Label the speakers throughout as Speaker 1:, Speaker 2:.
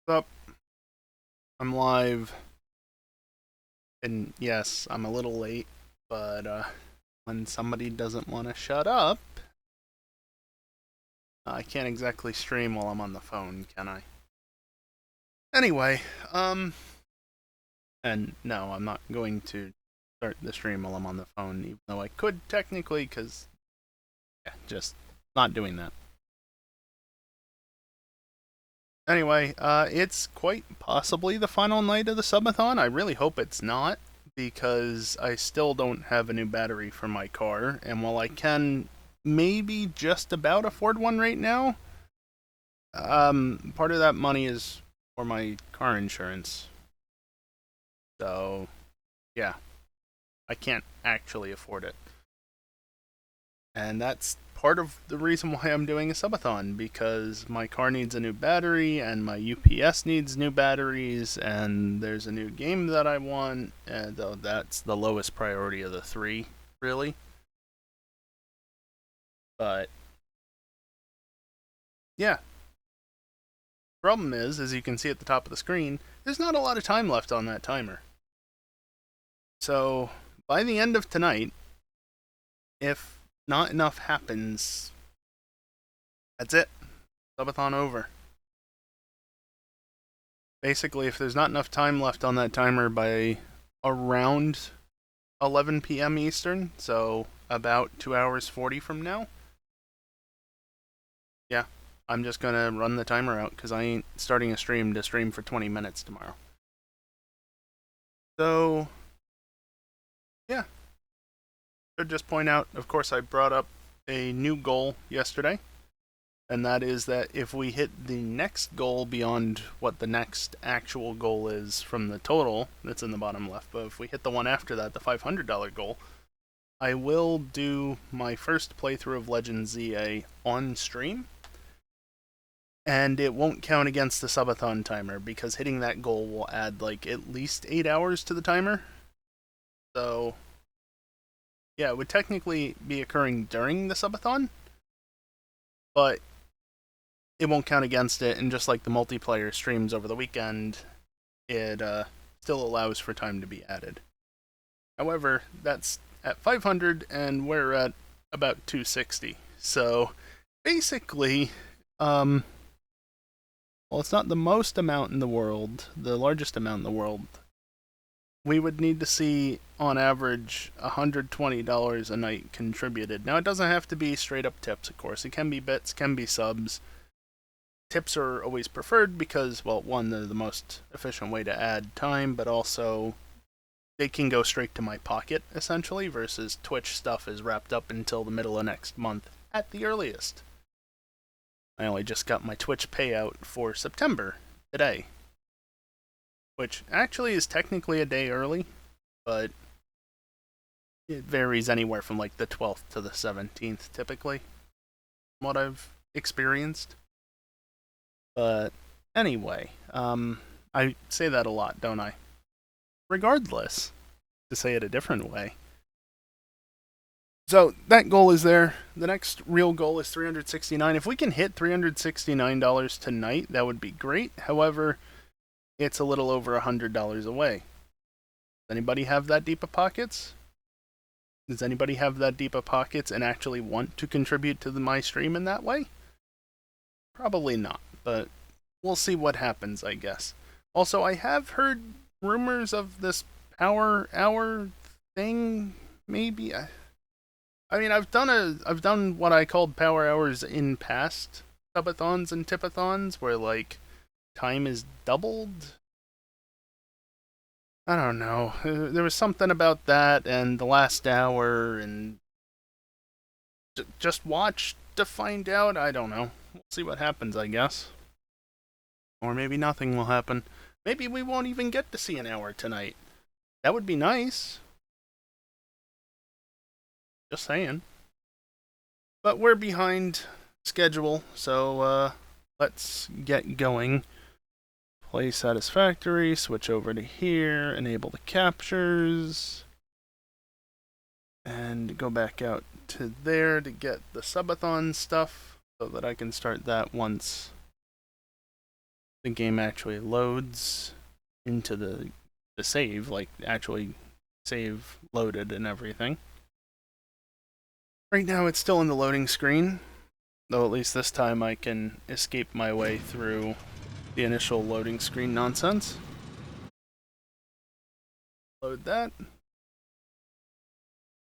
Speaker 1: Up, I'm live, and yes, I'm a little late, but when somebody doesn't want to shut up, I can't exactly stream while I'm on the phone, can I? Anyway, and no, I'm not going to start the stream while I'm on the phone, even though I could technically, because, yeah, just not doing that. Anyway, it's quite possibly the final night of the subathon. I really hope it's not, because I still don't have a new battery for my car, and while I can maybe just about afford one right now, part of that money is for my car insurance. So, yeah, I can't actually afford it. And that's part of the reason why I'm doing a subathon, because my car needs a new battery and my UPS needs new batteries, and there's a new game that I want, and though that's the lowest priority of the three, really. But yeah, problem is, as you can see at the top of the screen, there's not a lot of time left on that timer. So by the end of tonight, if not enough happens, that's it. Subathon over. Basically, if there's not enough time left on that timer by around 11 p.m. Eastern, so about 2 hours 40 from now, yeah, I'm just gonna run the timer out because I ain't starting a stream to stream for 20 minutes tomorrow. So, yeah, should just point out, of course, I brought up a new goal yesterday, and that is that if we hit the next goal beyond what the next actual goal is from the total that's in the bottom left, but if we hit the one after that, the $500 goal, I will do my first playthrough of Legend ZA on stream, and it won't count against the subathon timer because hitting that goal will add like at least 8 hours to the timer. So, yeah, it would technically be occurring during the subathon, but it won't count against it, and just like the multiplayer streams over the weekend, it still allows for time to be added. However, that's at 500, and we're at about 260. So basically, well, it's not the most amount in the world, the largest amount in the world. We would need to see, on average, $120 a night contributed. Now, it doesn't have to be straight up tips, of course. It can be bits, can be subs. Tips are always preferred because, well, one, they're the most efficient way to add time, but also they can go straight to my pocket, essentially, versus Twitch stuff is wrapped up until the middle of next month at the earliest. I only just got my Twitch payout for September today, which actually is technically a day early, but it varies anywhere from like the 12th to the 17th typically, from what I've experienced. But anyway, I say that a lot, don't I? Regardless, to say it a different way. So that goal is there. The next real goal is 369. If we can hit $369 tonight, that would be great. However, it's a little over $100 away. Does anybody have that deep of pockets? Does anybody have that deep of pockets and actually want to contribute to my stream in that way? Probably not, but we'll see what happens, I guess. Also, I have heard rumors of this power hour thing. Maybe I mean, I've done what I called power hours in past subathons and tipathons, where like time is doubled. I don't know. There was something about that and the last hour, and just watch to find out. I don't know. We'll see what happens, I guess. Or maybe nothing will happen. Maybe we won't even get to see an hour tonight. That would be nice. Just saying. But we're behind schedule, so let's get going. Play Satisfactory, switch over to here, enable the captures, and go back out to there to get the subathon stuff so that I can start that once the game actually loads into the save, like actually save loaded and everything. Right now it's still in the loading screen, though at least this time I can escape my way through the initial loading screen nonsense. Load that.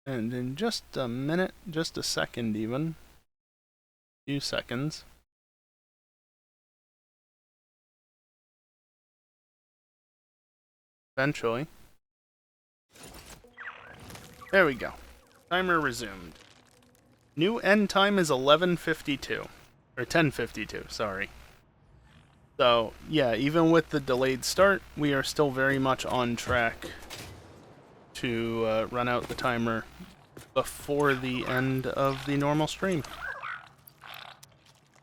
Speaker 1: And in just a minute, just a second even, few seconds, eventually. There we go. Timer resumed. New end time is 11:52. Or 10:52, sorry. So, yeah, even with the delayed start, we are still very much on track to run out the timer before the end of the normal stream.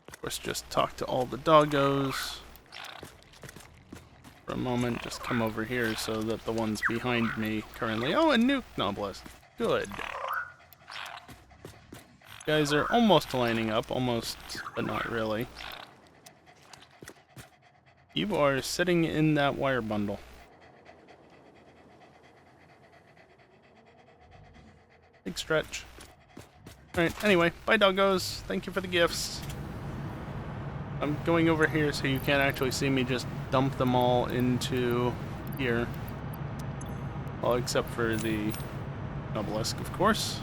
Speaker 1: Of course, just talk to all the doggos for a moment. Just come over here so that the ones behind me currently... Oh, a nuke noblest. Good. Guys are almost lining up, almost, but not really. You are sitting in that wire bundle. Big stretch. Alright, anyway, bye doggos. Thank you for the gifts. I'm going over here so you can't actually see me just dump them all into here. Well, except for the obelisk, of course.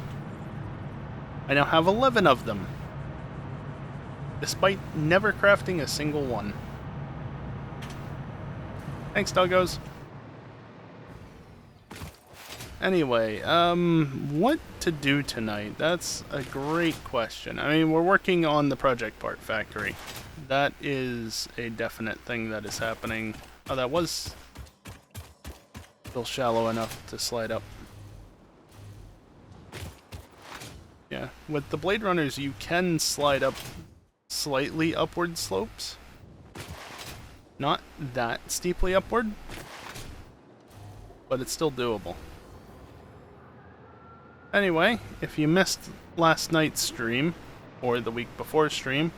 Speaker 1: I now have 11 of them, despite never crafting a single one. Thanks, doggos. Anyway, what to do tonight? That's a great question. I mean, we're working on the project part factory. That is a definite thing that is happening. Oh, that was still shallow enough to slide up. Yeah, with the Blade Runners, you can slide up slightly upward slopes. Not that steeply upward, but it's still doable. Anyway, if you missed last night's stream, or the week before stream,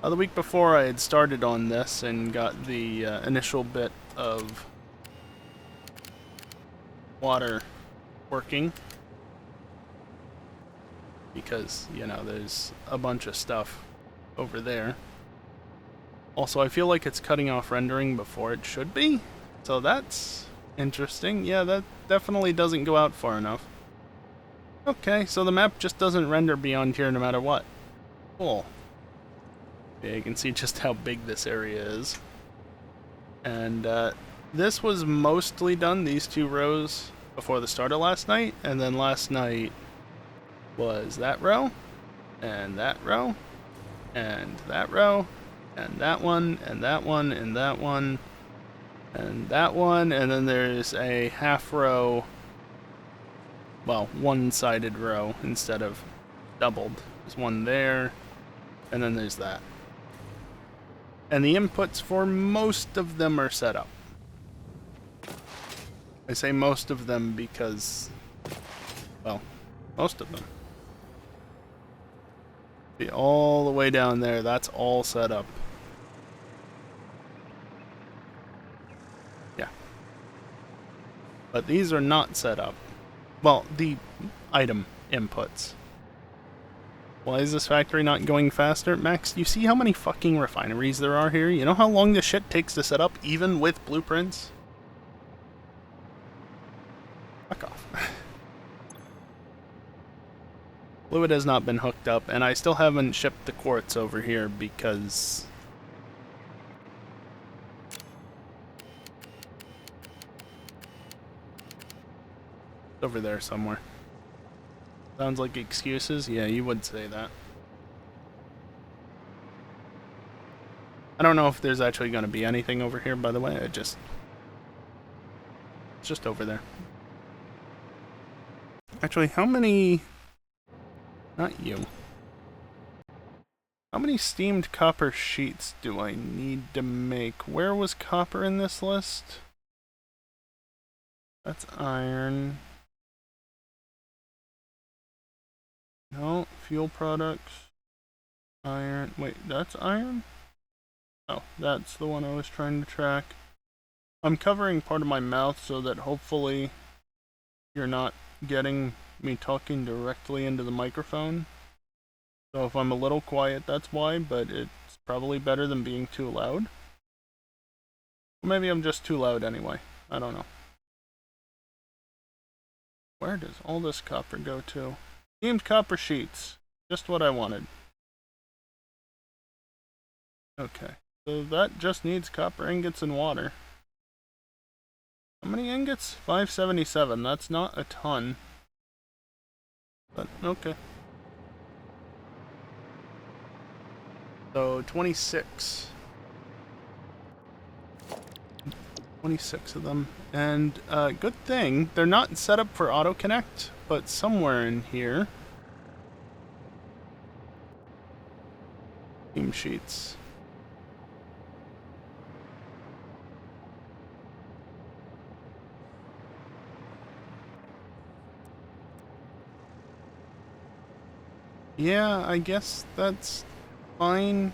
Speaker 1: the week before I had started on this and got the initial bit of water working. Because, you know, there's a bunch of stuff over there. Also, I feel like it's cutting off rendering before it should be. So that's interesting. Yeah, that definitely doesn't go out far enough. Okay, so the map just doesn't render beyond here no matter what. Cool. Yeah, you can see just how big this area is. And this was mostly done, these two rows, before the start of last night. And then last night was that row, and that row, and that row, and that one, and that one, and that one, and that one, and then there's a half row, well, one-sided row instead of doubled. There's one there, and then there's that. And the inputs for most of them are set up. I say most of them because, well, most of them. See, all the way down there, that's all set up. Yeah. But these are not set up. Well, the item inputs. Why is this factory not going faster? Max, you see how many fucking refineries there are here? You know how long this shit takes to set up, even with blueprints? Fuck off. Fluid has not been hooked up, and I still haven't shipped the quartz over here because... it's over there somewhere. Sounds like excuses? Yeah, you would say that. I don't know if there's actually going to be anything over here, by the way. It's just over there. Actually, how many... not you. How many steamed copper sheets do I need to make? Where was copper in this list? That's iron. No, fuel products. Iron. Wait, that's iron? Oh, that's the one I was trying to track. I'm covering part of my mouth so that hopefully you're not getting me talking directly into the microphone. So if I'm a little quiet, that's why, but it's probably better than being too loud. Or maybe I'm just too loud anyway. I don't know. Where does all this copper go to? Steamed copper sheets. Just what I wanted. Okay. So that just needs copper ingots and water. How many ingots? 577. That's not a ton. But, okay. So, 26. 26 of them. And, good thing, they're not set up for auto-connect, but somewhere in here... Team sheets. Yeah, I guess that's fine.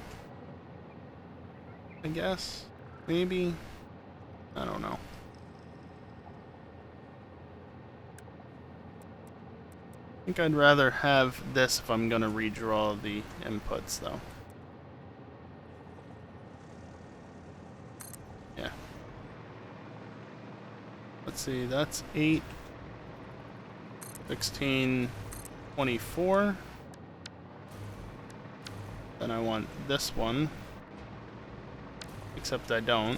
Speaker 1: I guess. Maybe. I don't know. I think I'd rather have this if I'm gonna redraw the inputs, though. Yeah. Let's see, that's 8, 16, 24. Then I want this one. Except I don't.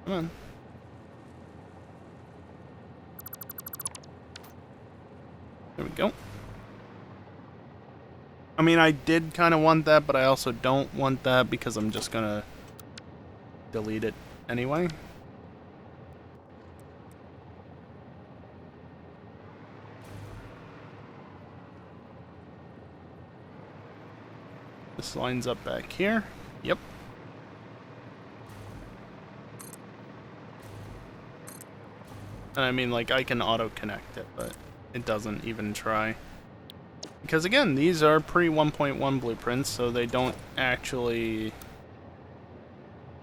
Speaker 1: Come on. There we go. I mean, I did kind of want that, but I also don't want that because I'm just gonna delete it anyway. This lines up back here. Yep. And I mean, like, I can auto-connect it, but it doesn't even try. Because again, these are pre-1.1 blueprints, so they don't actually...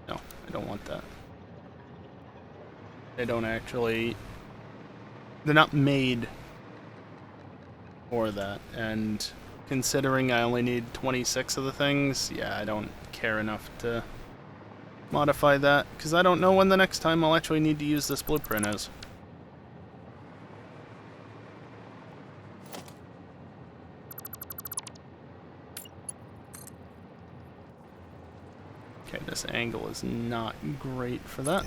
Speaker 1: No, I don't want that. They don't actually... They're not made for that, and considering I only need 26 of the things, yeah, I don't care enough to modify that, because I don't know when the next time I'll actually need to use this blueprint is. Okay, this angle is not great for that.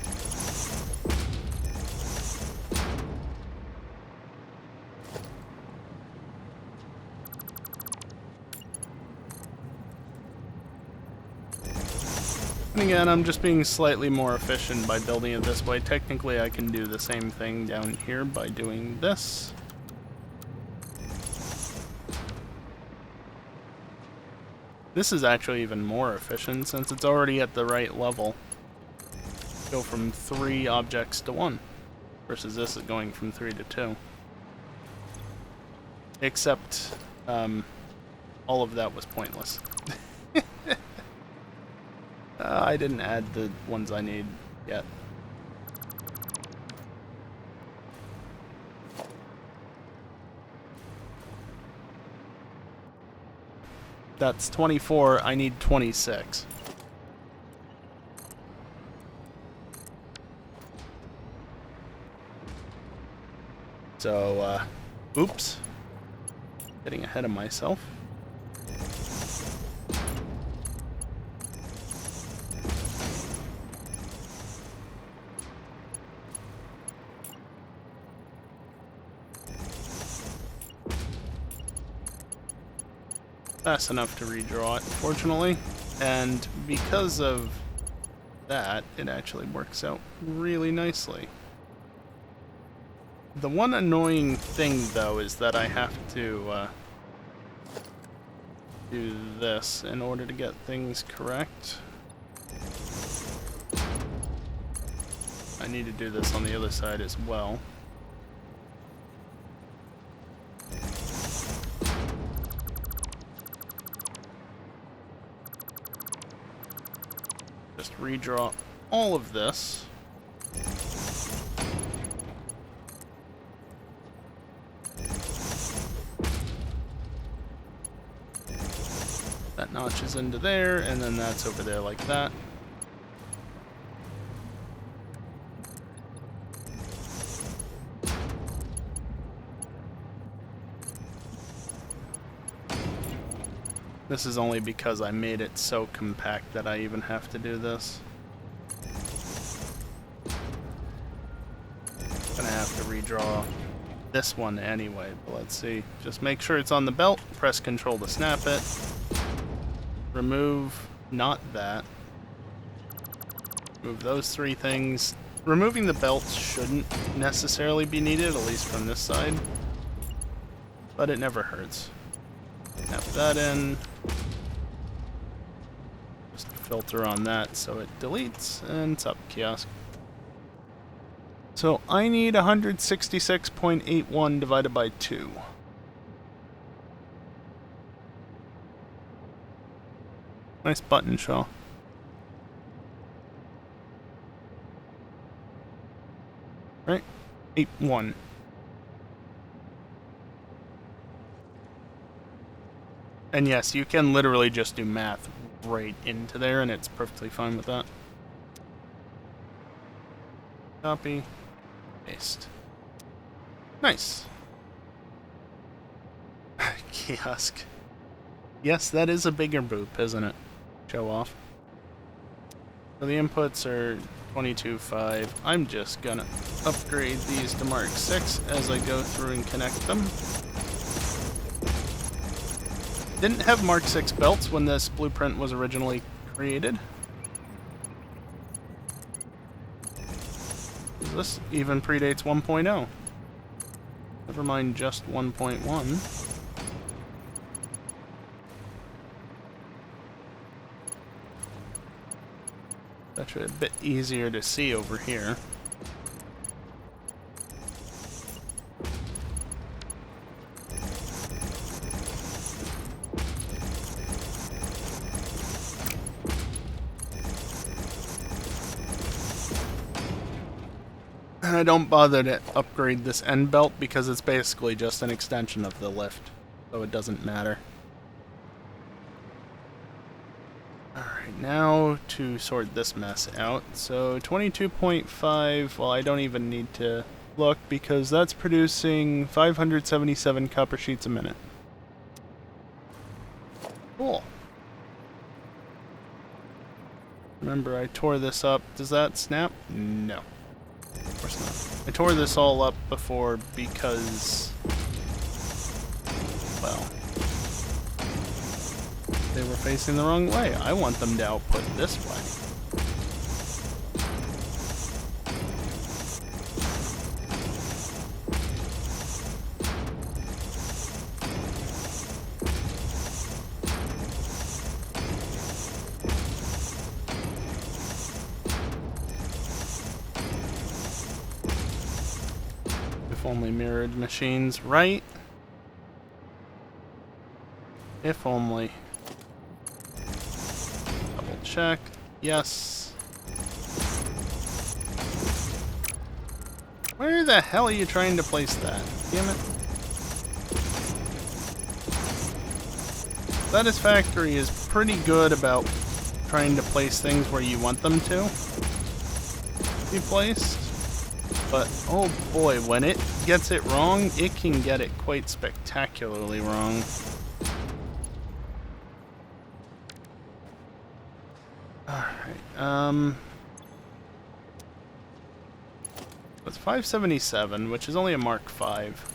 Speaker 1: And again, I'm just being slightly more efficient by building it this way. Technically, I can do the same thing down here by doing this. This is actually even more efficient since it's already at the right level. Go from 3 objects to 1, versus this is going from 3 to 2. Except, all of that was pointless. I didn't add the ones I need yet. That's 24, I need 26. So, oops. Getting ahead of myself. Fast enough to redraw it, fortunately, and because of that, it actually works out really nicely. The one annoying thing, though, is that I have to do this in order to get things correct. I need to do this on the other side as well. redraw all of this. That notches into there, and then that's over there like that. This is only because I made it so compact that I even have to do this. Gonna have to redraw this one anyway, but let's see. Just make sure it's on the belt, press Control to snap it. Remove not that. Move those three things. Removing the belts shouldn't necessarily be needed, at least from this side. But it never hurts. Snap that in. Just filter on that so it deletes, and it's up, kiosk. So I need 166.81 divided by 2. Nice button, Shaw. Right? 8-1. And yes, you can literally just do math right into there, and it's perfectly fine with that. Copy. Paste. Nice. Kiosk. Yes, that is a bigger boop, isn't it? Show off. So the inputs are 22.5. I'm just gonna upgrade these to Mark 6 as I go through and connect them. Didn't have Mark 6 belts when this blueprint was originally created. This even predates 1.0. Never mind just 1.1. Actually a bit easier to see over here. And I don't bother to upgrade this end belt because it's basically just an extension of the lift, so it doesn't matter. Alright, now to sort this mess out. So 22.5, well, I don't even need to look because that's producing 577 copper sheets a minute. Cool. Remember, I tore this up. Does that snap? No. Of course not. I tore this all up before because, well, they were facing the wrong way. I want them to output this way. If only mirrored machines, right? If only. Double check. Yes. Where the hell are you trying to place that? Damn it. Satisfactory is pretty good about trying to place things where you want them to be placed. But, oh boy, when it gets it wrong, it can get it quite spectacularly wrong. Alright, it's 577, which is only a Mark 5.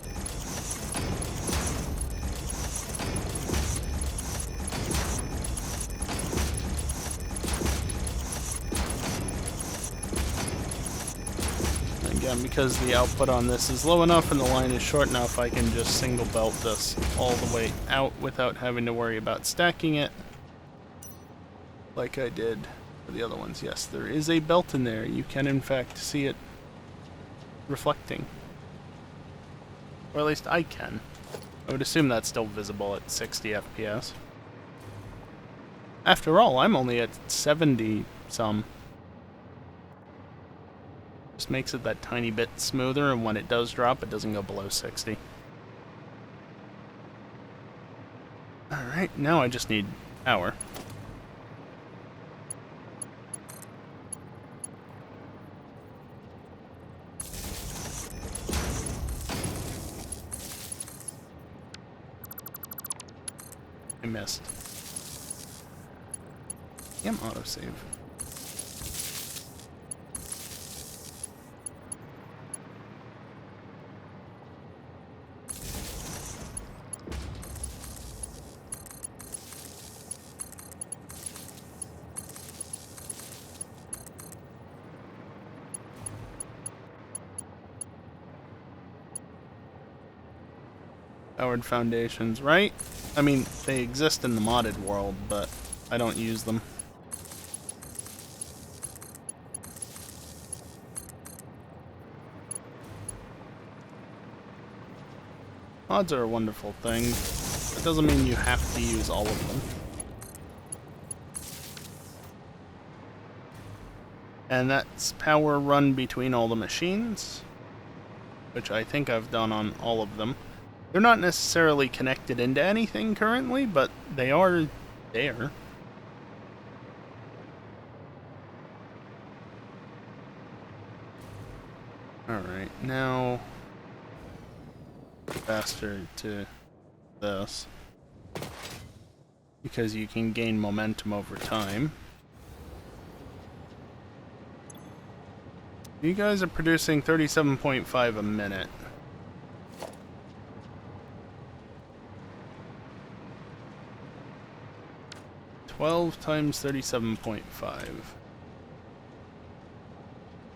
Speaker 1: Again, because the output on this is low enough and the line is short enough, I can just single belt this all the way out without having to worry about stacking it like I did for the other ones. Yes, there is a belt in there. You can in fact see it reflecting. Or at least I can. I would assume that's still visible at 60 FPS. After all, I'm only at 70 some. Just makes it that tiny bit smoother, and when it does drop, it doesn't go below 60. Alright, now I just need power. I missed. Damn autosave. Powered foundations, right? I mean, they exist in the modded world, but I don't use them. Mods are a wonderful thing. That doesn't mean you have to use all of them. And that's power run between all the machines, which I think I've done on all of them. They're not necessarily connected into anything currently, but they are there. Alright, now faster to this, because you can gain momentum over time. You guys are producing 37.5 a minute. $12 times 37.5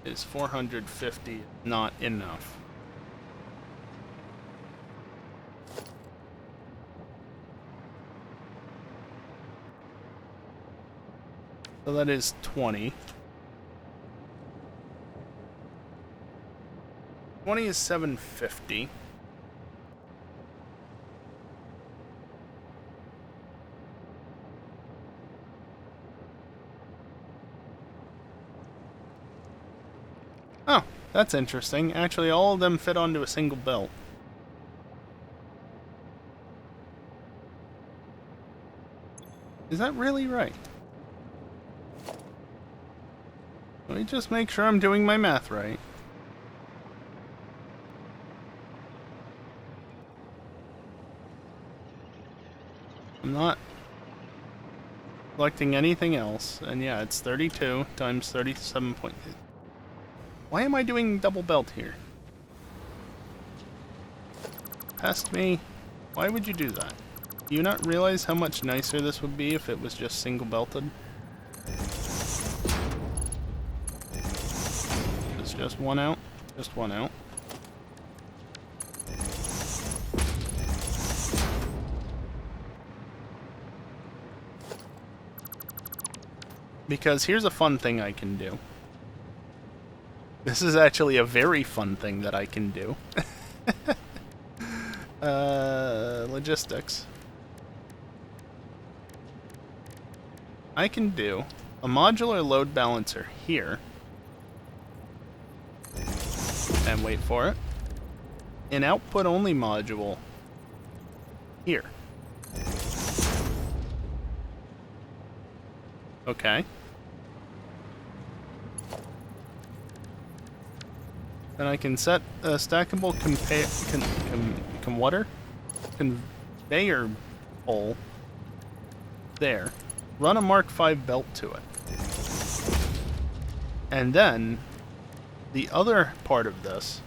Speaker 1: is 450, not enough. So that is 20. 20 is 750. Oh, that's interesting. Actually, all of them fit onto a single belt. Is that really right? Let me just make sure I'm doing my math right. I'm not collecting anything else, and yeah, it's 32 times 37 point... Why am I doing double belt here? Past me. Why would you do that? Do you not realize how much nicer this would be if it was just single belted? It's just one out. Just one out. Because here's a fun thing I can do. This is actually a very fun thing that I can do. Logistics. I can do a modular load balancer here. And wait for it. An output only module here. Okay. Then I can set a stackable conveyor pole there. Run a Mark V belt to it. And then the other part of this,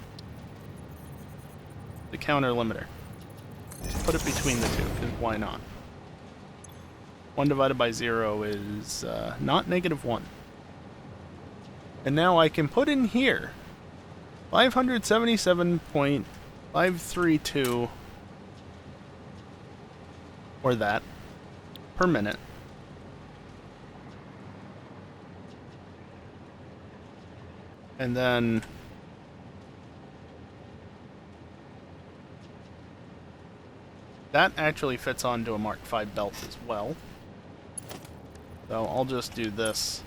Speaker 1: the counter limiter. Just put it between the two, because why not? 1 divided by 0 is not -1. And now I can put in here 577.532 or that per minute. And then that actually fits onto a Mark V belt as well. So I'll just do this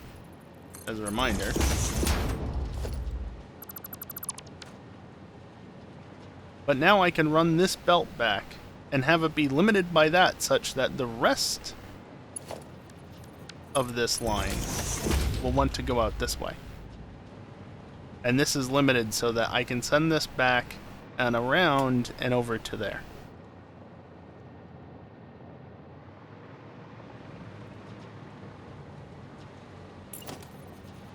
Speaker 1: as a reminder. But now I can run this belt back and have it be limited by that, such that the rest of this line will want to go out this way. And this is limited so that I can send this back and around and over to there.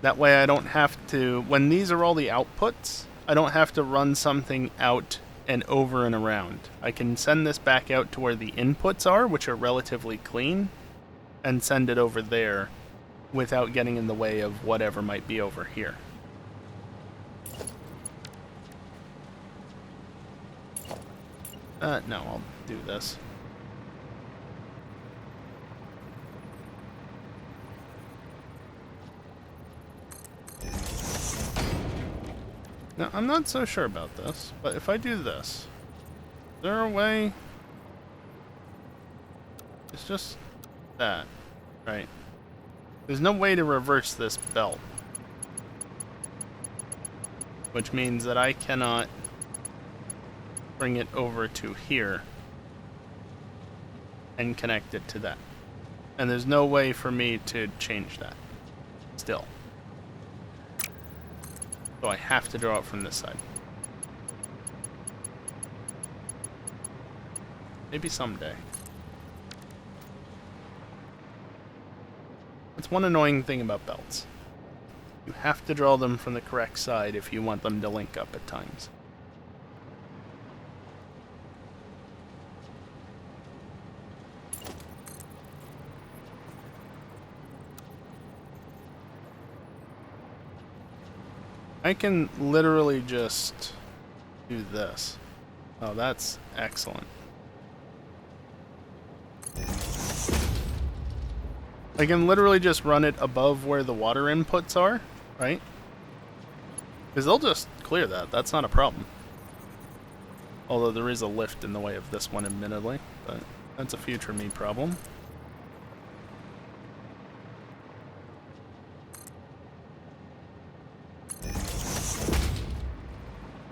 Speaker 1: That way I don't have to, when these are all the outputs, I don't have to run something out and over and around. I can send this back out to where the inputs are, which are relatively clean, and send it over there without getting in the way of whatever might be over here. No, I'll do this. Now, I'm not so sure about this, but if I do this, is there a way? It's just that, right? There's no way to reverse this belt. Which means that I cannot bring it over to here and connect it to that. And there's no way for me to change that still. So I have to draw it from this side. Maybe someday. That's one annoying thing about belts. You have to draw them from the correct side if you want them to link up at times. I can literally just do this. Oh, that's excellent. I can literally just run it above where the water inputs are, right? Because they'll just clear that. That's not a problem. Although there is a lift in the way of this one, admittedly. But that's a future me problem.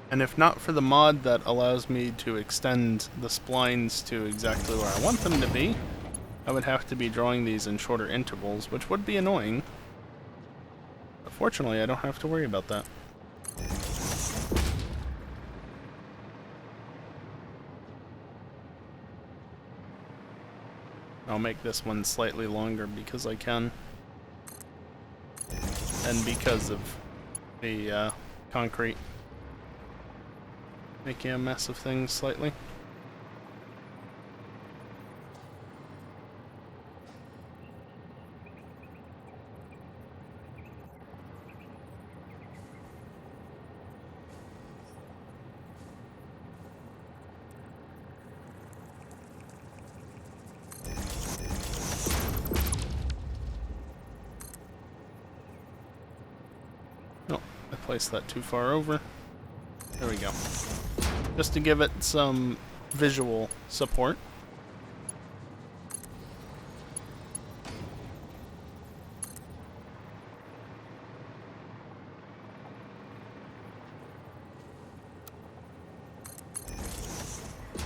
Speaker 1: And if not for the mod that allows me to extend the splines to exactly where I want them to be, I would have to be drawing these in shorter intervals, which would be annoying. But fortunately, I don't have to worry about that. I'll make this one slightly longer because I can. And because of the concrete making a mess of things slightly. Oh, I placed that too far over. There we go. Just to give it some visual support.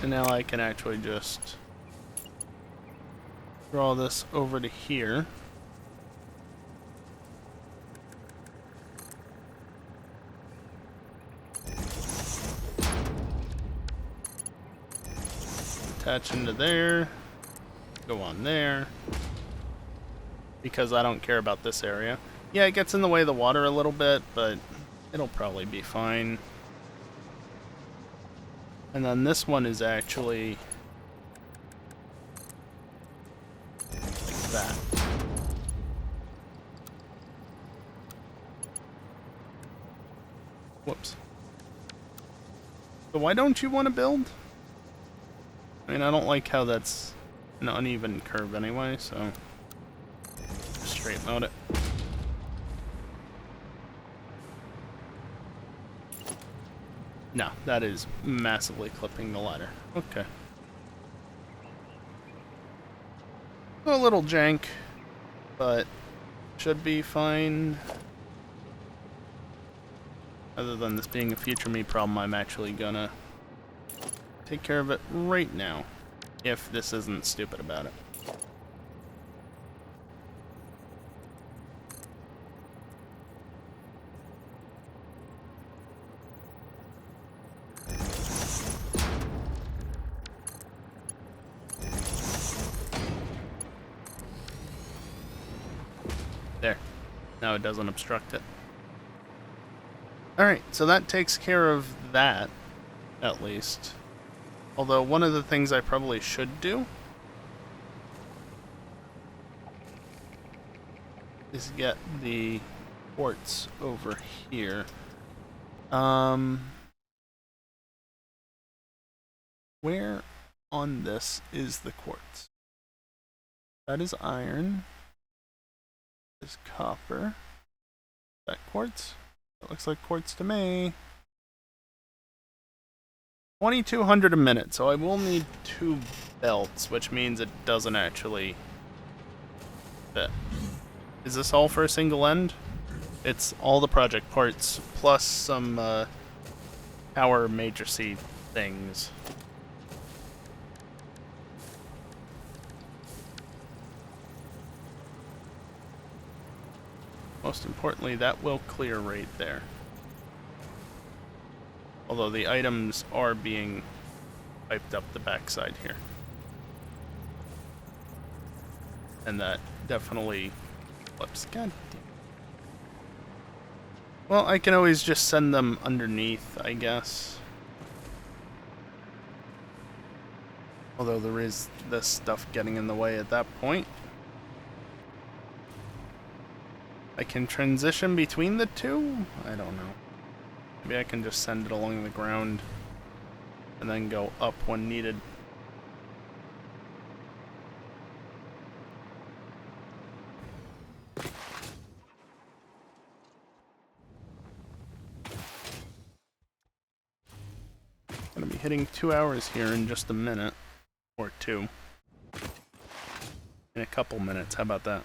Speaker 1: And now I can actually just draw this over to here. Attach into there, go on there, because I don't care about this area. Yeah, it gets in the way of the water a little bit, but it'll probably be fine. And then this one is actually like that. Whoops. So why don't you want to build? I mean, I don't like how that's an uneven curve anyway, so just straighten out it. No, that is massively clipping the ladder. Okay. A little jank, but should be fine. Other than this being a future me problem, I'm actually gonna take care of it right now, if this isn't stupid about it. There. Now it doesn't obstruct it. Alright, so that takes care of that, at least. Although, one of the things I probably should do is get the quartz over here. Where on this is the quartz? That is iron. Is copper. Is that quartz? That looks like quartz to me. 2,200 a minute, so I will need 2 belts, which means it doesn't actually fit. Is this all for a single end? It's all the project parts, plus some power matrixy things. Most importantly, that will clear right there. Although the items are being piped up the backside here. And that definitely flips. God damn. Well, I can always just send them underneath, I guess. Although there is this stuff getting in the way at that point. I can transition between the two? I don't know. Maybe I can just send it along the ground and then go up when needed. Gonna be hitting 2 hours here in just a minute. Or 2. In a couple minutes, how about that?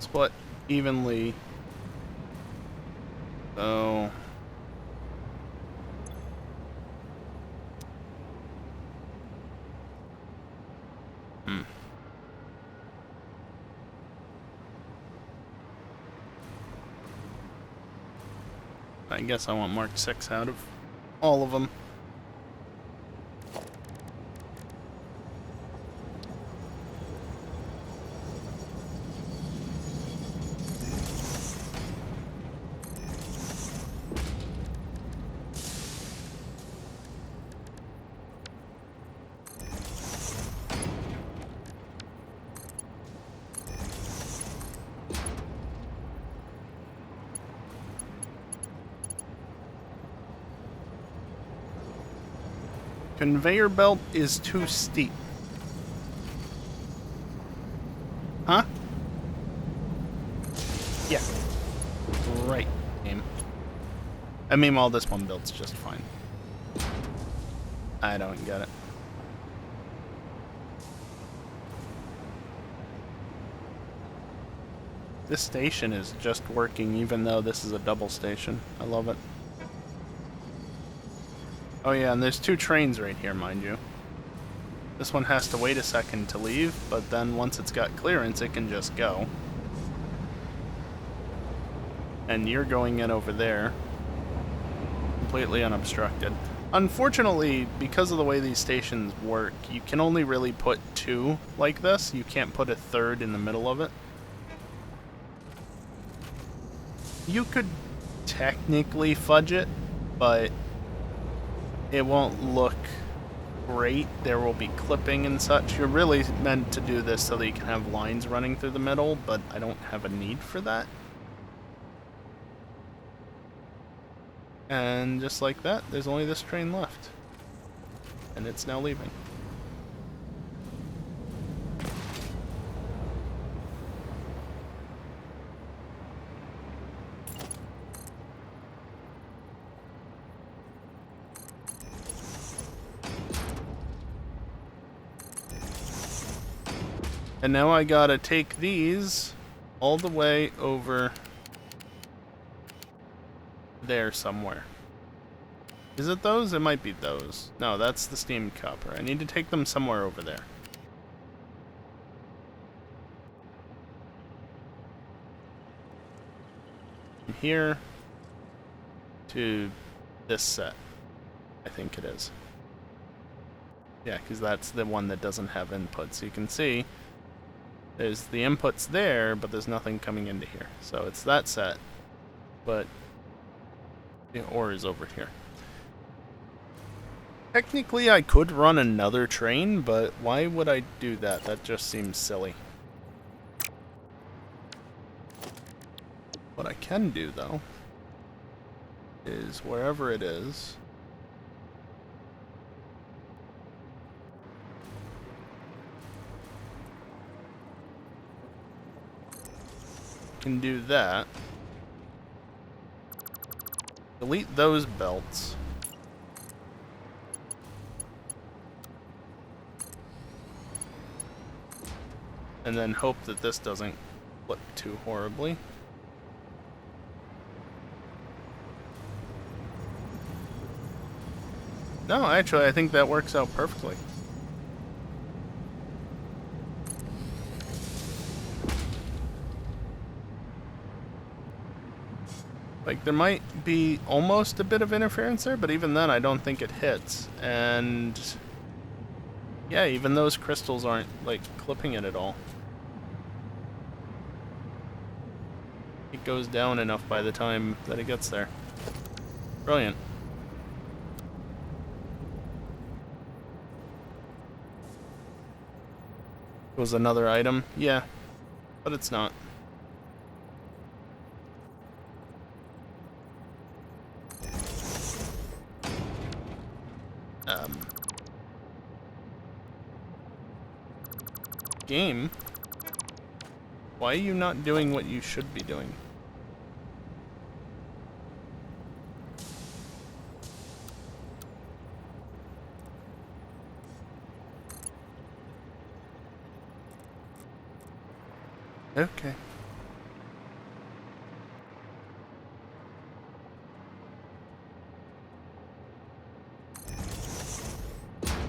Speaker 1: Split evenly. So I guess I want Mark 6 out of all of them. Conveyor belt is too steep. Huh? Yeah. Right, game. I mean, well, this one builds just fine. I don't get it. This station is just working even though this is a double station. I love it. Oh yeah, and there's 2 trains right here, mind you. This one has to wait a second to leave, but then once it's got clearance, it can just go. And you're going in over there, completely unobstructed. Unfortunately, because of the way these stations work, you can only really put 2 like this. You can't put a 3rd in the middle of it. You could technically fudge it, but it won't look great. There will be clipping and such. You're really meant to do this so that you can have lines running through the middle, but I don't have a need for that. And just like that, there's only this train left. And it's now leaving. And now I gotta take these all the way over there somewhere. Is it those? It might be those. No, that's the steam copper. I need to take them somewhere over there. From here to this set, I think it is. Yeah, because that's the one that doesn't have inputs. You can see there's the inputs there, but there's nothing coming into here. So it's that set, but the ore is over here. Technically, I could run another train, but why would I do that? That just seems silly. What I can do, though, is wherever it is, can do that. Delete those belts. And then hope that this doesn't flip too horribly. No, actually, I think that works out perfectly. Like, there might be almost a bit of interference there, but even then, I don't think it hits. And yeah, even those crystals aren't, like, clipping it at all. It goes down enough by the time that it gets there. Brilliant. It was another item? Yeah, but it's not. Game? Why are you not doing what you should be doing? Okay.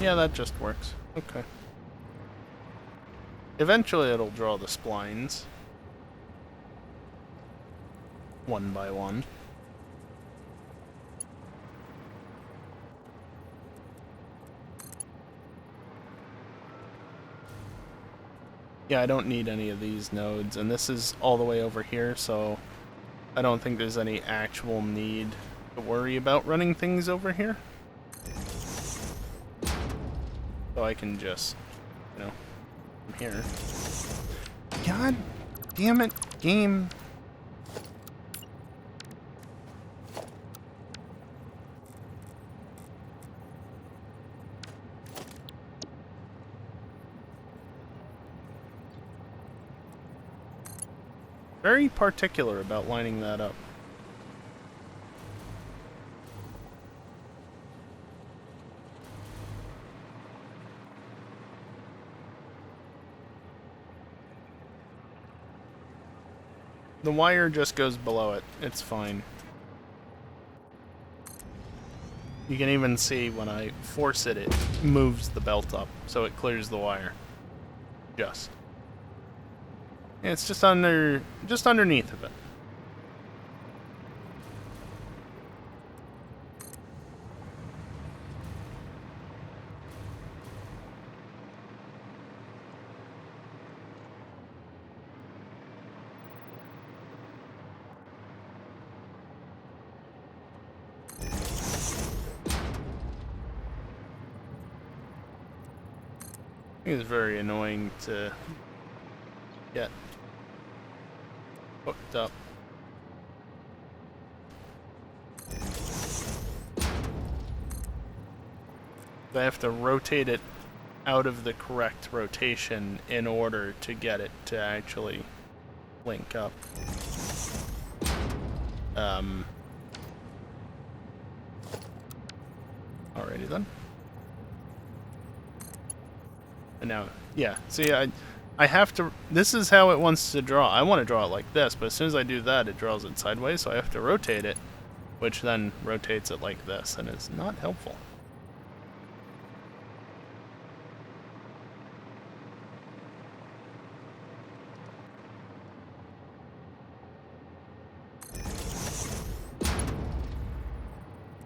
Speaker 1: Yeah, that just works. Okay. Eventually it'll draw the splines. One by one. Yeah, I don't need any of these nodes, and this is all the way over here, so I don't think there's any actual need to worry about running things over here. So I can just, you know, from here. God damn it, game. Very particular about lining that up. The wire just goes below it. It's fine. You can even see when I force it, it moves the belt up, so it clears the wire. Just. Yeah, it's just underneath of it. It's very annoying to get hooked up. I have to rotate it out of the correct rotation in order to get it to actually link up. Alrighty then. And now, yeah, see, I have to... This is how it wants to draw. I want to draw it like this, but as soon as I do that, it draws it sideways, so I have to rotate it, which then rotates it like this, and it's not helpful.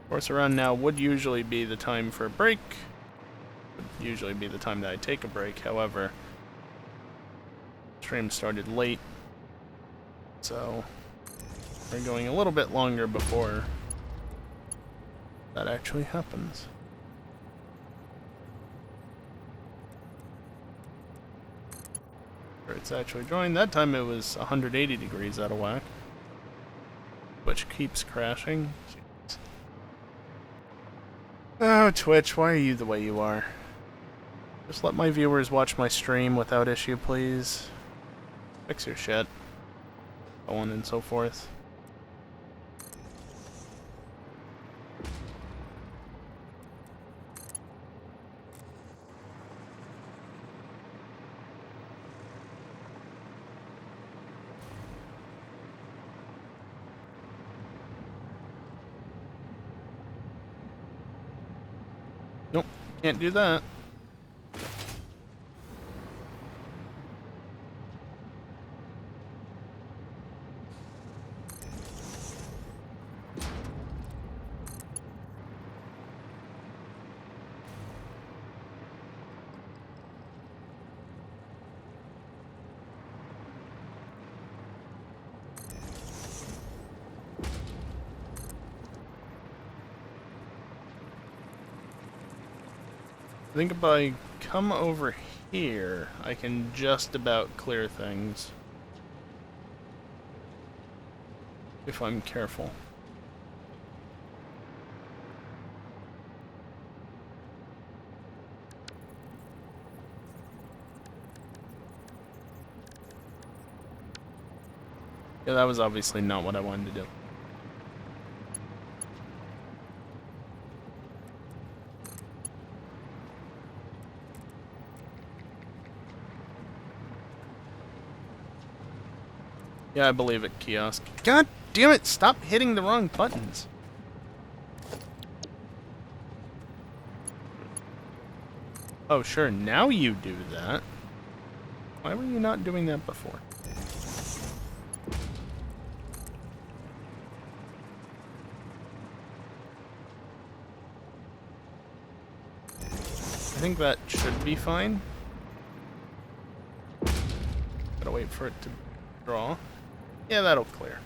Speaker 1: Course around now would usually be the time for a break. Would usually be the time that I take a break. However, stream started late, so we're going a little bit longer before that actually happens. It's actually drawing. That time it was 180 degrees out of whack, which keeps crashing. Oh, Twitch, why are you the way you are? Just let my viewers watch my stream without issue, please. Fix your shit. So on and so forth. Nope, can't do that. I think if I come over here, I can just about clear things. If I'm careful. Yeah, that was obviously not what I wanted to do. Yeah, I believe it, Kiosk. God damn it, stop hitting the wrong buttons. Oh, sure, now you do that. Why were you not doing that before? I think that should be fine. Gotta wait for it to draw. Yeah, that'll clear.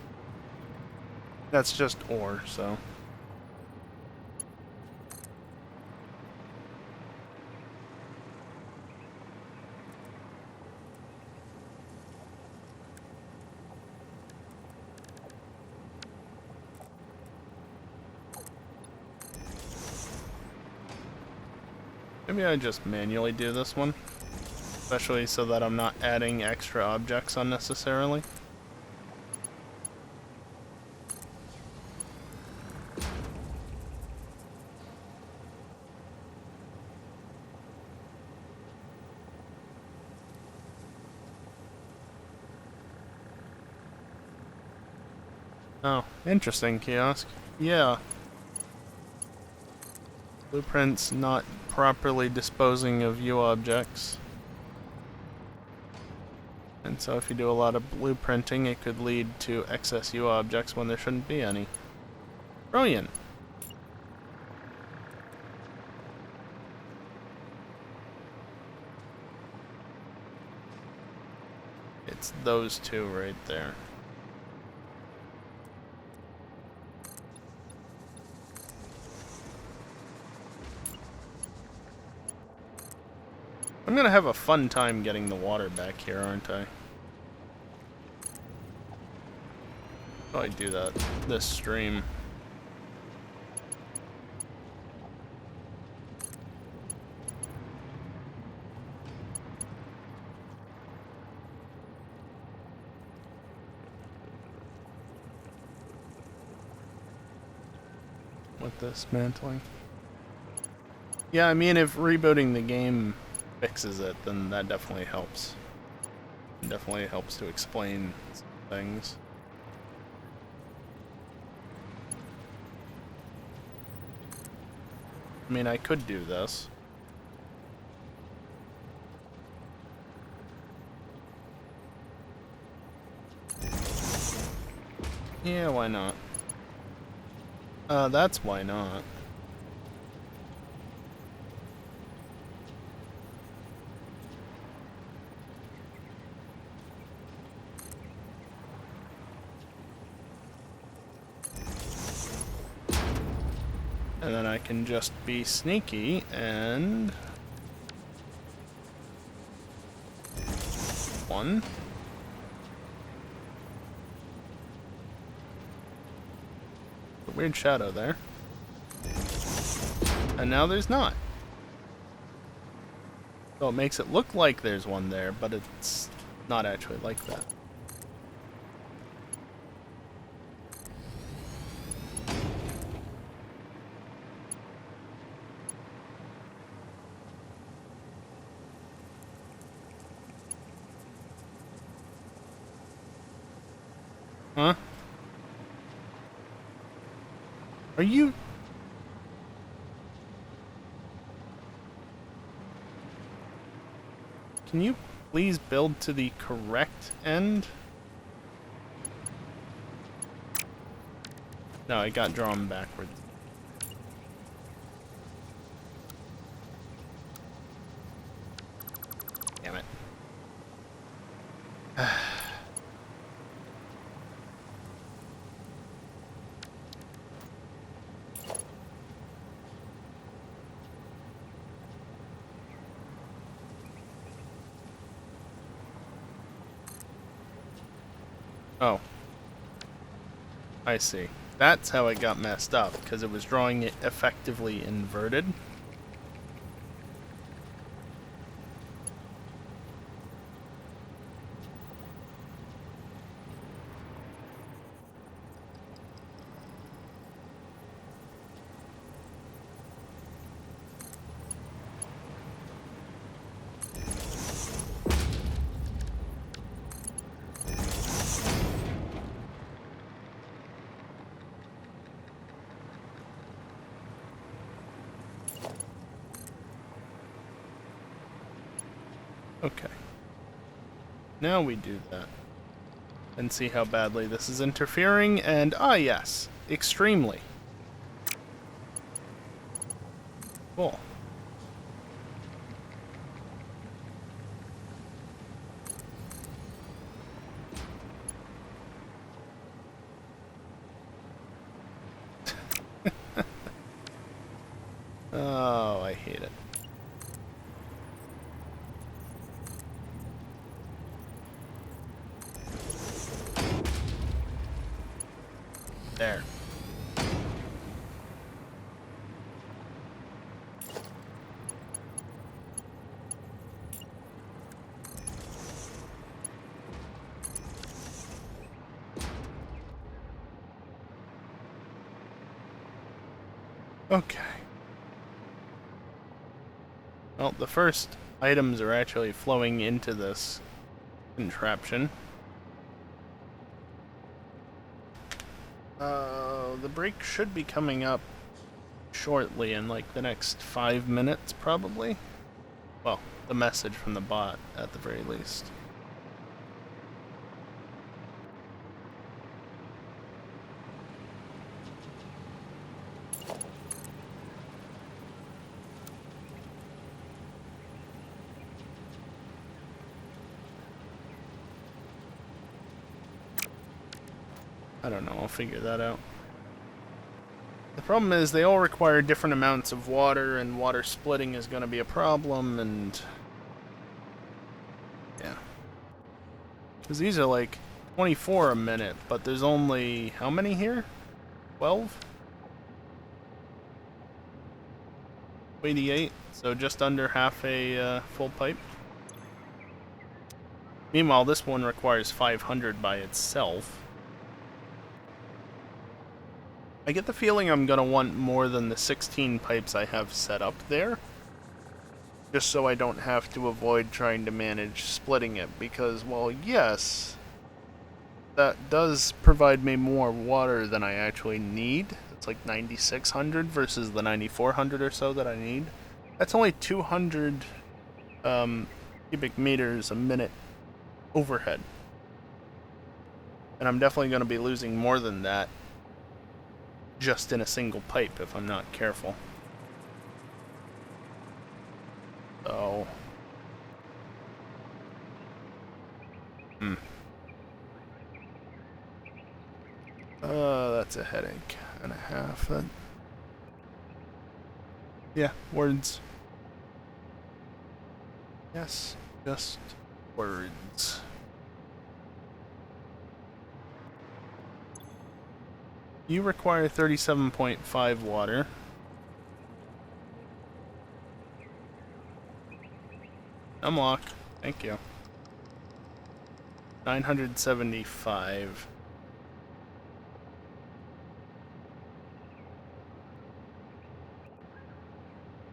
Speaker 1: That's just ore, so... Maybe I just manually do this one. Especially so that I'm not adding extra objects unnecessarily. Oh, interesting, Kiosk. Yeah. Blueprints not properly disposing of U objects. And so if you do a lot of blueprinting, it could lead to excess U objects when there shouldn't be any. Brilliant. It's those two right there. I'm gonna have a fun time getting the water back here, aren't I? Oh, I do that this stream. With dismantling. Yeah, I mean, if rebooting the game fixes it, then that definitely helps. It definitely helps to explain some things. I mean, I could do this. Yeah, why not? That's why not. And then I can just be sneaky and... one. A weird shadow there. And now there's not. So it makes it look like there's one there, but it's not actually like that. Huh? Are you... Can you please build to the correct end? No, it got drawn backwards. Damn it. Oh. I see. That's how it got messed up, because it was drawing it effectively inverted. Okay. Now we do that. And see how badly this is interfering, and yes, extremely. Cool. Oh, I hate it. There. Okay. Well, the first items are actually flowing into this contraption. The break should be coming up shortly in like the next 5 minutes, probably. Well, the message from the bot, at the very least. I don't know, I'll figure that out. The problem is they all require different amounts of water, and water splitting is going to be a problem, and... yeah. Because these are like 24 a minute, but there's only... how many here? 12? 88, so just under half a full pipe. Meanwhile, this one requires 500 by itself. I get the feeling I'm going to want more than the 16 pipes I have set up there. Just so I don't have to avoid trying to manage splitting it, because, well, yes, that does provide me more water than I actually need. It's like 9,600 versus the 9,400 or so that I need. That's only 200 cubic meters a minute overhead. And I'm definitely going to be losing more than that just in a single pipe if I'm not careful. So... that's a headache and a half. Yeah, words. Yes, just words. You require 37.5 water. Unlock. Thank you. 975.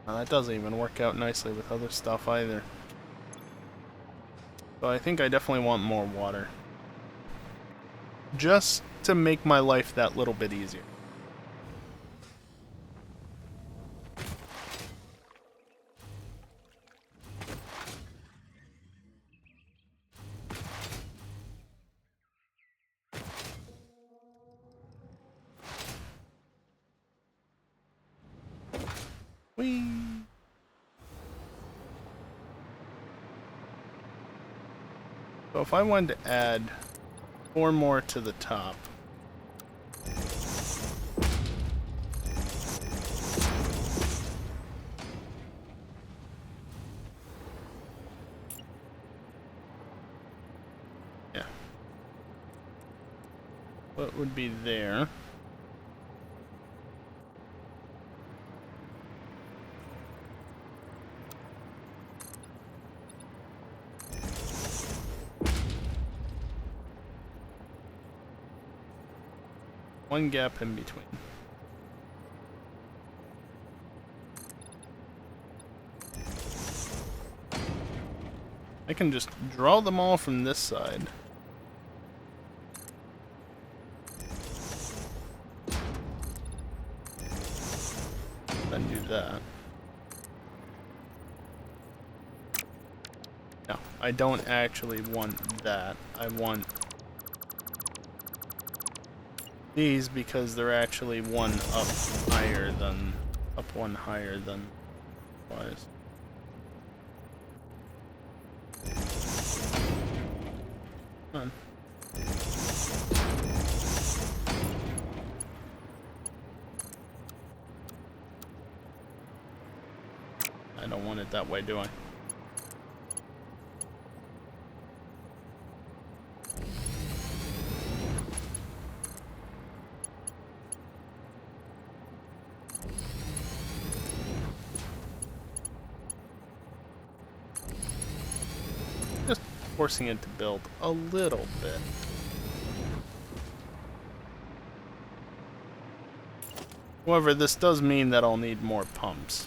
Speaker 1: That doesn't even work out nicely with other stuff either. So I think I definitely want more water. Just to make my life that little bit easier. Whee! So if I wanted to add 4 more to the top. Yeah. What would be there? One gap in between. I can just draw them all from this side. Then do that. No, I don't actually want that. I want these because they're actually one higher than twice. Come on. I don't want it that way, do I? Just forcing it to build a little bit. However, this does mean that I'll need more pumps.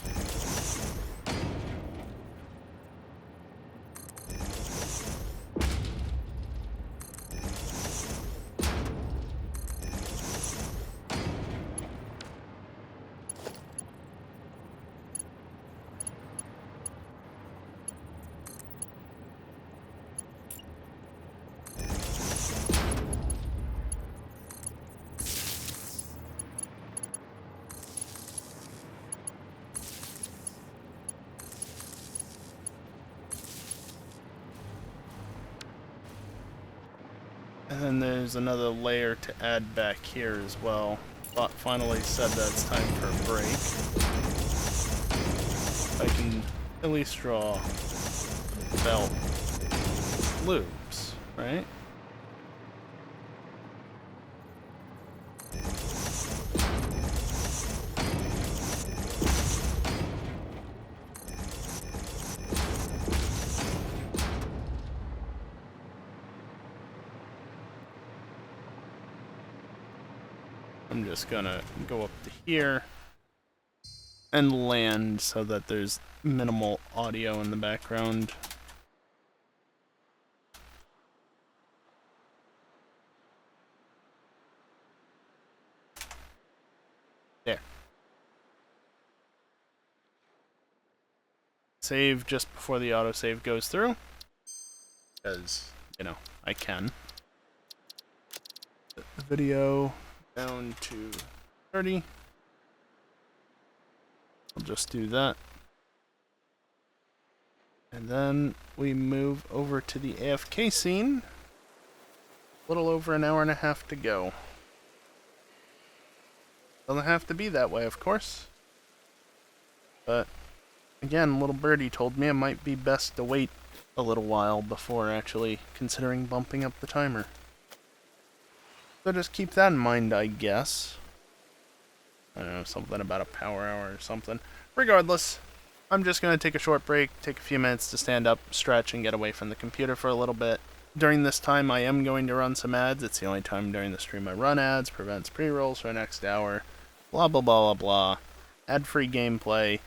Speaker 1: And then there's another layer to add back here as well. Bot finally said that it's time for a break. I can at least draw belt loops, right? I'm just gonna go up to here and land so that there's minimal audio in the background. There. Save just before the autosave goes through. Because, you know, I can. Set the video down to 30. I'll just do that. And then we move over to the AFK scene. A little over an hour and a half to go. Doesn't have to be that way, of course. But, again, little birdie told me it might be best to wait a little while before actually considering bumping up the timer. So just keep that in mind, I guess. I don't know, something about a power hour or something. Regardless, I'm just going to take a short break, take a few minutes to stand up, stretch, and get away from the computer for a little bit. During this time, I am going to run some ads. It's the only time during the stream I run ads, prevents pre-rolls for the next hour, blah blah blah blah blah. Ad-free gameplay,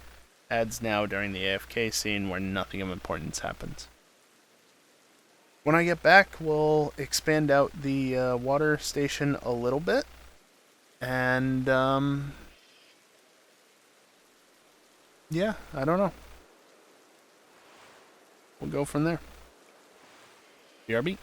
Speaker 1: ads now during the AFK scene where nothing of importance happens. When I get back, we'll expand out the water station a little bit, and yeah, I don't know. We'll go from there. BRB.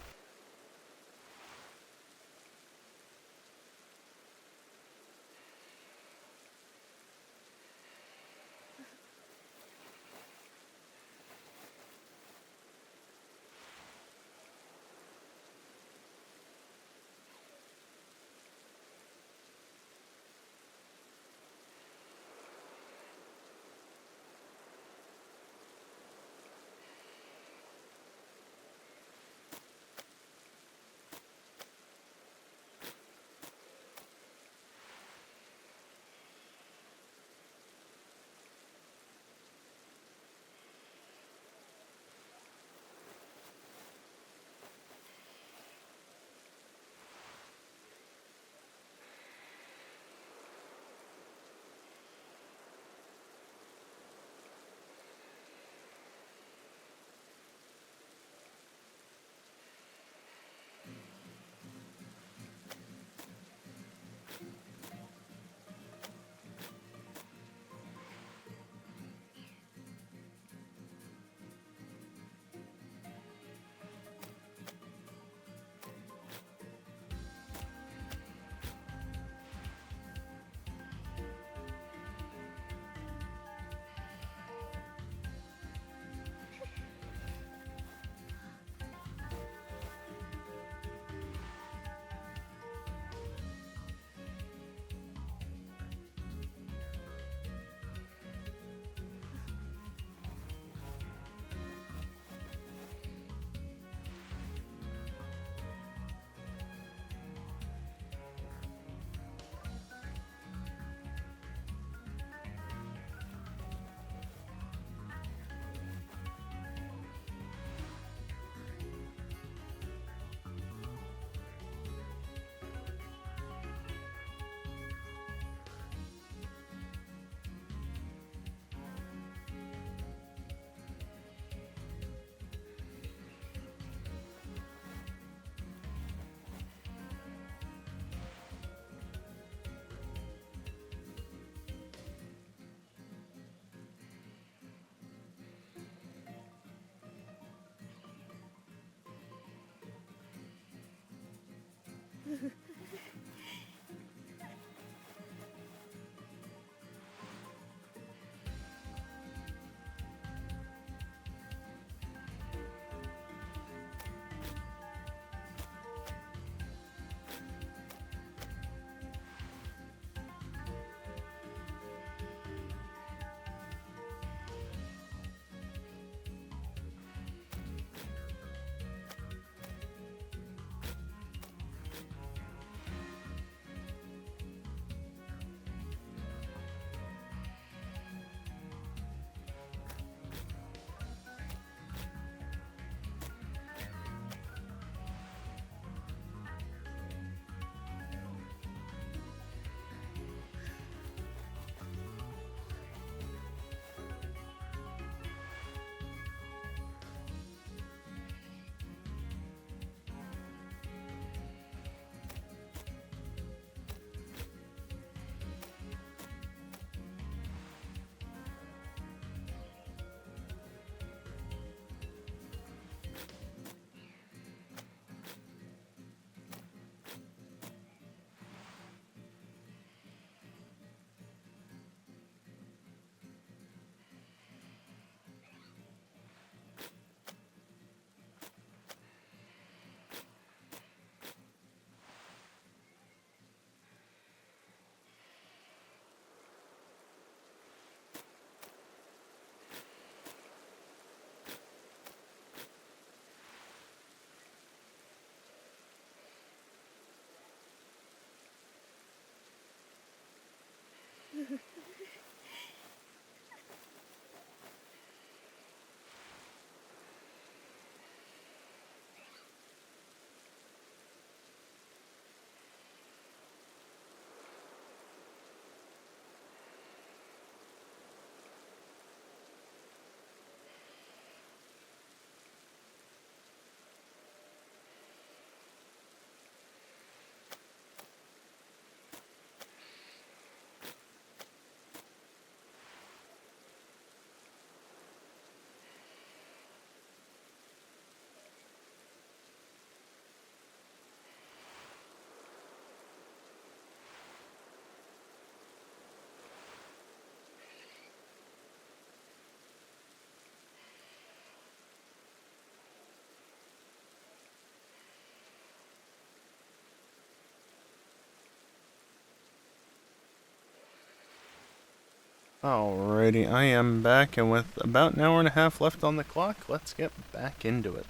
Speaker 1: Alrighty, I am back, and with about an hour and a half left on the clock, let's get back into it.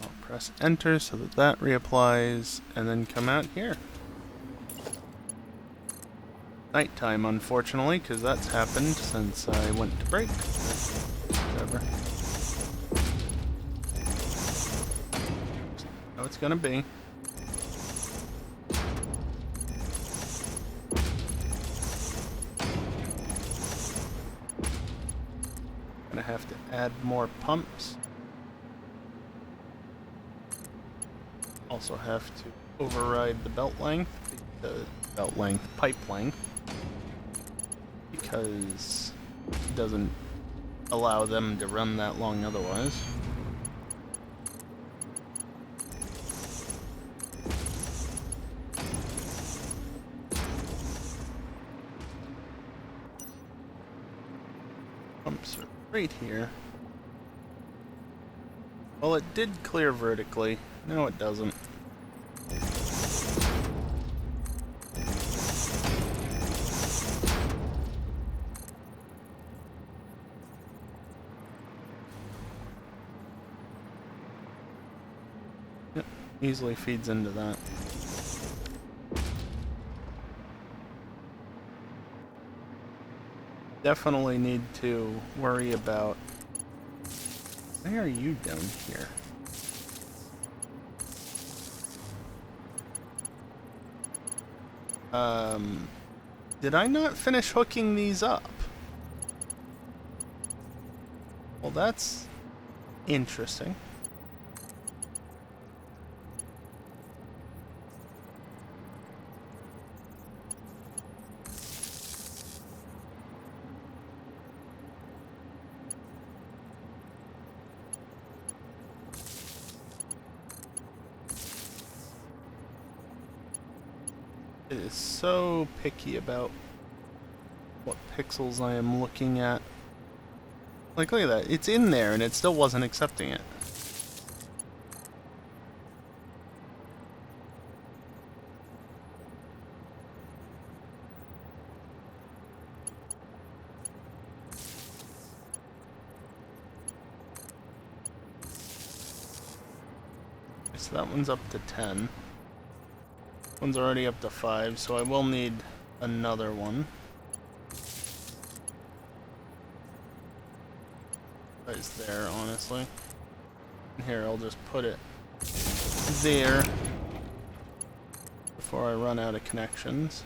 Speaker 1: I'll press enter so that that reapplies, and then come out here. Nighttime, unfortunately, because that's happened since I went to break. Whatever. How it's gonna be. Gonna have to add more pumps. Also have to override the pipe length, because it doesn't allow them to run that long otherwise. Pumps are right here. Well, it did clear vertically. No, it doesn't. Yep, easily feeds into that. Definitely need to worry about... Why are you down here? Did I not finish hooking these up? Well, that's interesting. It is so picky about what pixels I am looking at. Like, look at that. It's in there and it still wasn't accepting it. So that one's up to 10. One's already up to 5, so I will need another one. It's there, honestly. Here, I'll just put it there before I run out of connections.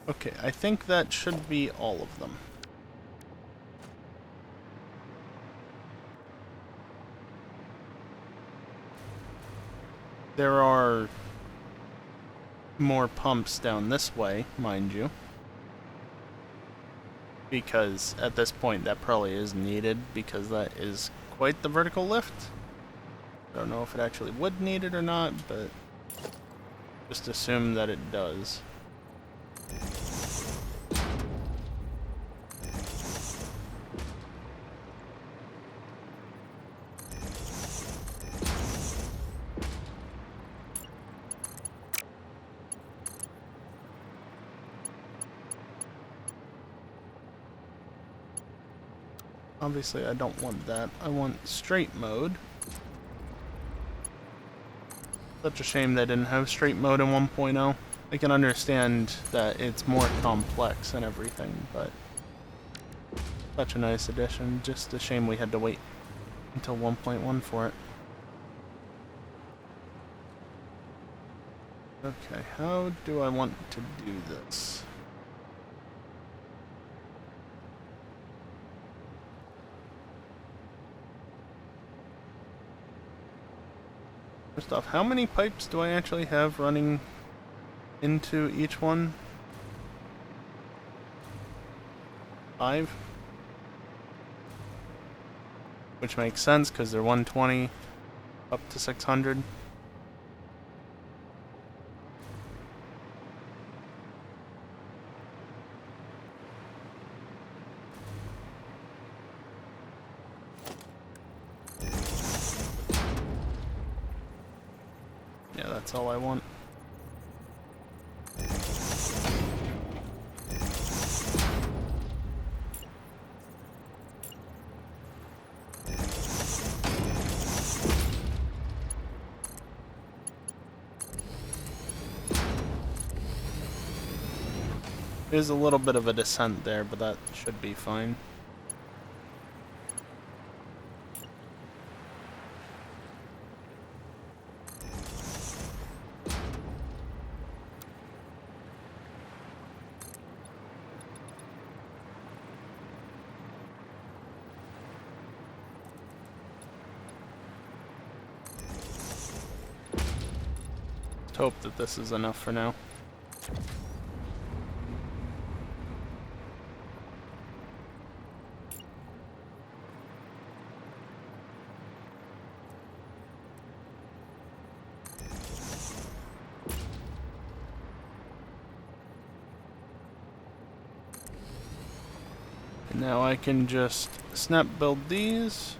Speaker 1: Okay, I think that should be all of them. There are more pumps down this way, mind you. Because at this point that probably is needed, because that is quite the vertical lift. I don't know if it actually would need it or not, but just assume that it does. Obviously, I don't want that. I want straight mode. Such a shame they didn't have straight mode in 1.0. I can understand that it's more complex and everything, but such a nice addition. Just a shame we had to wait until 1.1 for it. Okay, how do I want to do this? First off, how many pipes do I actually have running into each one? 5? Which makes sense because they're 120 up to 600. That's all I want. There's a little bit of a descent there, but that should be fine. Let's hope that this is enough for now. Now I can just snap build these.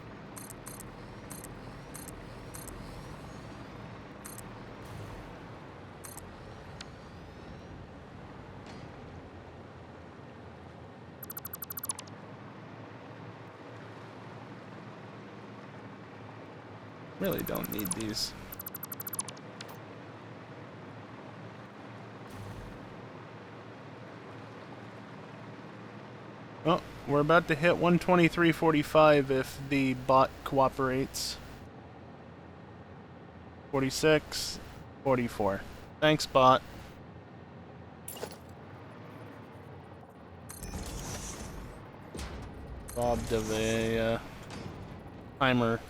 Speaker 1: Really don't need these. Well, we're about to hit 123.45 if the bot cooperates. 46, 44. Thanks, bot. Robbed of a timer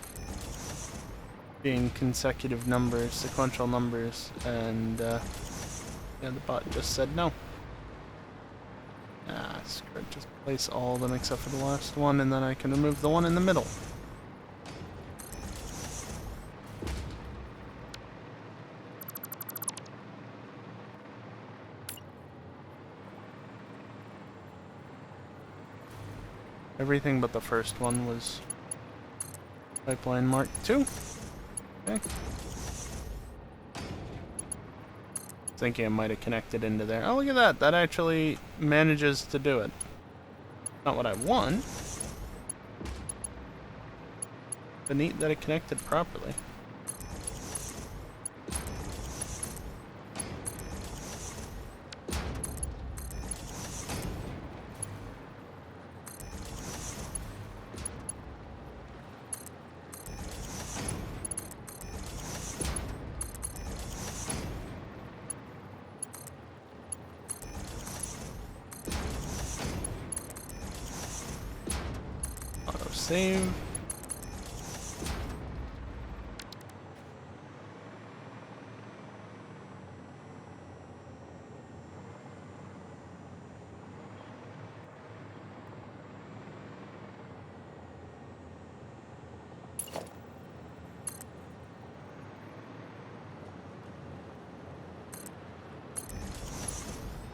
Speaker 1: being consecutive numbers, sequential numbers, and yeah, the bot just said no. Ah, screw it. Just place all of them except for the last one, and then I can remove the one in the middle. Everything but the first one was pipeline mark 2. Okay. Thinking I might have connected into there. Oh, look at that. That actually manages to do it. Not what I want. But neat that it connected properly. Save.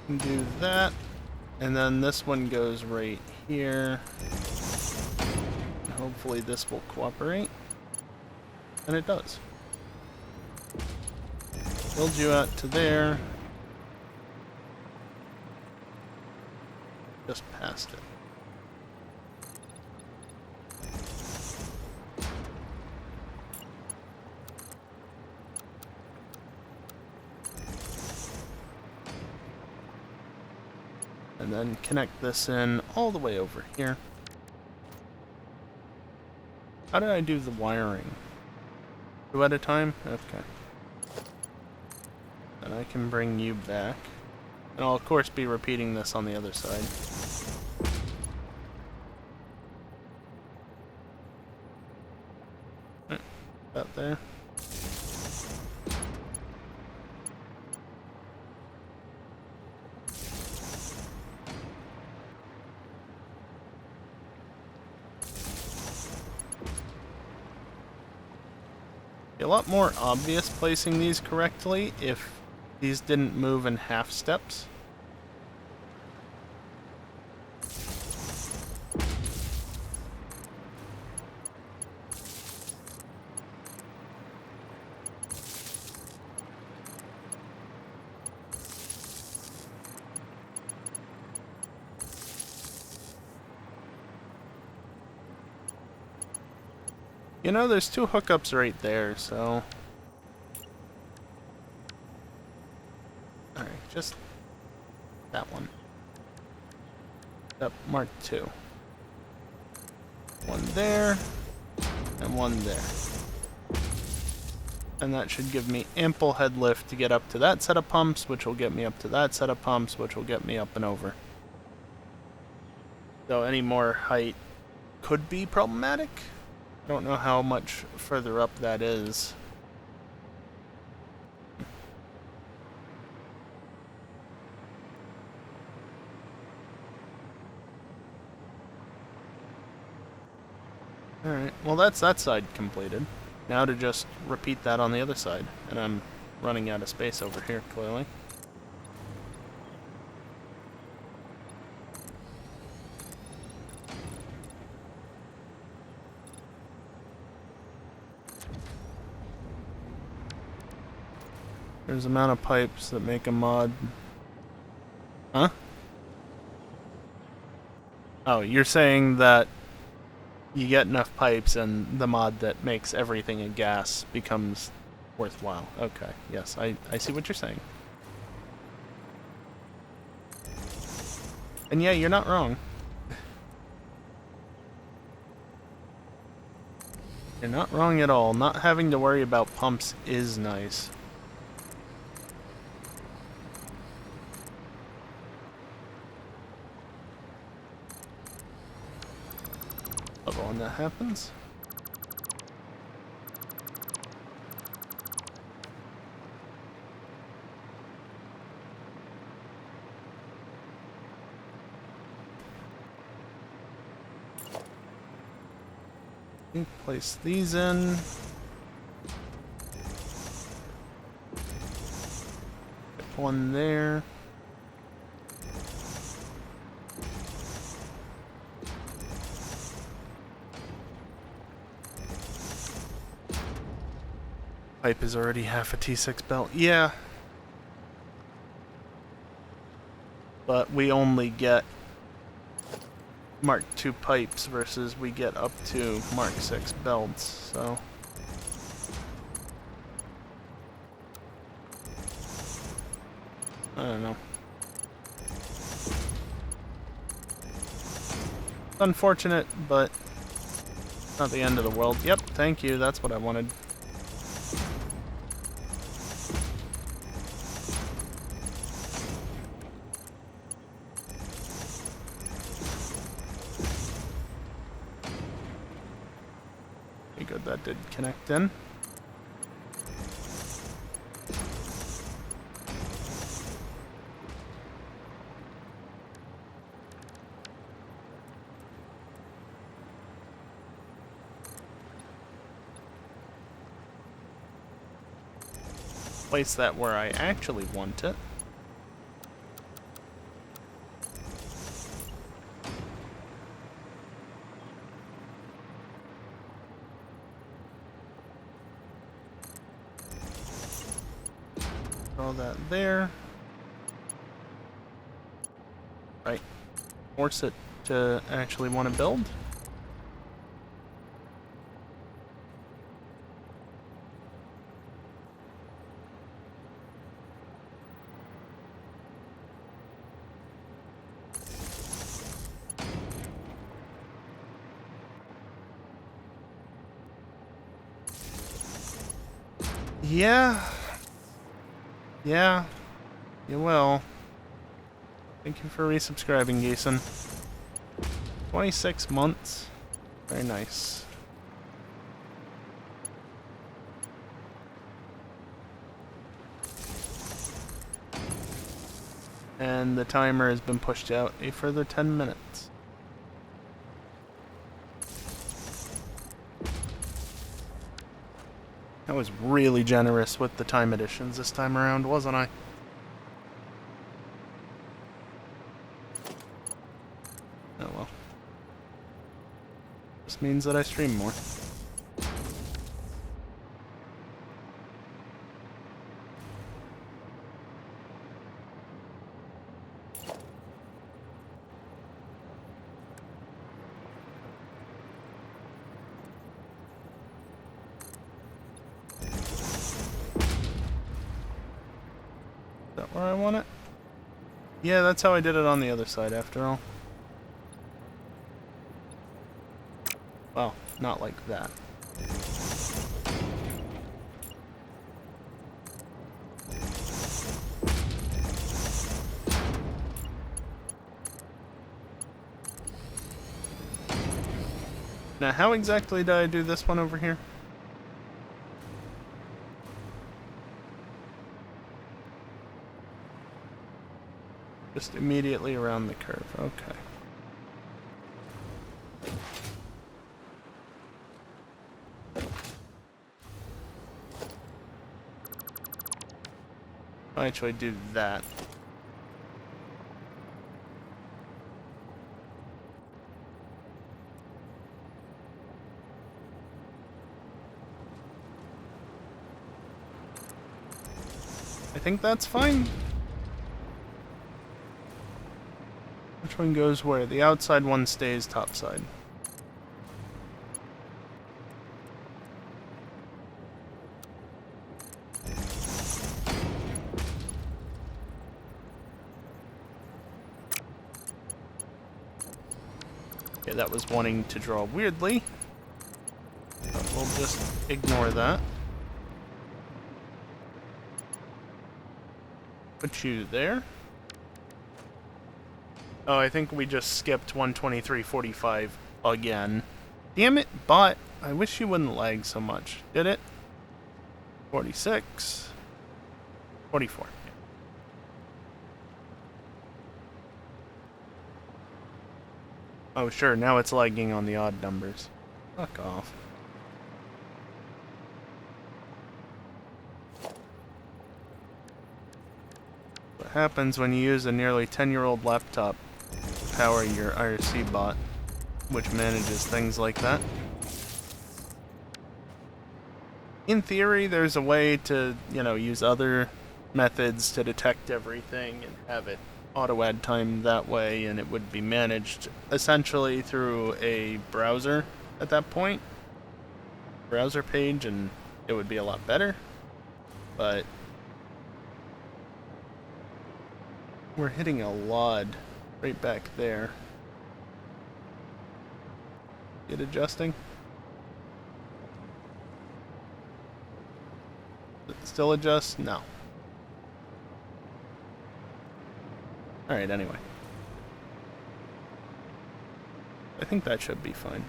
Speaker 1: Do that, and then this one goes right here. Hopefully this will cooperate. And it does. Build you out to there. Just past it. And then connect this in all the way over here. How did I do the wiring? 2 at a time? Okay. And I can bring you back. And I'll of course be repeating this on the other side. Right, about there. A lot more obvious placing these correctly if these didn't move in half steps. You know, there's two hookups right there, so... Alright, just that one. Up Mark II. One there, and one there. And that should give me ample head lift to get up to that set of pumps, which will get me up to that set of pumps, which will get me up and over. So any more height could be problematic. I don't know how much further up that is. Alright, well that's that side completed. Now to just repeat that on the other side. And I'm running out of space over here, clearly. There's the amount of pipes that make a mod. Huh? Oh, you're saying that you get enough pipes and the mod that makes everything a gas becomes worthwhile. Okay, yes, I see what you're saying. And yeah, you're not wrong. You're not wrong at all. Not having to worry about pumps is nice. Love it when that happens. Place these in. Put one there. Pipe is already half a T6 belt. Yeah. But we only get Mark II pipes versus we get up to Mark VI belts, so... I don't know. It's unfortunate, but not the end of the world. Yep, thank you, that's what I wanted. Good, that did connect in. Place that where I actually want it. Throw that there. Right. Force it to actually want to build. Yeah. Yeah, you will. Thank you for resubscribing, Jason. 26 months. Very nice. And the timer has been pushed out a further 10 minutes. I was really generous with the time additions this time around, wasn't I? Oh well. This means that I stream more. that where I want it? Yeah, that's how I did it on the other side after all. Well, not like that. Now, how exactly did I do this one over here? Just immediately around the curve. Okay. I'll actually do that. I think that's fine. Which one goes where? The outside one stays topside. Okay, that was wanting to draw weirdly. But we'll just ignore that. Put you there. Oh, I think we just skipped 123.45 again. Damn it, but I wish you wouldn't lag so much. Did it? 46. 44. Oh, sure, now it's lagging on the odd numbers. Fuck off. What happens when you use a nearly 10-year-old laptop to power your IRC bot, which manages things like that? In theory, there's a way to, use other methods to detect everything and have it auto-add time that way, and it would be managed essentially through a browser at that point. Browser page, and it would be a lot better. But we're hitting a LOD right back there. It adjusting? Does it still adjust? No. Alright, anyway. I think that should be fine.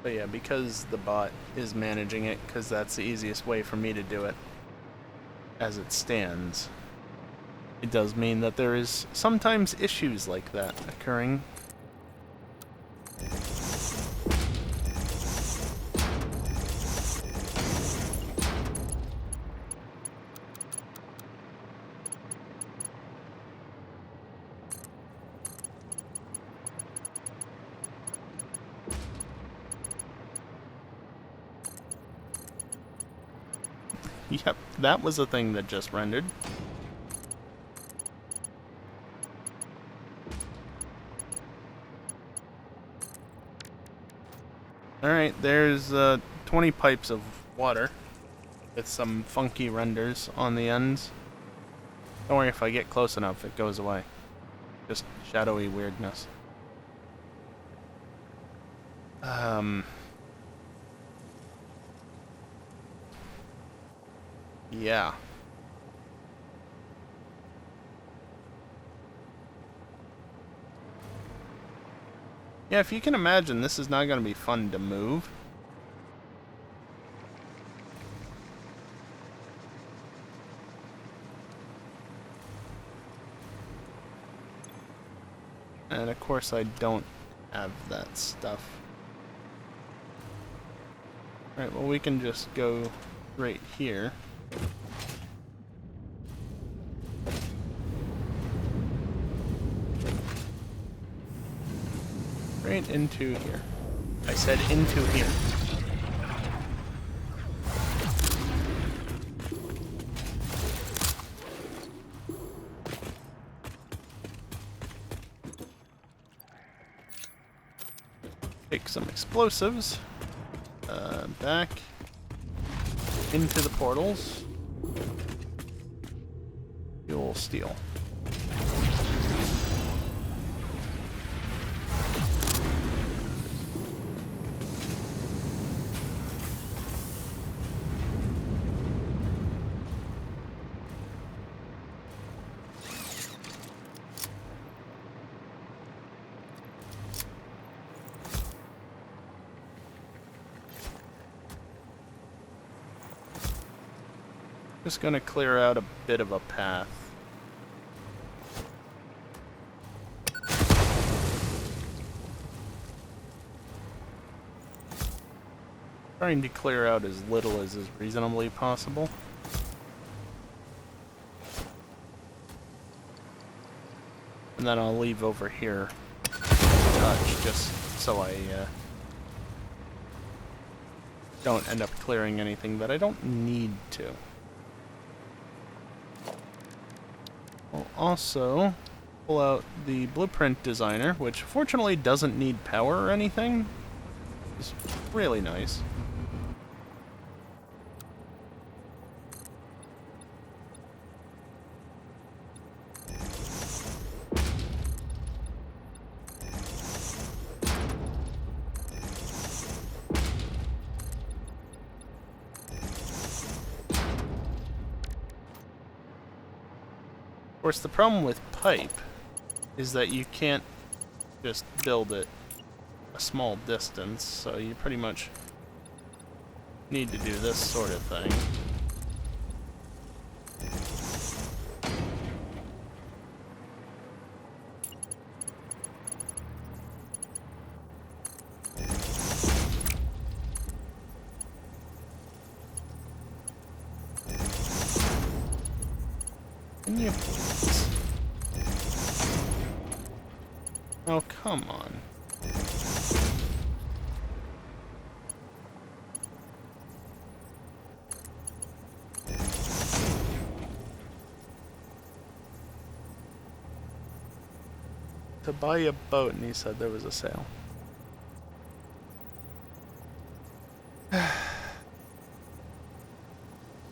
Speaker 1: But yeah, because the bot is managing it, because that's the easiest way for me to do it as it stands, it does mean that there is sometimes issues like that occurring. Yep, that was a thing that just rendered. Alright, there's 20 pipes of water with some funky renders on the ends. Don't worry, if I get close enough, it goes away. Just shadowy weirdness. Yeah. Yeah, if you can imagine, this is not going to be fun to move. And of course I don't have that stuff. Alright, well we can just go right here. Right into here. I said into here. Take some explosives. Back into the portals. steel. Just gonna clear out a bit of a path. Trying to clear out as little as is reasonably possible. And then I'll leave over here to touch, just so I don't end up clearing anything that I don't need to. We'll also pull out the blueprint designer, which fortunately doesn't need power or anything. It's really nice. Of course, the problem with pipe is that you can't just build it a small distance, so you pretty much need to do this sort of thing. Can you please? Oh, come on. To buy a boat, and he said there was a sale.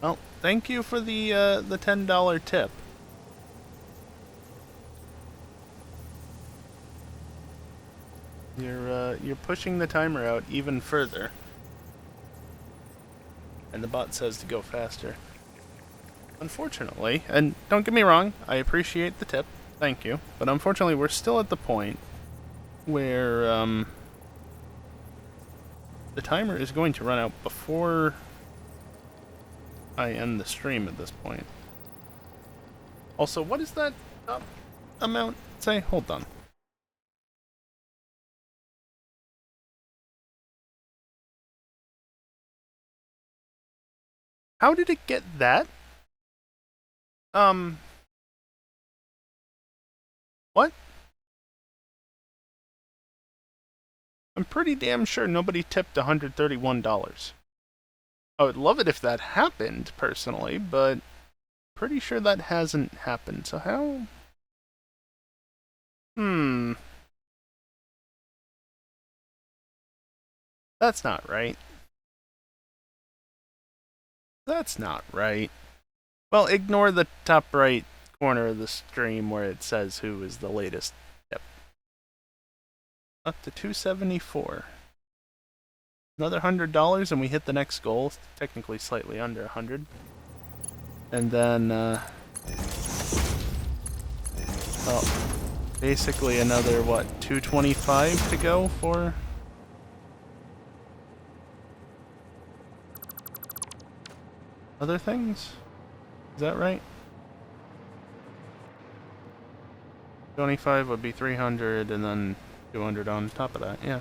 Speaker 1: Well, thank you for the $10 tip. You're pushing the timer out even further. And the bot says to go faster. Unfortunately, and don't get me wrong, I appreciate the tip, thank you, but unfortunately we're still at the point where the timer is going to run out before I end the stream at this point. Also, what is that amount say? Hold on. How did it get that? What? I'm pretty damn sure nobody tipped $131. I would love it if that happened, personally, but pretty sure that hasn't happened, so how? That's not right. That's not right. Well, ignore the top right corner of the stream where it says who is the latest tip. Up to 274. Another $100 and we hit the next goal, technically slightly under 100. And then, oh, basically another, what, 225 to go for? Other things? Is that right? 25 would be 300 and then 200 on top of that, yeah.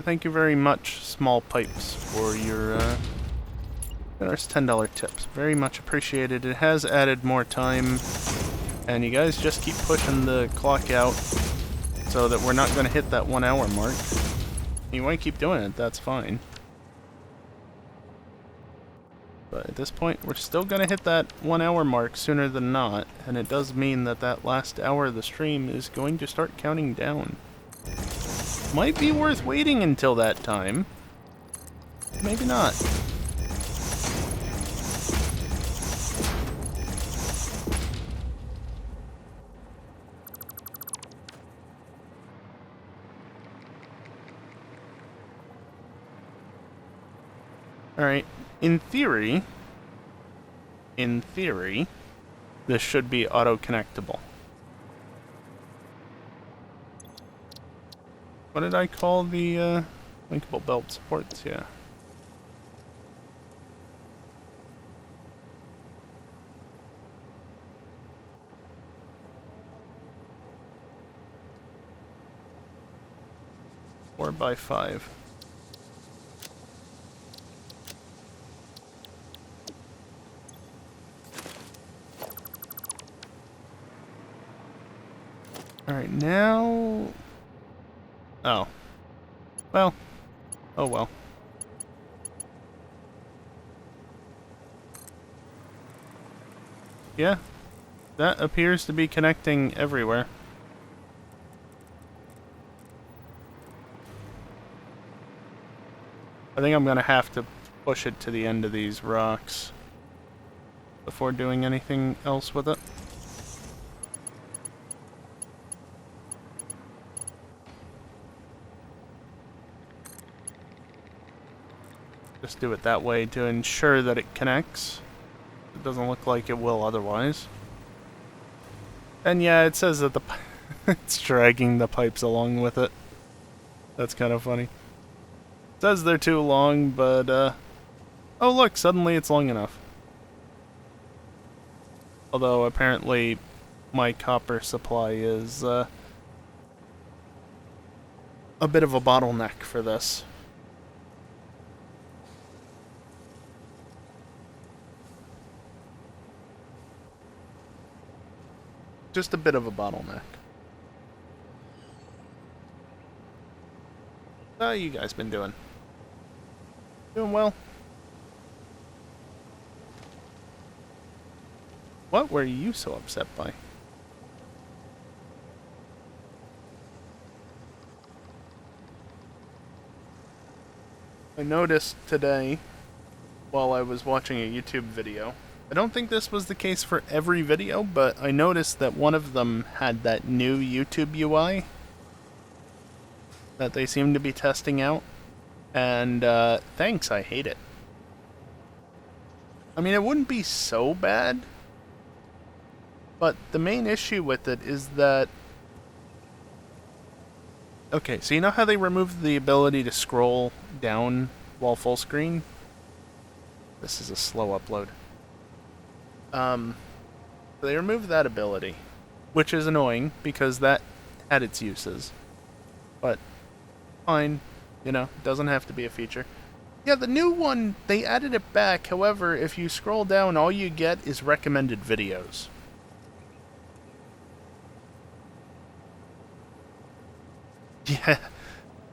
Speaker 1: Thank you very much, Small Pipes, for your generous $10 tips. Very much appreciated. It has added more time, and you guys just keep pushing the clock out so that we're not going to hit that 1 hour mark. You want to keep doing it, that's fine. But at this point, we're still going to hit that 1 hour mark sooner than not, and it does mean that that last hour of the stream is going to start counting down. Might be worth waiting until that time. Maybe not. Alright, in theory, this should be auto-connectable. What did I call the linkable belt supports? Yeah. Four by 5. Alright, now... Oh. Well. Oh well. Yeah. That appears to be connecting everywhere. I think I'm gonna have to push it to the end of these rocks before doing anything else with it. Just do it that way to ensure that it connects. It doesn't look like it will otherwise. And yeah, it says that the it's dragging the pipes along with it. That's kind of funny. It says they're too long, but oh look, suddenly it's long enough. Although apparently my copper supply is a bit of a bottleneck for this. Just a bit of a bottleneck. How you guys been doing? Doing well? What were you so upset by? I noticed today, while I was watching a YouTube video, I don't think this was the case for every video, but I noticed that one of them had that new YouTube UI that they seem to be testing out. And, thanks, I hate it. I mean, it wouldn't be so bad, but the main issue with it is that... Okay, so you know how they removed the ability to scroll down while full screen? This is a slow upload. They removed that ability, which is annoying because that had its uses. But fine, you know, it doesn't have to be a feature. Yeah, the new one, they added it back. However, if you scroll down, all you get is recommended videos.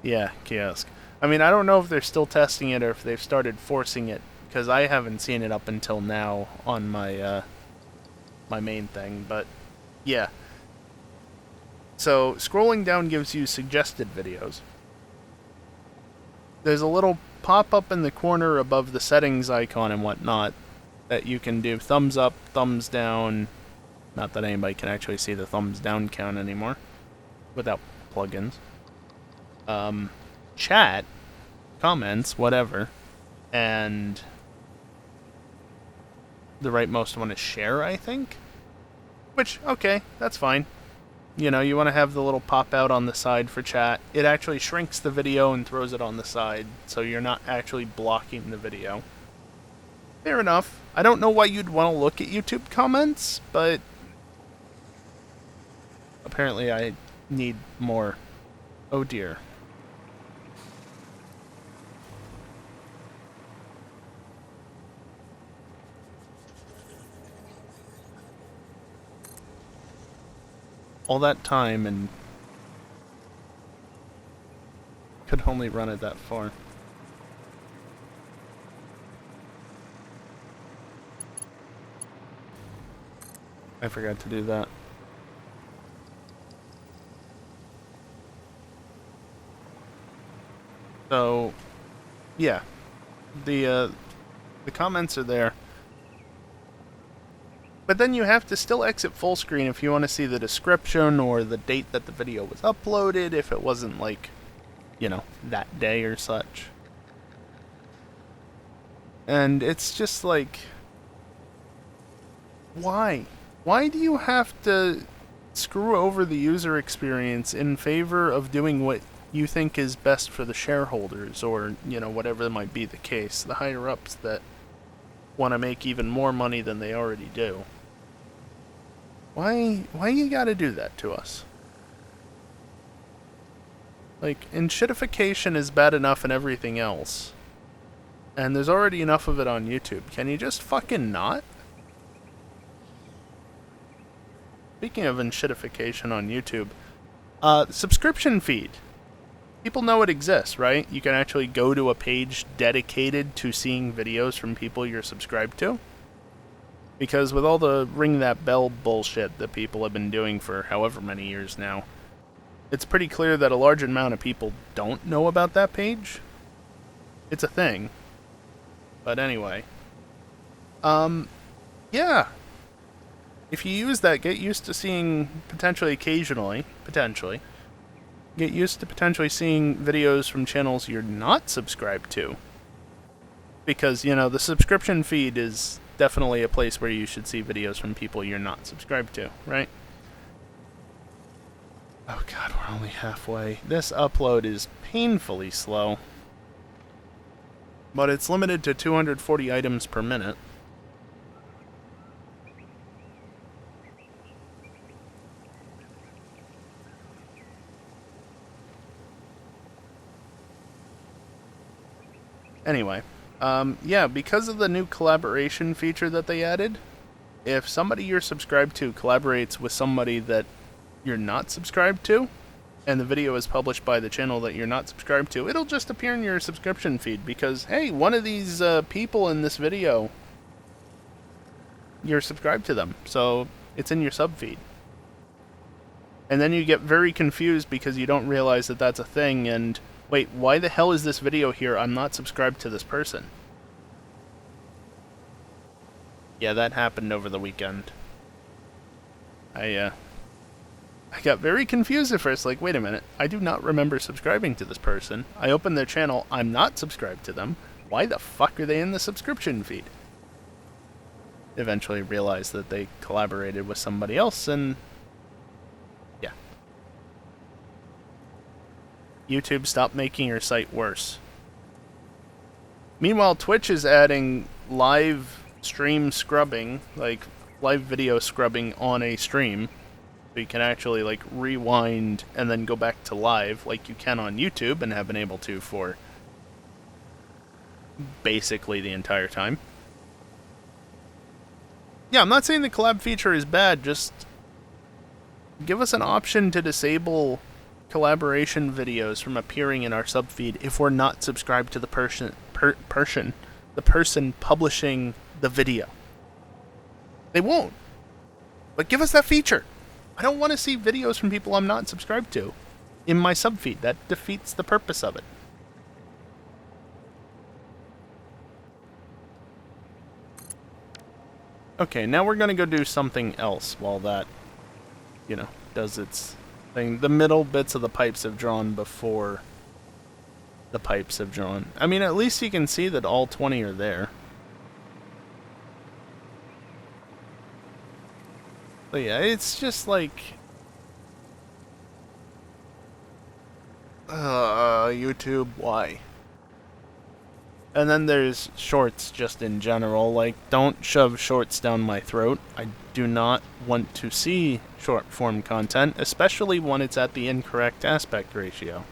Speaker 1: Yeah, kiosk. I mean, I don't know if they're still testing it or if they've started forcing it, because I haven't seen it up until now on my my main thing, but yeah. So, scrolling down gives you suggested videos. There's a little pop-up in the corner above the settings icon and whatnot that you can do thumbs up, thumbs down. Not that anybody can actually see the thumbs down count anymore without plugins. Chat, comments, whatever, and the rightmost one is share, I think? Which, okay, that's fine. You know, you want to have the little pop-out on the side for chat. It actually shrinks the video and throws it on the side, so you're not actually blocking the video. Fair enough. I don't know why you'd want to look at YouTube comments, but apparently I need more. Oh dear. All that time and could only run it that far. I forgot to do that. So, yeah, the comments are there. But then you have to still exit full screen if you want to see the description or the date that the video was uploaded, if it wasn't like, you know, that day or such. And it's just like, why? Why do you have to screw over the user experience in favor of doing what you think is best for the shareholders, or, you know, whatever might be the case, the higher ups that want to make even more money than they already do? Why you gotta do that to us? Like, shitification is bad enough and everything else. And there's already enough of it on YouTube. Can you just fucking not? Speaking of shitification on YouTube, subscription feed. People know it exists, right? You can actually go to a page dedicated to seeing videos from people you're subscribed to. Because with all the ring that bell bullshit that people have been doing for however many years now, it's pretty clear that a large amount of people don't know about that page. It's a thing. But anyway. Yeah. If you use that, get used to seeing potentially get used to potentially seeing videos from channels you're not subscribed to. Because, you know, the subscription feed is definitely a place where you should see videos from people you're not subscribed to, right? Oh god, we're only halfway. This upload is painfully slow. But it's limited to 240 items per minute. Anyway, yeah, because of the new collaboration feature that they added, if somebody you're subscribed to collaborates with somebody that you're not subscribed to, and the video is published by the channel that you're not subscribed to, it'll just appear in your subscription feed because, hey, one of these people in this video, you're subscribed to them, so it's in your sub feed. And then you get very confused because you don't realize that that's a thing, and wait, why the hell is this video here? I'm not subscribed to this person. Yeah, that happened over the weekend. I got very confused at first, like, wait a minute, I do not remember subscribing to this person. I opened their channel, I'm not subscribed to them. Why the fuck are they in the subscription feed? Eventually realized that they collaborated with somebody else, and yeah. YouTube, stop making your site worse. Meanwhile, Twitch is adding live stream scrubbing, like live video scrubbing on a stream. So you can actually, like, rewind and then go back to live like you can on YouTube and have been able to for basically the entire time. Yeah, I'm not saying the collab feature is bad, just give us an option to disable collaboration videos from appearing in our subfeed if we're not subscribed to the person publishing the video. They won't. But give us that feature. I don't want to see videos from people I'm not subscribed to in my subfeed. That defeats the purpose of it. Okay, now we're gonna go do something else while that, you know, does its thing. The middle bits of the pipes have drawn before the pipes have drawn. I mean, at least you can see that all 20 are there. But yeah, it's just like... YouTube, why? And then there's shorts just in general, like, don't shove shorts down my throat. I do not want to see short form content, especially when it's at the incorrect aspect ratio.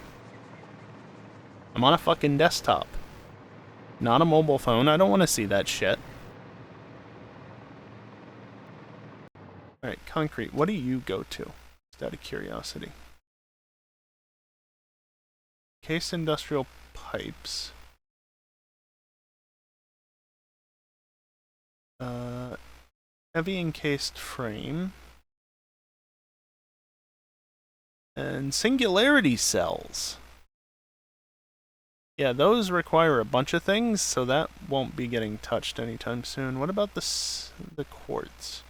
Speaker 1: I'm on a fucking desktop, not a mobile phone. I don't want to see that shit. Alright, concrete, what do you go to? Just out of curiosity. Case industrial pipes. Heavy encased frame. And singularity cells. Yeah, those require a bunch of things, so that won't be getting touched anytime soon. What about the quartz?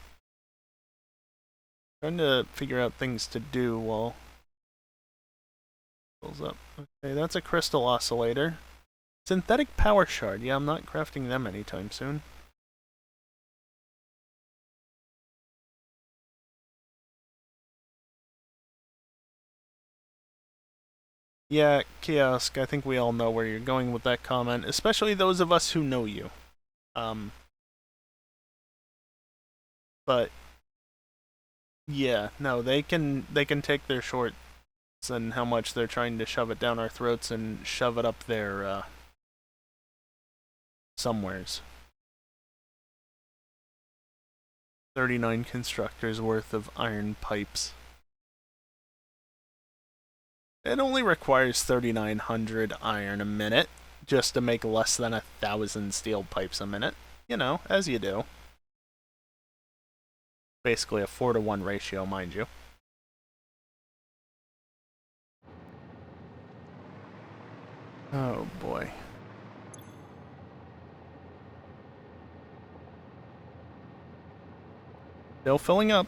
Speaker 1: Trying to figure out things to do while... Pulls up. Okay, that's a crystal oscillator. Synthetic power shard. Yeah, I'm not crafting them anytime soon. Yeah, Kiosk, I think we all know where you're going with that comment, especially those of us who know you. But yeah, no, they can take their shorts and how much they're trying to shove it down our throats and shove it up their somewheres. 39 constructors worth of iron pipes. It only requires 3,900 iron a minute just to make less than 1,000 steel pipes a minute. You know, as you do. Basically a 4-to-1 ratio, mind you. Oh boy. Still filling up.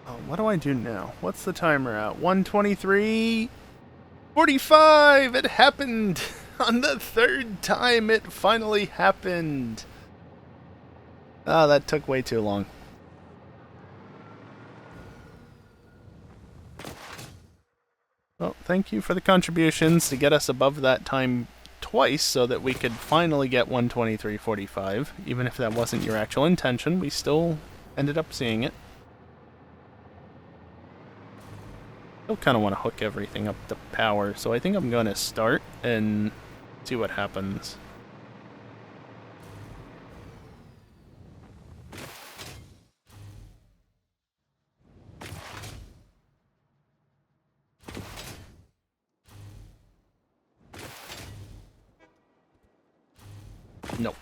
Speaker 1: Oh, what do I do now? What's the timer at? 1:23:45! It happened! On the third time, it finally happened! Ah, that took way too long. Well, thank you for the contributions to get us above that time twice so that we could finally get 1:23:45. Even if that wasn't your actual intention, we still ended up seeing it. Still kind of want to hook everything up to power, so I think I'm going to start and see what happens. Nope.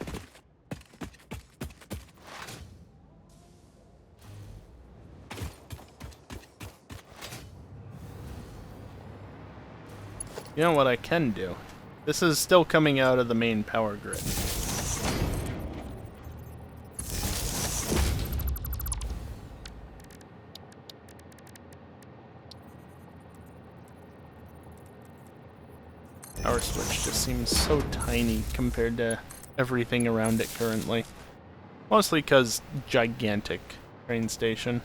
Speaker 1: You know what I can do? This is still coming out of the main power grid. Power switch just seems so tiny compared to everything around it currently. Mostly because gigantic train station.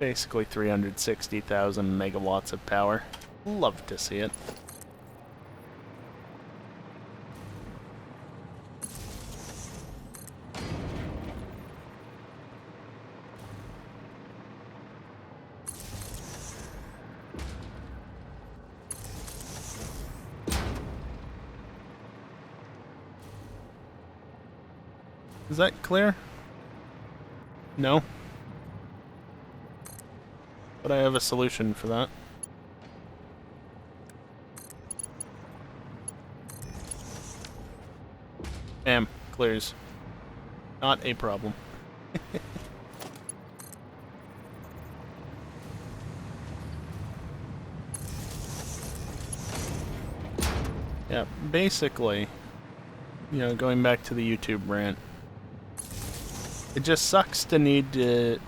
Speaker 1: Basically 360,000 megawatts of power. Love to see it. Is that clear? No? But I have a solution for that. Bam. Clears. Not a problem. Yeah, basically, you know, going back to the YouTube rant, it just sucks to need to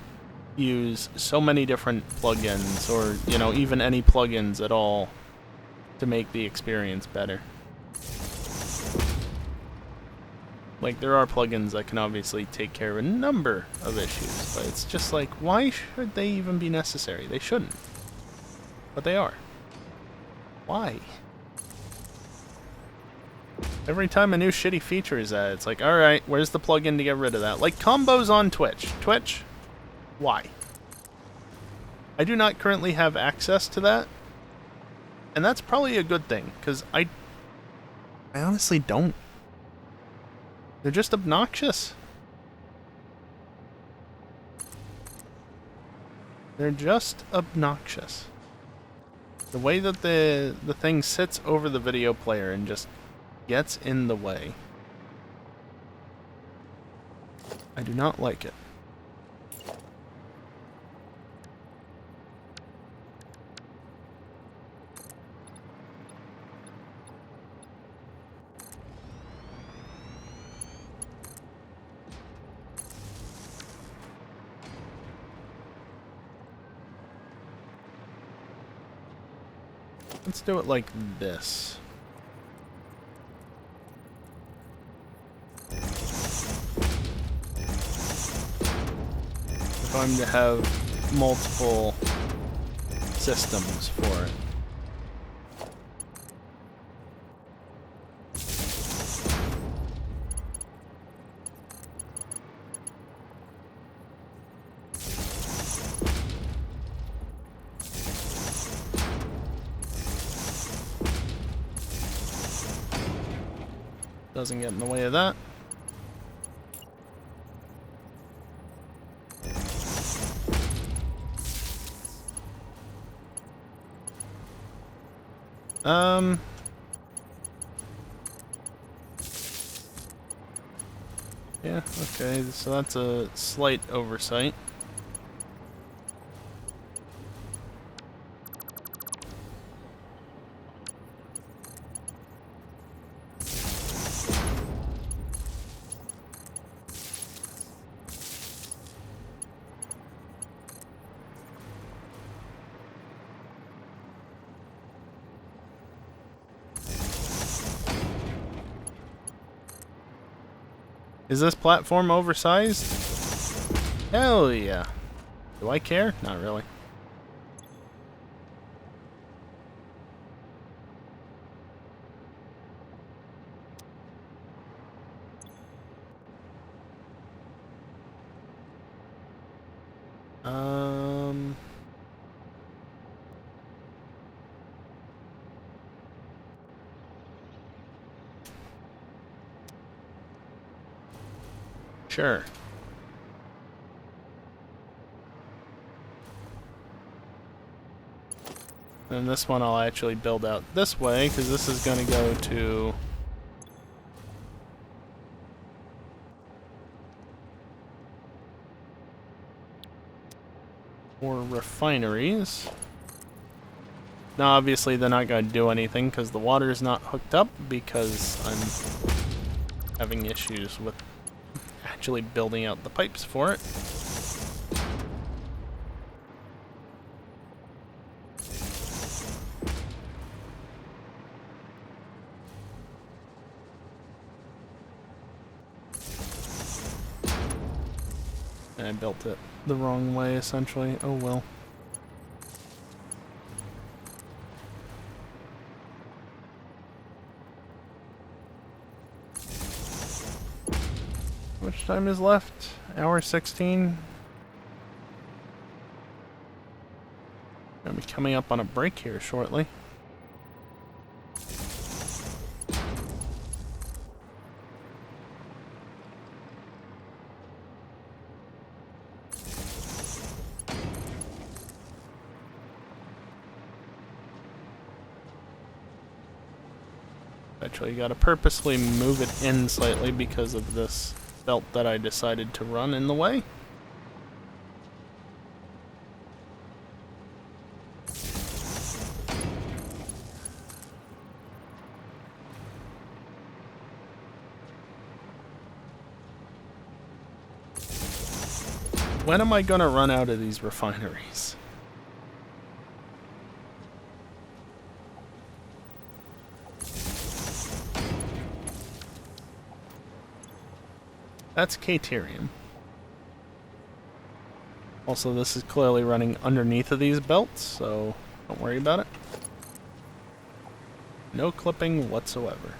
Speaker 1: use so many different plugins, or, you know, even any plugins at all, to make the experience better. Like, there are plugins that can obviously take care of a number of issues, but it's just like, why should they even be necessary? They shouldn't. But they are. Why? Every time a new shitty feature is added, it's like, alright, where's the plugin to get rid of that? Like combos on Twitch. Twitch? Why? I do not currently have access to that. And that's probably a good thing, because I honestly don't. They're just obnoxious. They're just obnoxious. The way that the thing sits over the video player and just gets in the way. I do not like it. Let's do it like this. If I'm to have multiple systems for it. Doesn't get in the way of that. Yeah, okay, so that's a slight oversight. Is this platform oversized? Hell yeah. Do I care? Not really. Sure. And this one I'll actually build out this way, because this is going to go to... for refineries. Now obviously they're not going to do anything, because the water is not hooked up, because I'm having issues with actually building out the pipes for it. And I built it the wrong way, essentially. Oh well. How much time is left? Hour 16. Gonna be coming up on a break here shortly. Actually, you gotta purposely move it in slightly because of this belt that I decided to run in the way. When am I gonna run out of these refineries? That's Caterium. Also, this is clearly running underneath of these belts, so don't worry about it. No clipping whatsoever.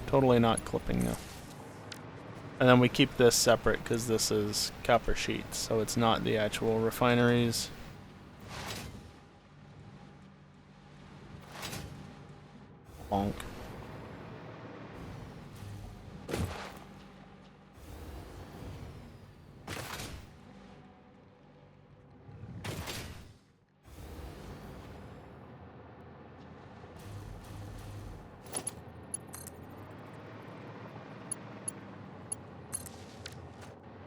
Speaker 1: Totally not clipping now. And then we keep this separate because this is copper sheets, so it's not the actual refineries. Bonk.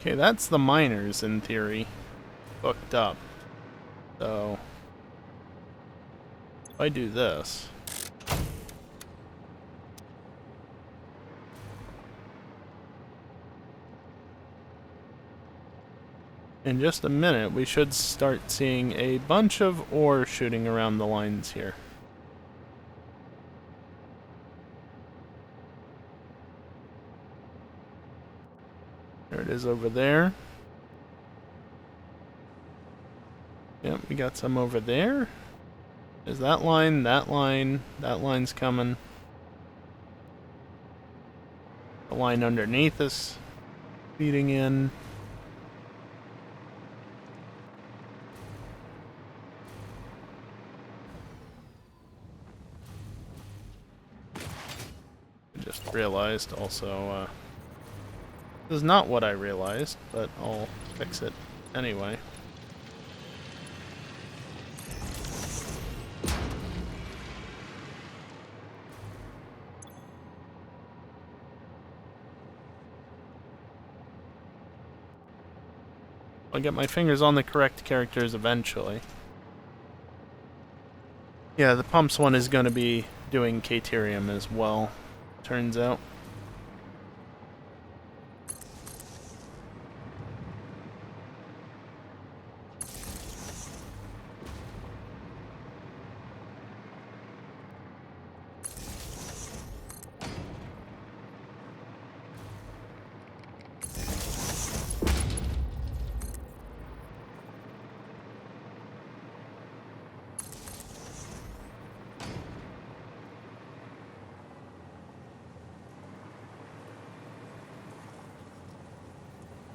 Speaker 1: Okay, that's the miners, in theory, hooked up. So, if I do this... in just a minute, we should start seeing a bunch of ore shooting around the lines here. There it is over there. Yep, we got some over there. There's that line, that line's coming. The line underneath us feeding in. I just realized also, this is not what I realized, but I'll fix it anyway. I'll get my fingers on the correct characters eventually. Yeah, the pumps one is going to be doing Caterium as well, turns out.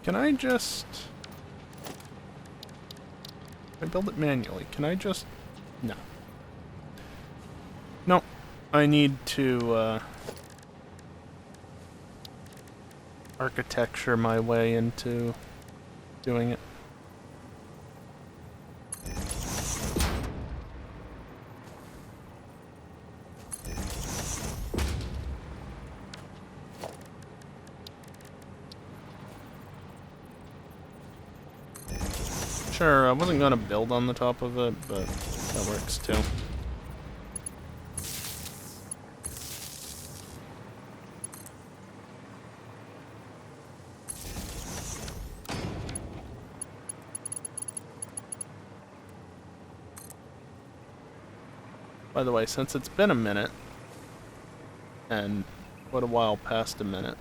Speaker 1: Can I just... I build it manually. Can I just... No. Nope. I need to, architecture my way into doing it. Sure, I wasn't gonna build on the top of it, but that works too. By the way, since it's been a minute, and what a while past a minute,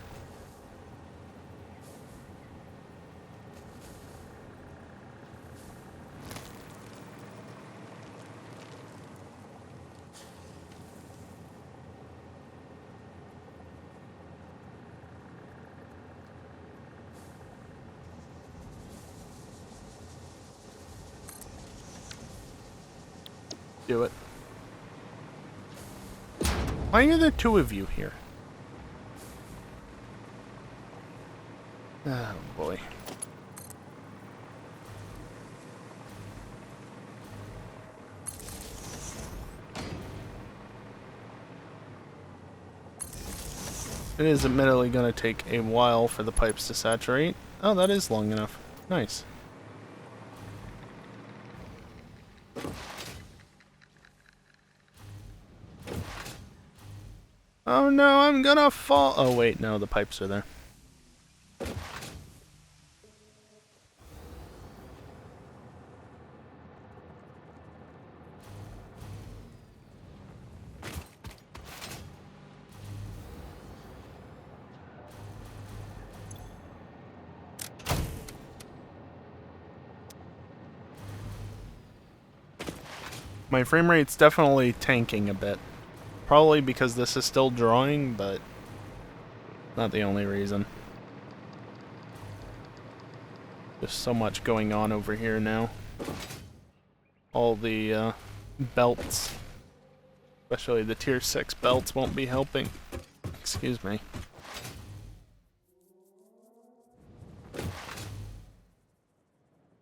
Speaker 1: do it. Why are there two of you here? Oh boy. It is admittedly going to take a while for the pipes to saturate. Oh, that is long enough. Nice. Oh no, I'm gonna fall. Oh wait, no, the pipes are there. My frame rate's definitely tanking a bit. Probably because this is still drawing, but not the only reason. There's so much going on over here now. All the belts, especially the tier 6 belts, won't be helping. Excuse me.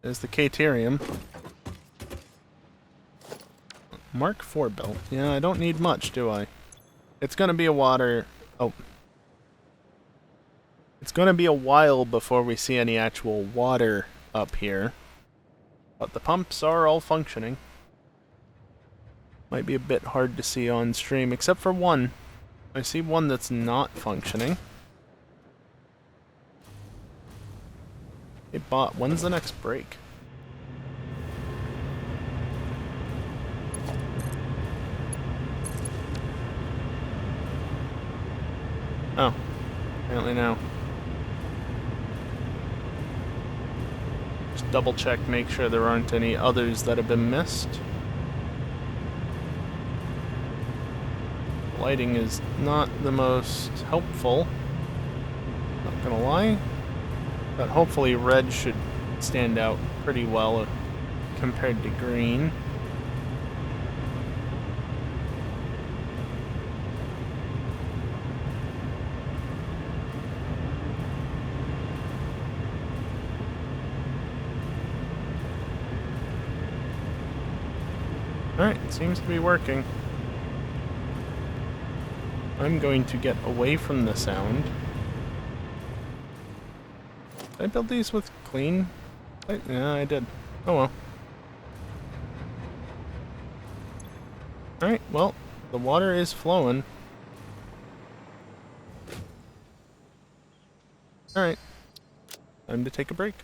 Speaker 1: There's the Caterium. Mark 4 belt. Yeah, I don't need much, do I? It's gonna be a water... Oh. It's gonna be a while before we see any actual water up here. But the pumps are all functioning. Might be a bit hard to see on stream, except for one. I see one that's not functioning. Hey bot, when's the next break? Oh, apparently now. Just double check, make sure there aren't any others that have been missed. Lighting is not the most helpful, not gonna lie. But hopefully red should stand out pretty well compared to green. Alright, it seems to be working. I'm going to get away from the sound. Did I build these with clean? Yeah, I did. Oh well. Alright, well, the water is flowing. Alright. Time to take a break.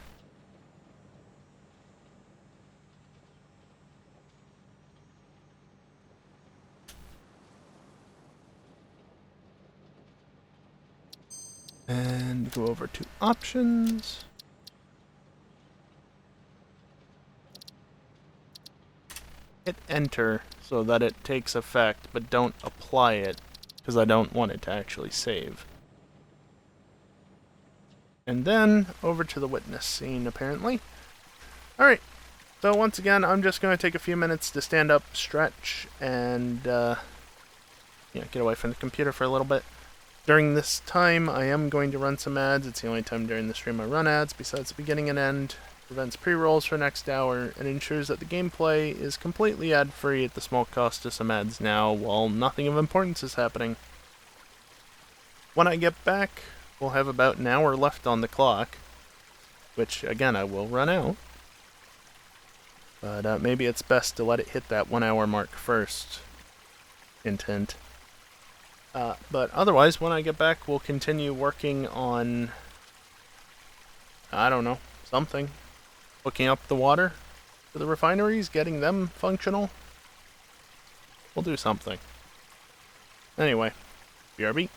Speaker 1: And go over to options. Hit enter so that it takes effect, but don't apply it, because I don't want it to actually save. And then over to the witness scene, apparently. Alright, so once again, I'm just going to take a few minutes to stand up, stretch, and get away from the computer for a little bit. During this time, I am going to run some ads. It's the only time during the stream I run ads, besides the beginning and end. Prevents pre-rolls for next hour, and ensures that the gameplay is completely ad-free at the small cost of some ads now, while nothing of importance is happening. When I get back, we'll have about an hour left on the clock, which, again, I will run out. But maybe it's best to let it hit that 1 hour mark first. Hint, hint. But otherwise, when I get back, we'll continue working on, I don't know, something. Hooking up the water to the refineries, getting them functional. We'll do something. Anyway, BRB.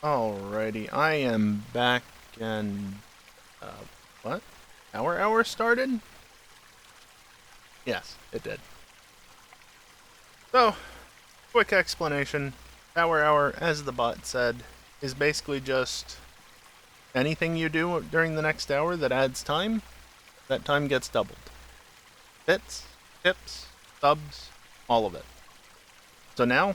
Speaker 1: Alrighty, I am back and, what? Hour started? Yes, it did. So, quick explanation. Hour, as the bot said, is basically just anything you do during the next hour that adds time, that time gets doubled. Bits, tips, subs, all of it. So now,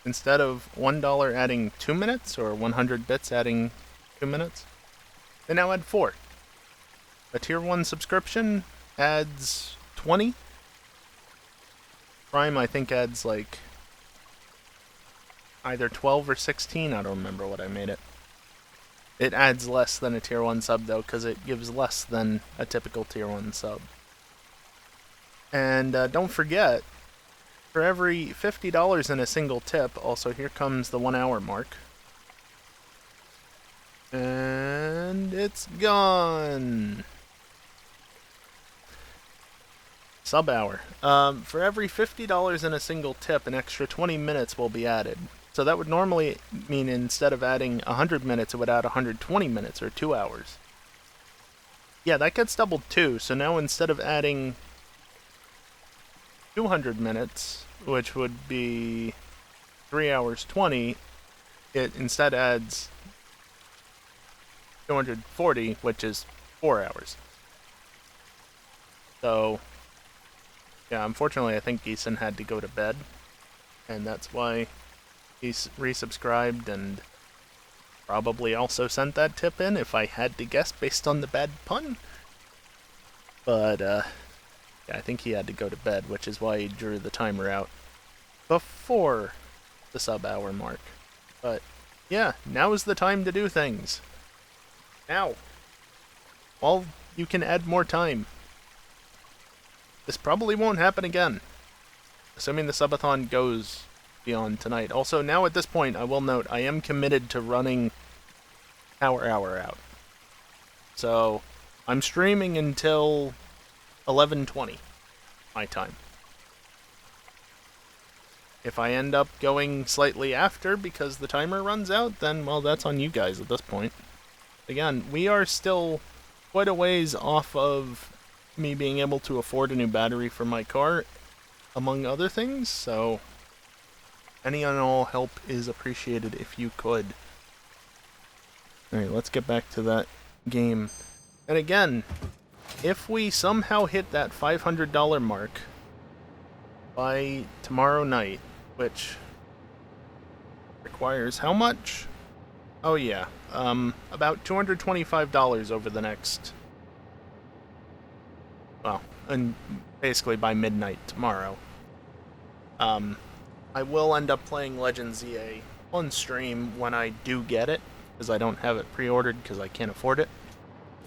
Speaker 1: instead of $1 adding 2 minutes, or 100 bits adding 2 minutes, they now add 4. A tier 1 subscription adds 20. Prime, I think, adds like either 12 or 16. I don't remember what I made it. It adds less than a tier 1 sub, though, because it gives less than a typical tier 1 sub. And don't forget, for every $50 in a single tip, also here comes the 1 hour mark. And it's gone. Sub hour. For every $50 in a single tip, an extra 20 minutes will be added. So that would normally mean instead of adding 100 minutes, it would add 120 minutes, or 2 hours. Yeah, that gets doubled too, so now instead of adding 200 minutes, which would be 3 hours 20, it instead adds 240, which is 4 hours. So, yeah, unfortunately I think Geeson had to go to bed, and that's why he's resubscribed and probably also sent that tip in, if I had to guess based on the bad pun. But, yeah, I think he had to go to bed, which is why he drew the timer out before the sub hour mark. But, yeah, now is the time to do things. Now. Well, you can add more time. This probably won't happen again, assuming the subathon goes beyond tonight. Also, now at this point, I will note, I am committed to running hour out. So, I'm streaming until 11:20 my time. If I end up going slightly after because the timer runs out, then, well, that's on you guys at this point. Again, we are still quite a ways off of me being able to afford a new battery for my car, among other things, so any and all help is appreciated if you could. Alright, let's get back to that game. And again, if we somehow hit that $500 mark by tomorrow night, which requires how much? Oh yeah, about $225 over the next, well, and basically by midnight tomorrow. I will end up playing Legend ZA on stream when I do get it, because I don't have it pre-ordered because I can't afford it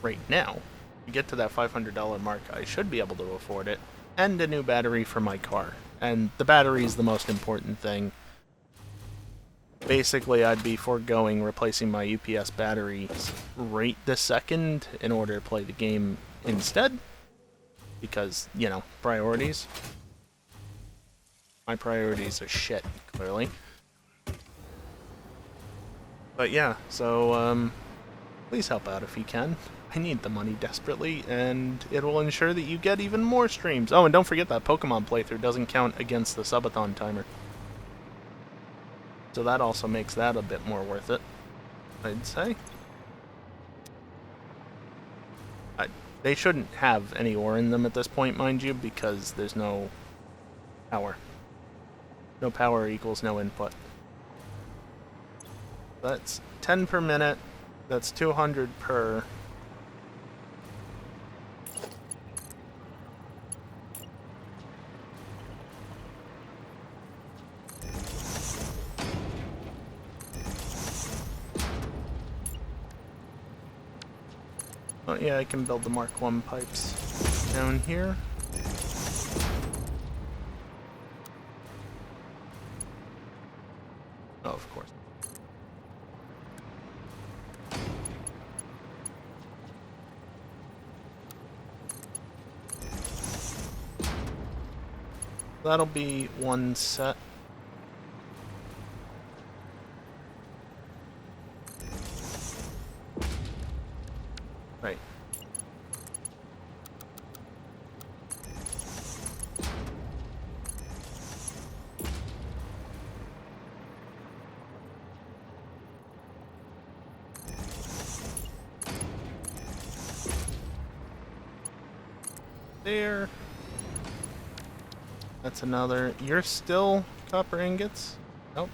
Speaker 1: right now. To get to that $500 mark, I should be able to afford it, and a new battery for my car. And the battery is the most important thing. Basically, I'd be foregoing replacing my UPS batteries right this second in order to play the game instead. Because, you know, priorities. My priorities are shit, clearly. But yeah, so, please help out if you can. I need the money desperately, and it will ensure that you get even more streams. Oh, and don't forget that Pokemon playthrough doesn't count against the subathon timer. So that also makes that a bit more worth it, I'd say. They shouldn't have any ore in them at this point, mind you, because there's no power. No power equals no input. That's 10 per minute. That's 200 per. Oh yeah, I can build the Mark 1 pipes down here. Oh, of course. That'll be one set. Right. There. That's another. You're still copper ingots? Nope.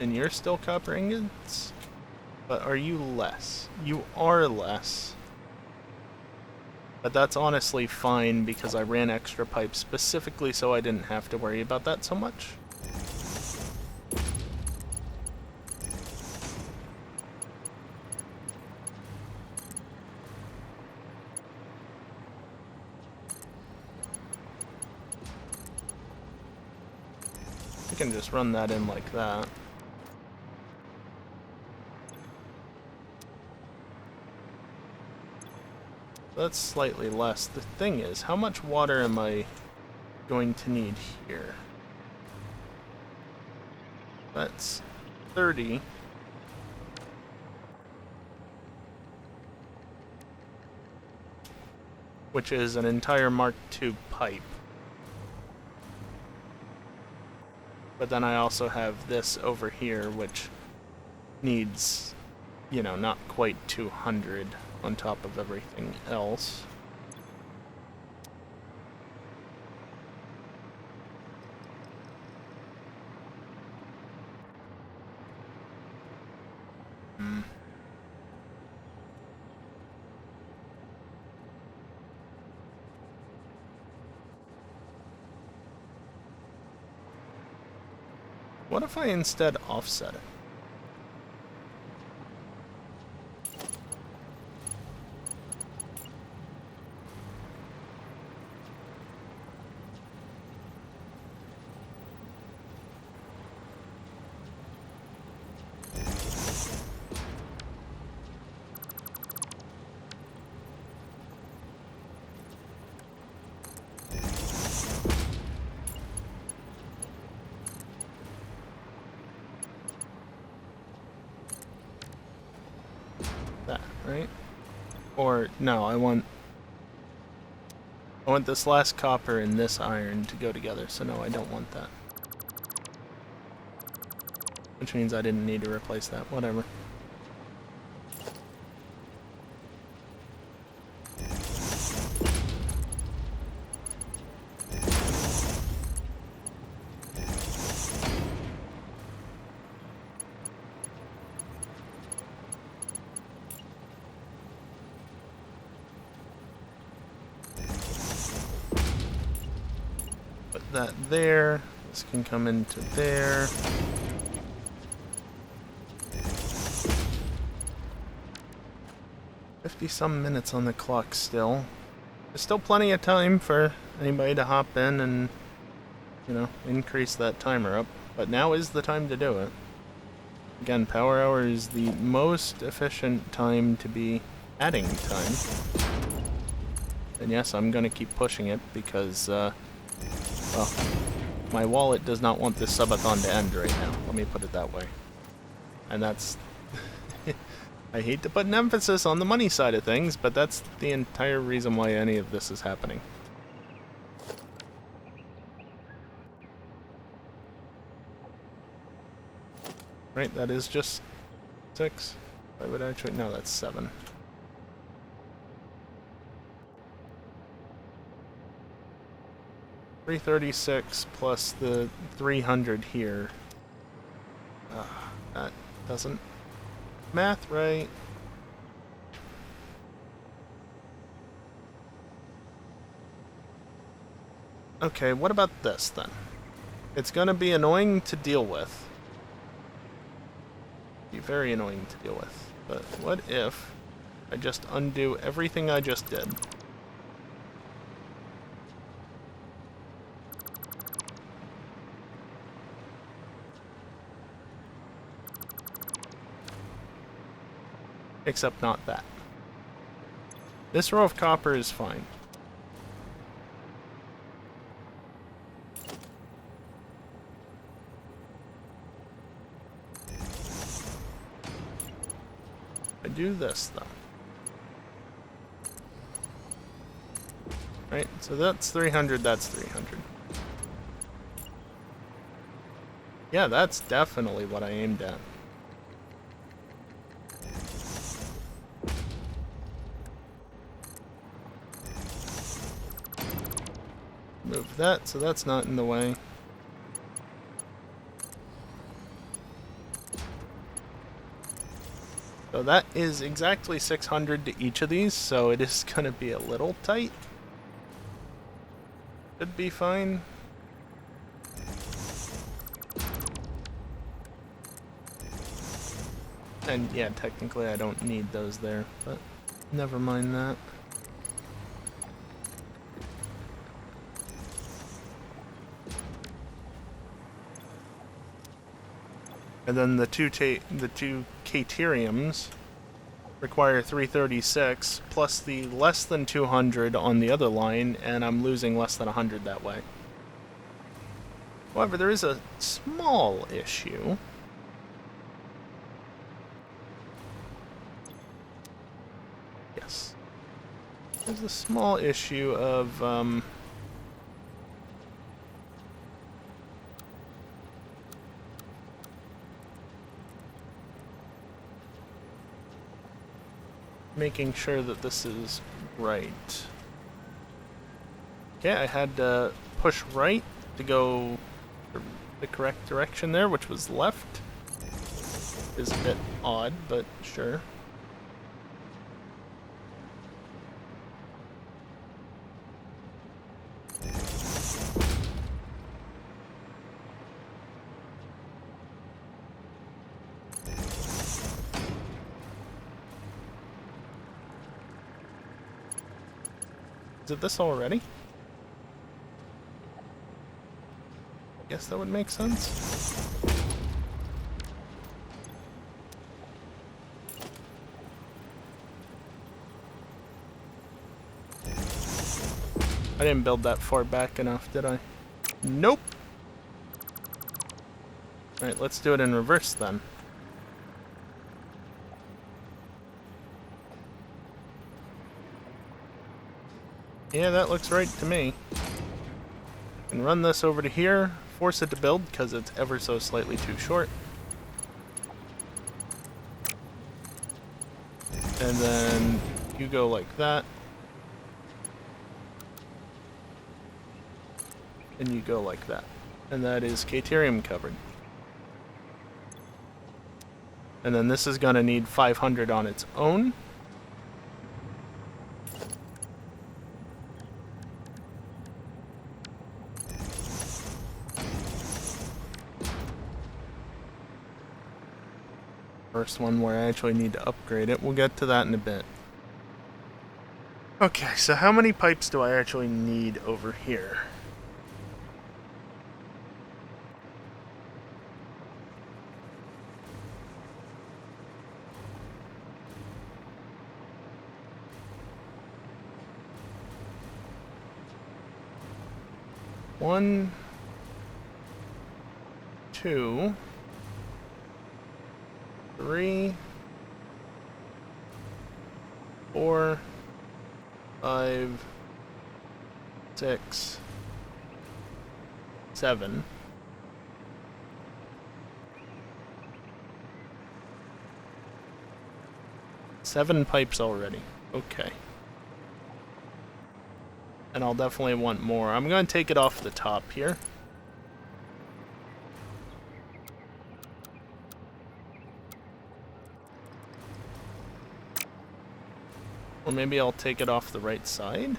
Speaker 1: And you're still copper ingots? But are you less? You are less. But that's honestly fine because I ran extra pipes specifically so I didn't have to worry about that so much. You can just run that in like that. That's slightly less. The thing is, how much water am I going to need here? That's 30. Which is an entire Mark II pipe. But then I also have this over here, which needs, you know, not quite 200 on top of everything else. What if I instead offset it? That, right? Or, no, I want this last copper and this iron to go together, so no, I don't want that. Which means I didn't need to replace that, whatever. Put that there. This can come into there. Some minutes on the clock still. There's still plenty of time for anybody to hop in and, you know, increase that timer up. But now is the time to do it. Again, power hour is the most efficient time to be adding time. And yes, I'm gonna keep pushing it because, well, my wallet does not want this subathon to end right now. Let me put it that way. And that's... I hate to put an emphasis on the money side of things, but that's the entire reason why any of this is happening. Right, that is just 6. Why would I actually... No, that's 7. $336 plus the 300 here. That doesn't... math right. Okay, what about this then? It's gonna be annoying to deal with. Be very annoying to deal with. But what if I just undo everything I just did? Except not that. This row of copper is fine. I do this, though. Right, so that's 300, that's 300. Yeah, that's definitely what I aimed at. Move that, so that's not in the way. So that is exactly 600 to each of these, so it is going to be a little tight. Should be fine. And yeah, technically I don't need those there, but never mind that. And then the two cateriums require 336 plus the less than 200 on the other line, and I'm losing less than 100 that way. However, there is a small issue. Yes. There's a small issue of making sure that this is right. Okay, I had to push right to go the correct direction there, which was left. Is a bit odd, but sure. Is it this already? Guess that would make sense. I didn't build that far back enough, did I? Nope! Alright, let's do it in reverse then. Yeah, that looks right to me. And run this over to here, force it to build because it's ever so slightly too short. And then you go like that. And you go like that. And that is caterium covered. And then this is going to need 500 on its own. First one where I actually need to upgrade it. We'll get to that in a bit. Okay, so how many pipes do I actually need over here? One, two, 3, 4, 5, 6, 7. 7 pipes already. Okay. And I'll definitely want more. I'm going to take it off the top here. Or maybe I'll take it off the right side.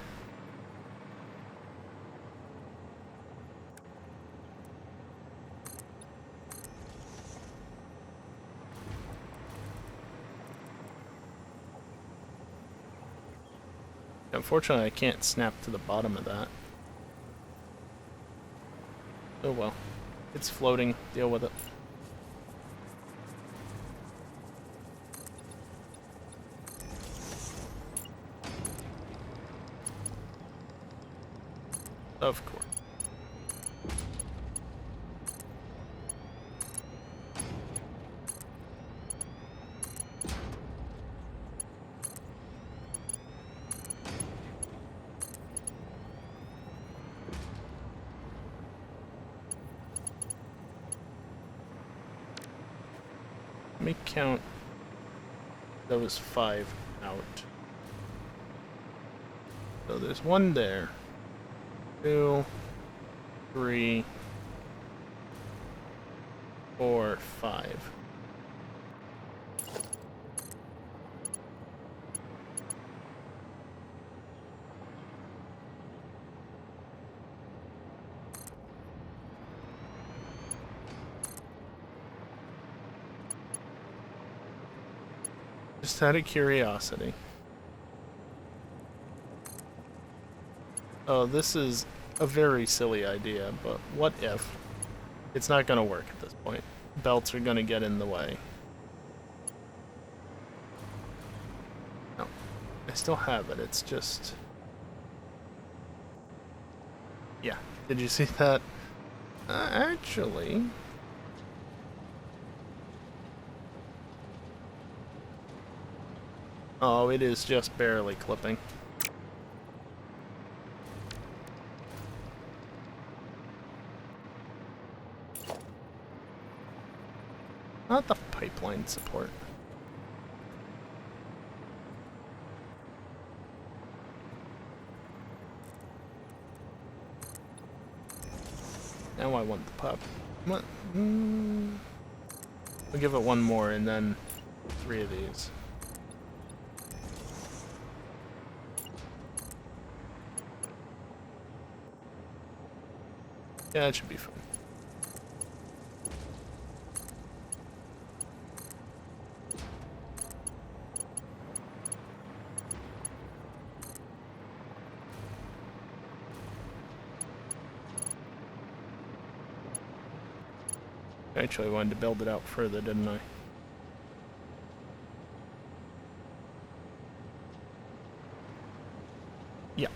Speaker 1: Unfortunately, I can't snap to the bottom of that. Oh well. It's floating. Deal with it. Of course. me count those 5 out. So there's 1 there. 2, 3, 4, 5. Just out of curiosity. Oh, this is a very silly idea, but what if? It's not going to work at this point. Belts are going to get in the way. No. I still have it, it's just... Yeah. Did you see that? Actually... Oh, it is just barely clipping. Not the pipeline support. Now I want the pup. What? I'll give it 1 more and then 3 of these. Yeah, it should be fine. I actually wanted to build it out further, didn't I? Yeah.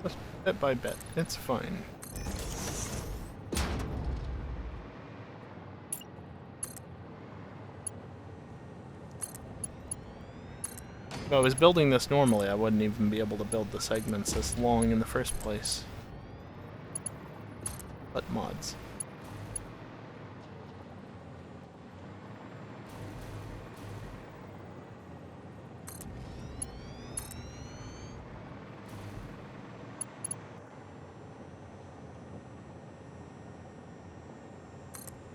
Speaker 1: Just bit by bit. It's fine. If I was building this normally, I wouldn't even be able to build the segments this long in the first place. But mods.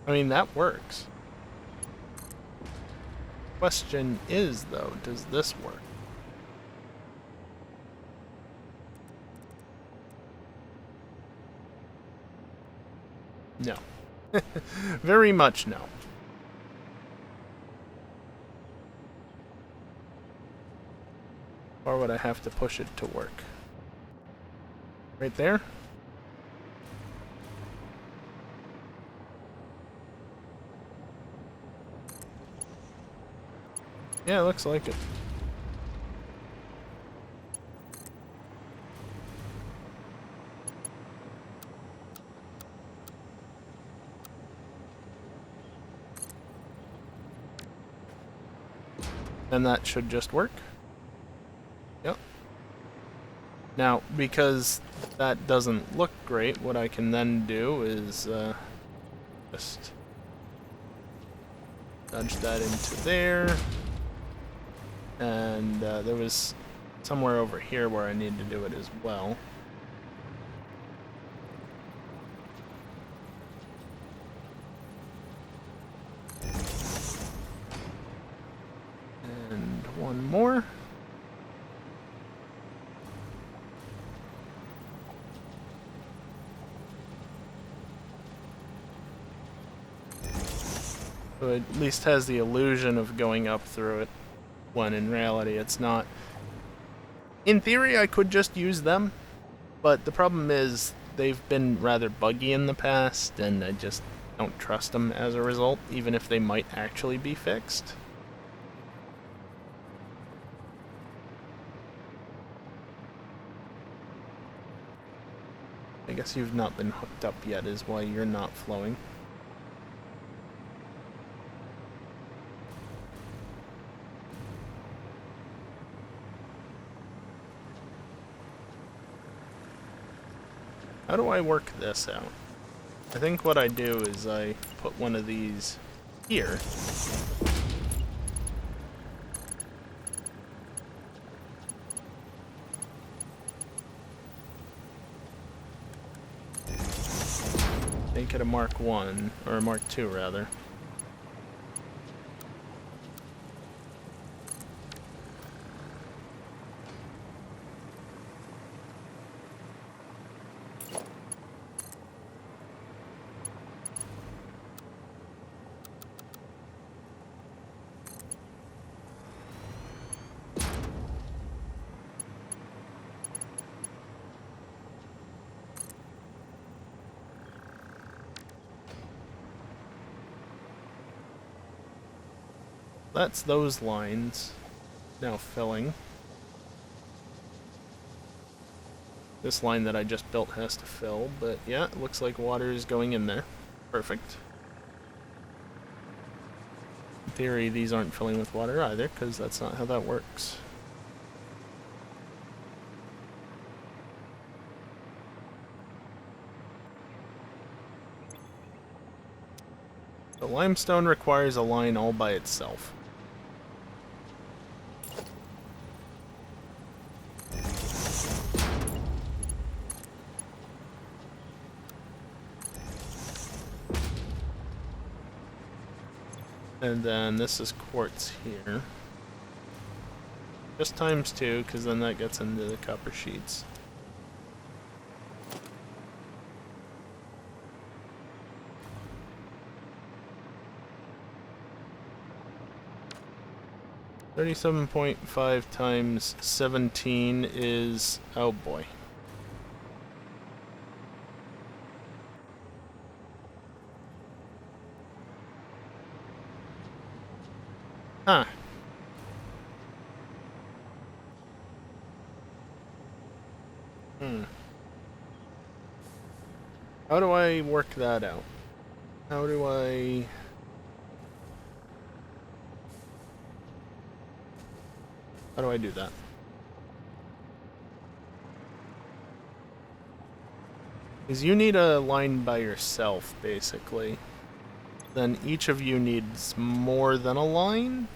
Speaker 1: I mean, that works. Question is, though, does this work? No. Very much no. Or would I have to push it to work? Right there? Yeah, it looks like it. And that should just work. Yep. Now, because that doesn't look great, what I can then do is just nudge that into there. And there was somewhere over here where I need to do it as well. And 1 more. So it at least has the illusion of going up through it, when in reality it's not. In theory, I could just use them, but the problem is they've been rather buggy in the past, and I just don't trust them as a result, even if they might actually be fixed. I guess you've not been hooked up yet is why you're not flowing. how do I work this out? I think what I do is I put one of these here. Make it a Mark 1, or a Mark 2 rather. That's those lines now filling. This line that I just built has to fill, but yeah, it looks like water is going in there. Perfect. In theory, these aren't filling with water either, because that's not how that works. The limestone requires a line all by itself. And then this is quartz here. Just times 2, because then that gets into the copper sheets. $37.5 times 17 is, oh boy. Huh. How do I work that out? How do I... How do I do that? Because you need a line by yourself, basically. Then each of you needs more than a line?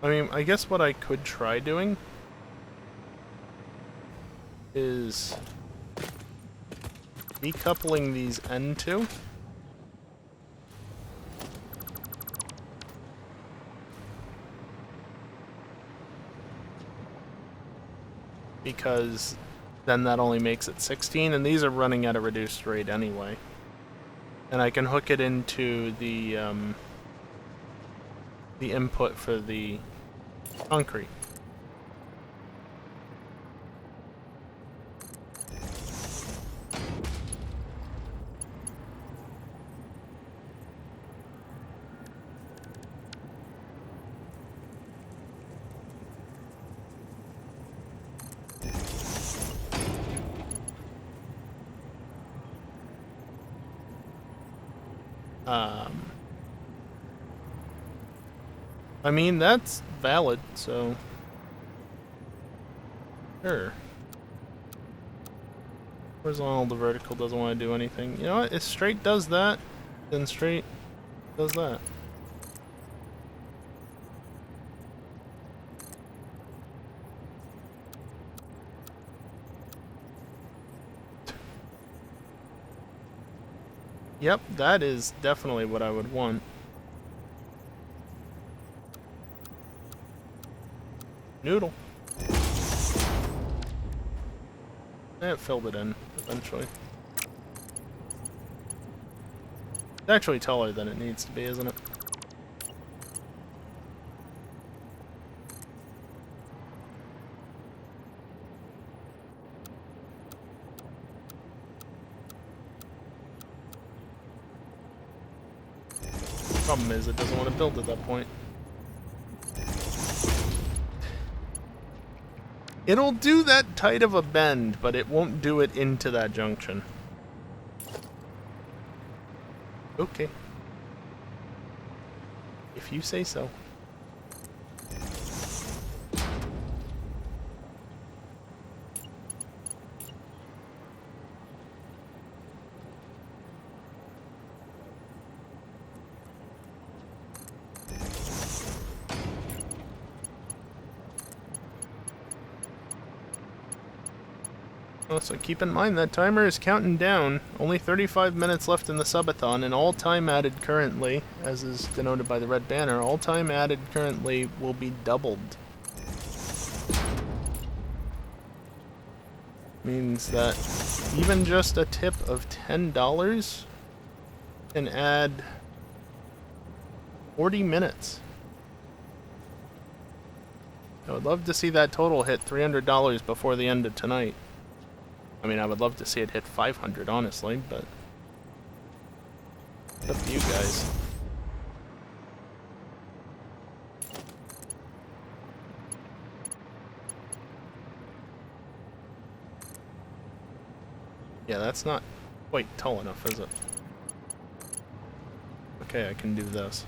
Speaker 1: I mean, I guess what I could try doing is decoupling these end two. Because then that only makes it 16, and these are running at a reduced rate anyway. And I can hook it into the input for the concrete. I mean, that's valid, so... Sure. Horizontal to vertical doesn't want to do anything. You know what? If straight does that, then straight does that. Yep, that is definitely what I would want. Noodle. It filled it in, eventually. It's actually taller than it needs to be, isn't it? Problem is, it doesn't want to build at that point. It'll do that tight of a bend, but it won't do it into that junction. Okay. If you say so. So keep in mind that timer is counting down. Only 35 minutes left in the subathon, and all time added currently, as is denoted by the red banner, all time added currently will be doubled. Means that even just a tip of $10 can add 40 minutes. I would love to see that total hit $300 before the end of tonight. I mean, I would love to see it hit 500, honestly, but it's up to you guys. Yeah, that's not quite tall enough, is it? Okay, I can do this.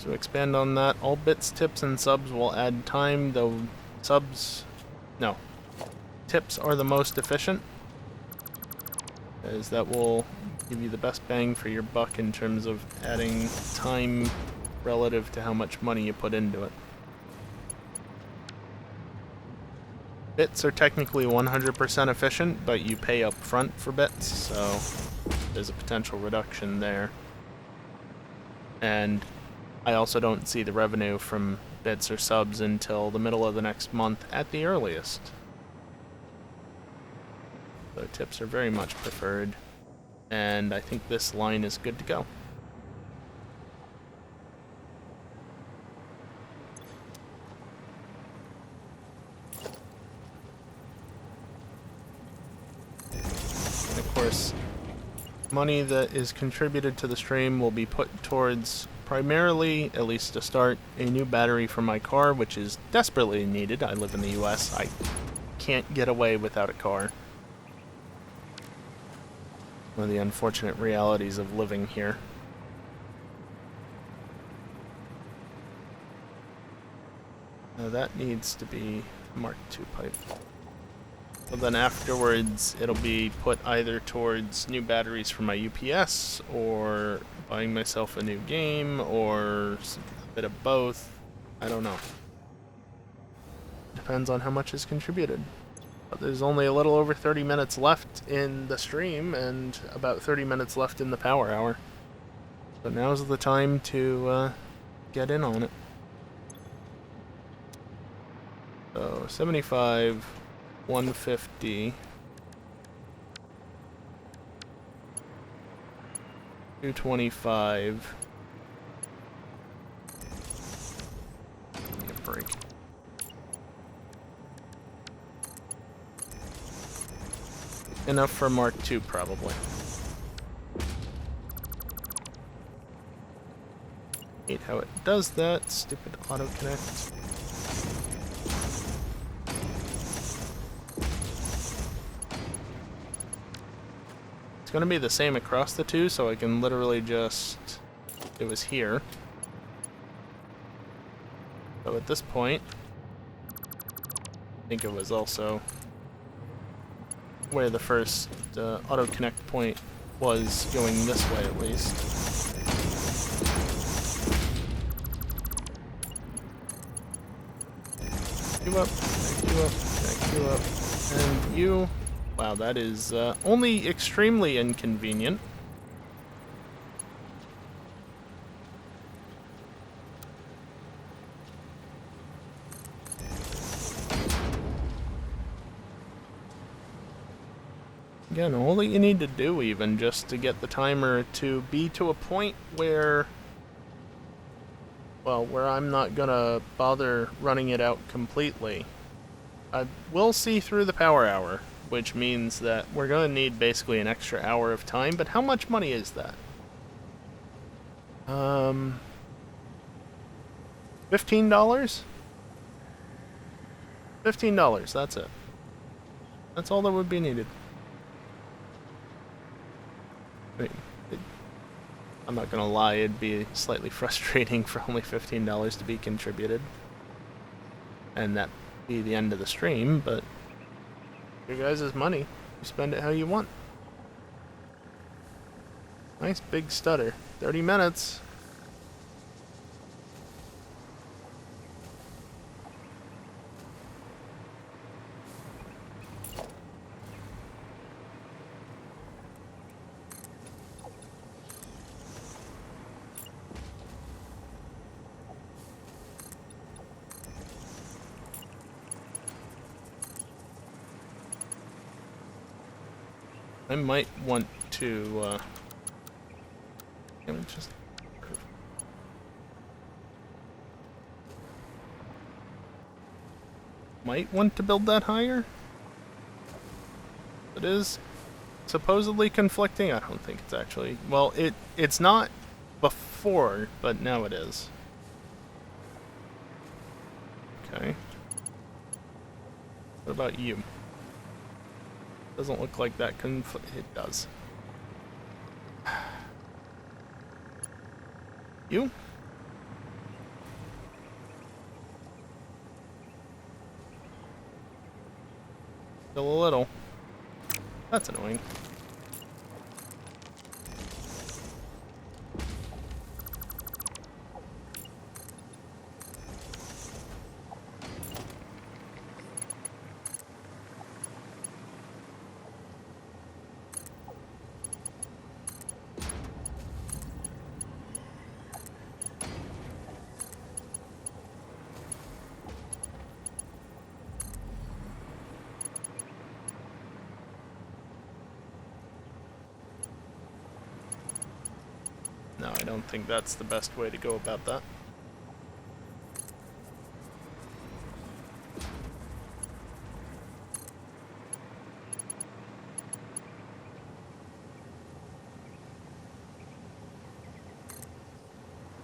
Speaker 1: To expand on that, all bits, tips, and subs will add time, though tips are the most efficient, as that will give you the best bang for your buck in terms of adding time relative to how much money you put into it. Bits are technically 100% efficient, but you pay up front for bits, so there's a potential reduction there. And I also don't see the revenue from bits or subs until the middle of the next month at the earliest. So tips are very much preferred, and I think this line is good to go. And of course, money that is contributed to the stream will be put towards primarily, at least to start, a new battery for my car, which is desperately needed. I live in the US. I can't get away without a car. One of the unfortunate realities of living here. Now that needs to be Mark II pipe. So then afterwards, it'll be put either towards new batteries for my UPS, or buying myself a new game, or a bit of both. I don't know. Depends on how much is contributed. But there's only a little over 30 minutes left in the stream, and about 30 minutes left in the power hour. So now's the time to get in on it. So 75, 150, 225. Give me a break. Enough for Mark II, probably. Hate how it does that. Stupid autoconnect. It's going to be the same across the two, so I can literally just... It was here. So at this point, I think it was also where the first auto connect point was, going this way at least. You up, connect you up, connect you up, and you. Wow, that is only extremely inconvenient. Again, all that you need to do even just to get the timer to be to a point where, well, where I'm not gonna bother running it out completely. I will see through the power hour, which means that we're gonna need basically an extra hour of time, but how much money is that? $15? $15, that's it. That's all that would be needed. I mean, I'm not gonna lie, it'd be slightly frustrating for only $15 to be contributed. And that'd be the end of the stream, but your guys' money. You spend it how you want. Nice big stutter. 30 minutes. I might want to, just... Might want to build that higher? It is supposedly conflicting. I don't think it's actually... Well, it's not before, but now it is. Okay. What about you? Doesn't look like that it does. You? Still a little. That's annoying. No, I don't think that's the best way to go about that.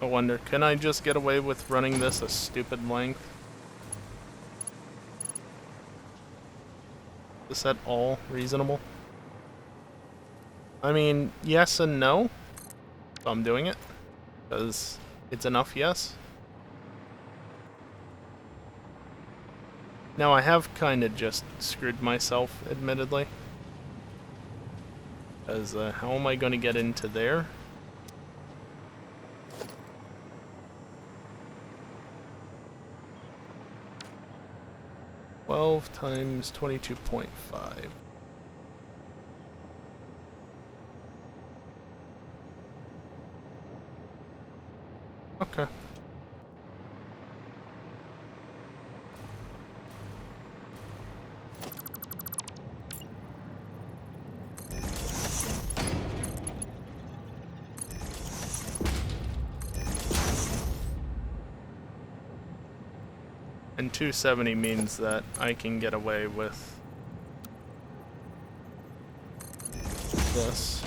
Speaker 1: I wonder, can I just get away with running this a stupid length? Is that all reasonable? I mean, yes and no. So I'm doing it. Because it's enough, yes. Now I have kind of just screwed myself, admittedly. Because how am I going to get into there? $12 times 22.5. Okay. And 270 means that I can get away with this.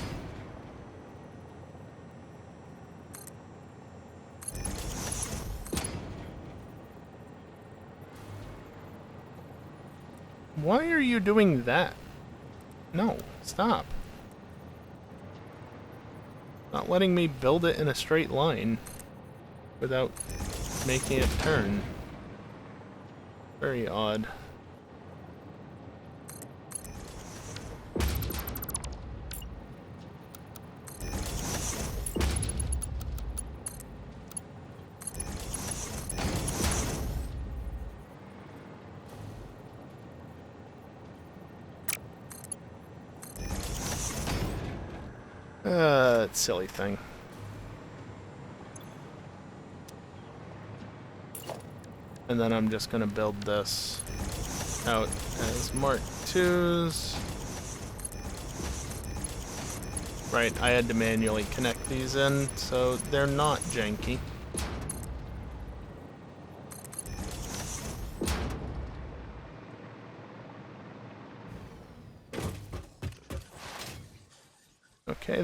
Speaker 1: Why are you doing that? No, stop. Not letting me build it in a straight line without making it turn. Very odd. That silly thing. And then I'm just gonna build this out as Mark IIs. Right, I had to manually connect these in, so they're not janky.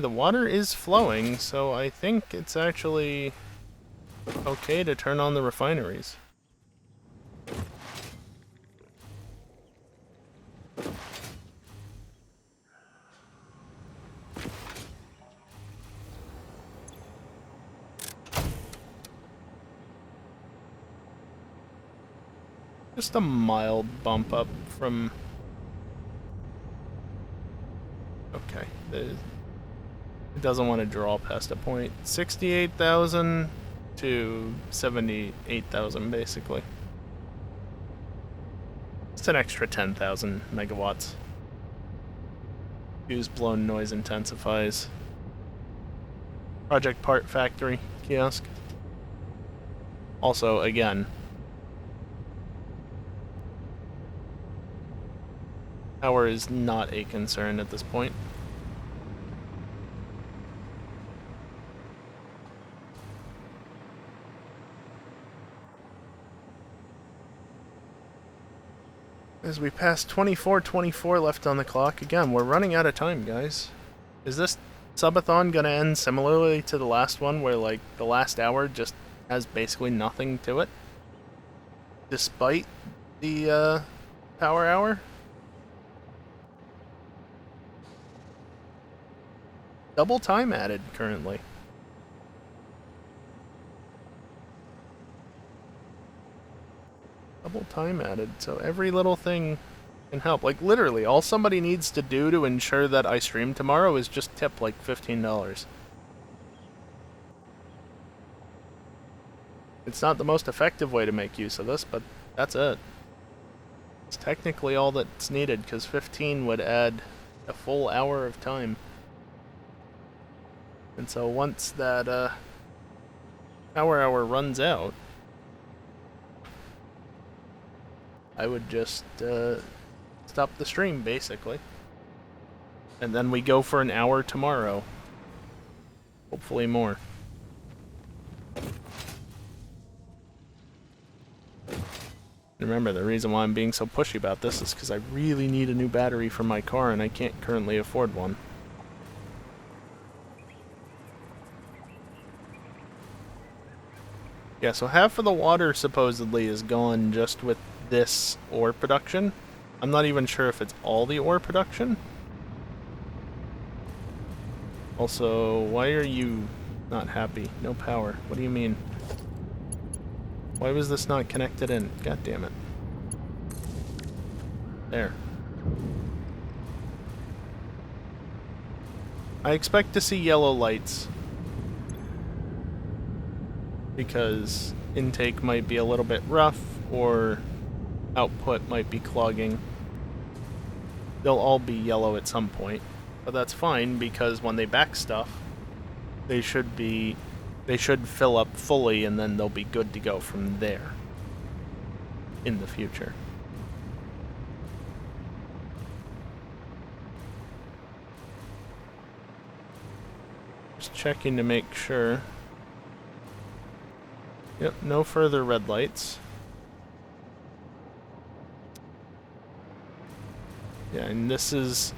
Speaker 1: the water is flowing, so I think it's actually okay to turn on the refineries. Just a mild bump up from... Okay, it doesn't want to draw past a point. 68,000 to 78,000 basically. It's an extra 10,000 megawatts. Fuse blown noise intensifies. Project part factory kiosk. Also, again, power is not a concern at this point. As we pass 24:24 left on the clock, again, we're running out of time, guys. Is this subathon gonna end similarly to the last one, where, like, the last hour just has basically nothing to it? Despite the, power hour? Double time added, currently. Double time added, so every little thing can help. Like, literally, all somebody needs to do to ensure that I stream tomorrow is just tip, like, $15. It's not the most effective way to make use of this, but that's it. It's technically all that's needed, because 15 would add a full hour of time. And so once that power hour runs out, I would just stop the stream, basically. And then we go for an hour tomorrow. Hopefully more. Remember, the reason why I'm being so pushy about this is because I really need a new battery for my car and I can't currently afford one. Yeah, so half of the water supposedly is gone just with this ore production. I'm not even sure if it's all the ore production. Also, why are you not happy? No power. What do you mean? Why was this not connected in? God damn it. There. I expect to see yellow lights, because intake might be a little bit rough, or output might be clogging. They'll all be yellow at some point, but that's fine, because when they back stuff, they should fill up fully, and then they'll be good to go from there in the future. Just checking to make sure. Yep, no further red lights. Yeah, and this is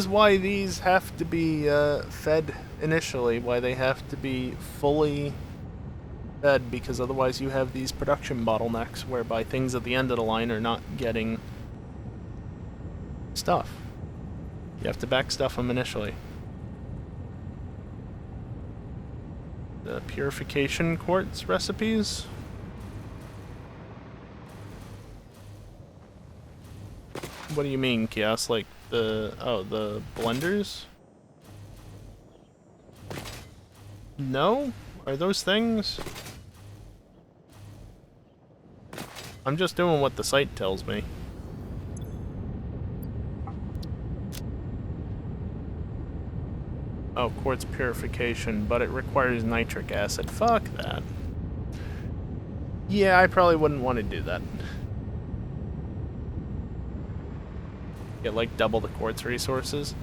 Speaker 1: why these have to be fed initially, why they have to be fully fed, because otherwise you have these production bottlenecks whereby things at the end of the line are not getting stuff. You have to back stuff them initially. The purification quartz recipes. What do you mean, Kios? Like the blenders? No? Are those things? I'm just doing what the site tells me. Oh, quartz purification, but it requires nitric acid. Fuck that. Yeah, I probably wouldn't want to do that. Get, like, double the quartz resources.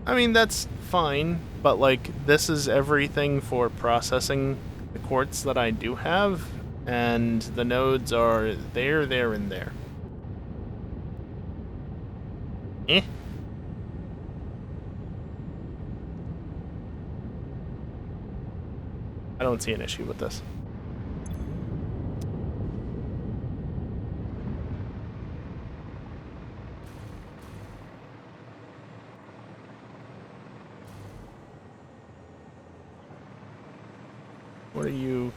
Speaker 1: I mean, that's fine, but, like, this is everything for processing the quartz that I do have, and the nodes are there, there, and there. Eh? I don't see an issue with this. What are you...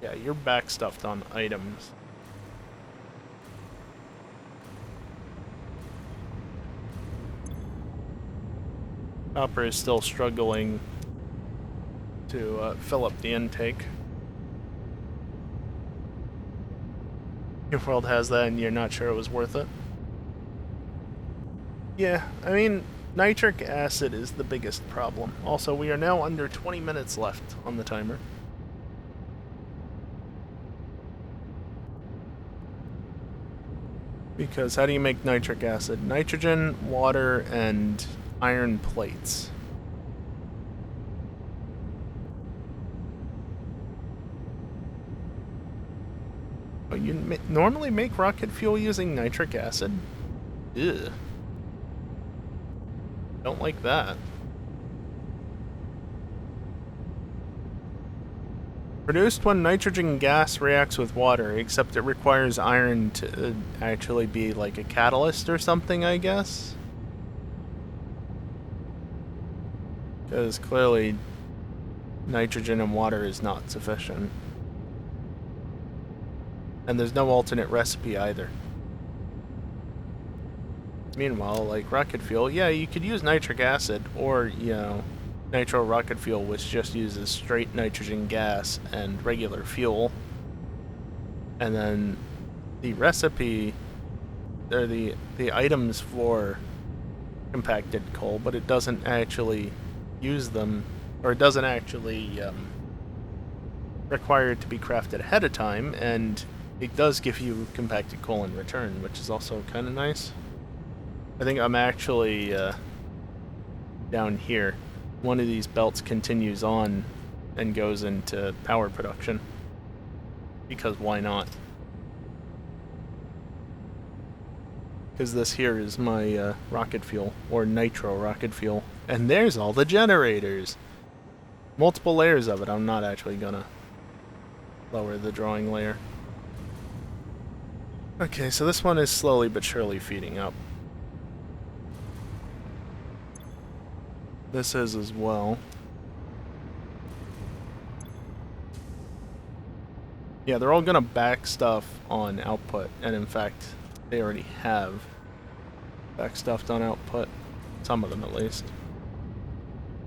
Speaker 1: Yeah, you're backstuffed on items. Copper is still struggling to fill up the intake. Your world has that and you're not sure it was worth it? Yeah, I mean, nitric acid is the biggest problem. Also, we are now under 20 minutes left on the timer. Because how do you make nitric acid? Nitrogen, water, and iron plates. Oh, you normally make rocket fuel using nitric acid? Ugh. Don't like that. Produced when nitrogen gas reacts with water, except it requires iron to actually be like a catalyst or something, I guess? Because clearly nitrogen and water is not sufficient. And there's no alternate recipe either. Meanwhile, like rocket fuel, yeah, you could use nitric acid, or, you know, nitro rocket fuel, which just uses straight nitrogen gas and regular fuel. And then the recipe, they're the items for compacted coal, but it doesn't actually use them, or it doesn't actually require it to be crafted ahead of time, and it does give you compacted coal in return, which is also kind of nice. I think I'm actually down here. One of these belts continues on and goes into power production. Because why not? Because this here is my rocket fuel, or nitro rocket fuel. And there's all the generators! Multiple layers of it. I'm not actually gonna lower the drawing layer. Okay, so this one is slowly but surely feeding up. This is as well. Yeah, they're all gonna back stuff on output, and in fact, they already have backstuffed on output. Some of them at least.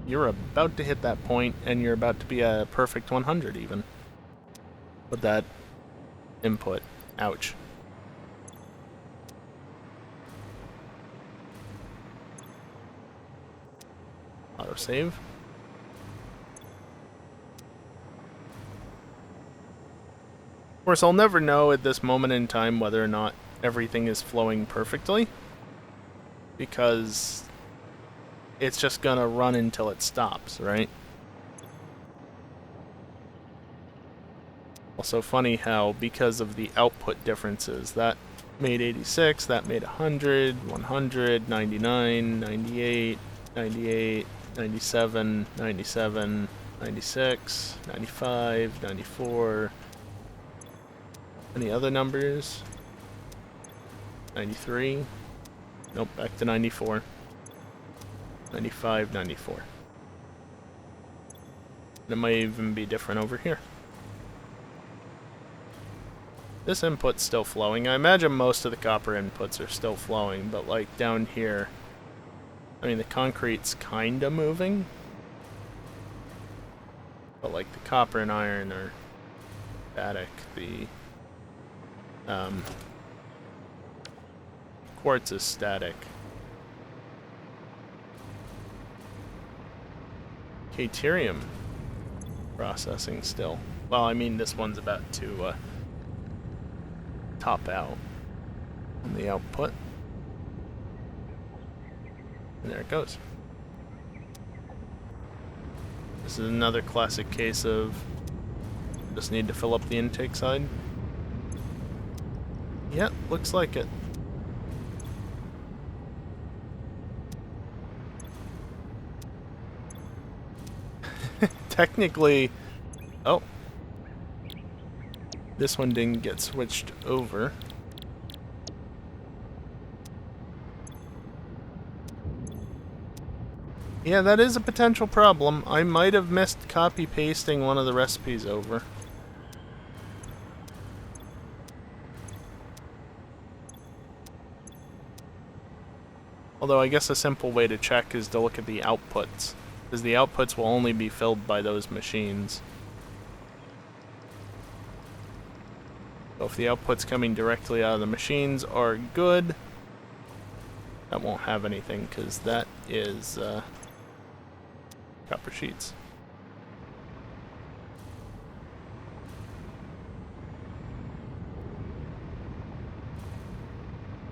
Speaker 1: You're about to hit that point, and you're about to be a perfect 100 even. With that input. Ouch. Autosave. Of course, I'll never know at this moment in time whether or not everything is flowing perfectly, because it's just gonna run until it stops, right? Also funny how, because of the output differences, that made 86, that made 100, 100, 99, 98, 98, 97, 97, 96, 95, 94... Any other numbers? 93. Nope, back to 94. 95, 94. And it might even be different over here. This input's still flowing. I imagine most of the copper inputs are still flowing, but like down here, I mean the concrete's kinda moving. But like the copper and iron are static. The quartz is static. Caterium processing still. Well, I mean, this one's about to top out on the output. And there it goes. This is another classic case of just need to fill up the intake side. Yep, looks like it. Technically, Oh. This one didn't get switched over. Yeah, that is a potential problem. I might have missed copy-pasting one of the recipes over. Although I guess a simple way to check is to look at the outputs, because the outputs will only be filled by those machines. So if the outputs coming directly out of the machines are good, that won't have anything, because that is copper sheets.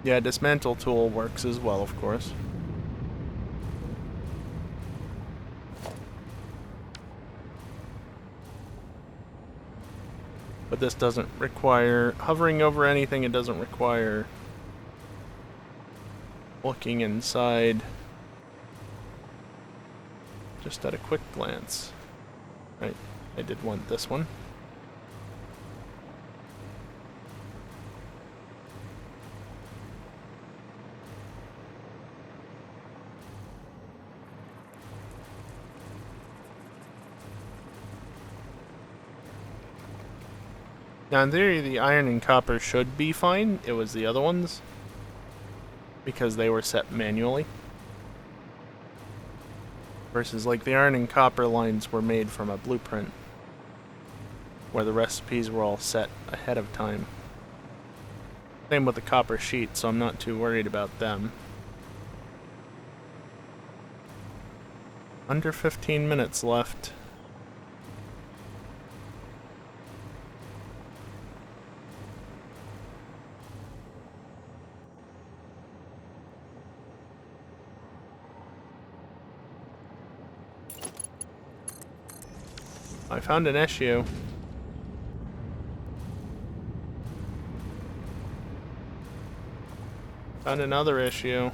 Speaker 1: Yeah, dismantle tool works as well, of course. But this doesn't require hovering over anything, it doesn't require looking inside. Just at a quick glance. Right, I did want this one. Now, in theory, the iron and copper should be fine. It was the other ones, because they were set manually. Versus, like, the iron and copper lines were made from a blueprint, where the recipes were all set ahead of time. Same with the copper sheet, so I'm not too worried about them. Under 15 minutes left. I found an issue. Found another issue.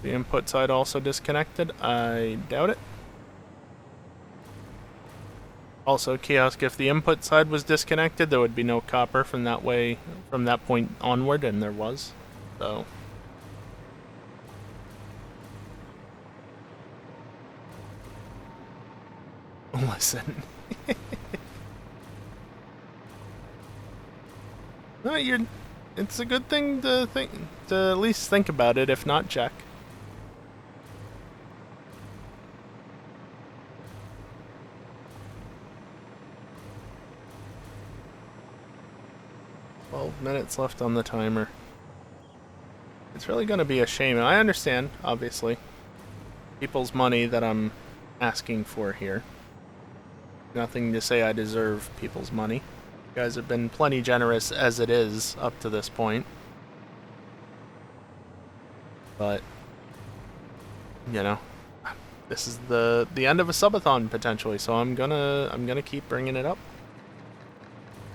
Speaker 1: The input side also disconnected? I doubt it. Also, kiosk, if the input side was disconnected, there would be no copper from that point onward, and there was. So. Listen. No, it's a good thing to at least think about it, if not check. 12 minutes left on the timer. It's really going to be a shame. And I understand, obviously, people's money that I'm asking for here. Nothing to say I deserve people's money. You guys have been plenty generous as it is up to this point. But, you know, this is the end of a subathon potentially, so I'm gonna keep bringing it up.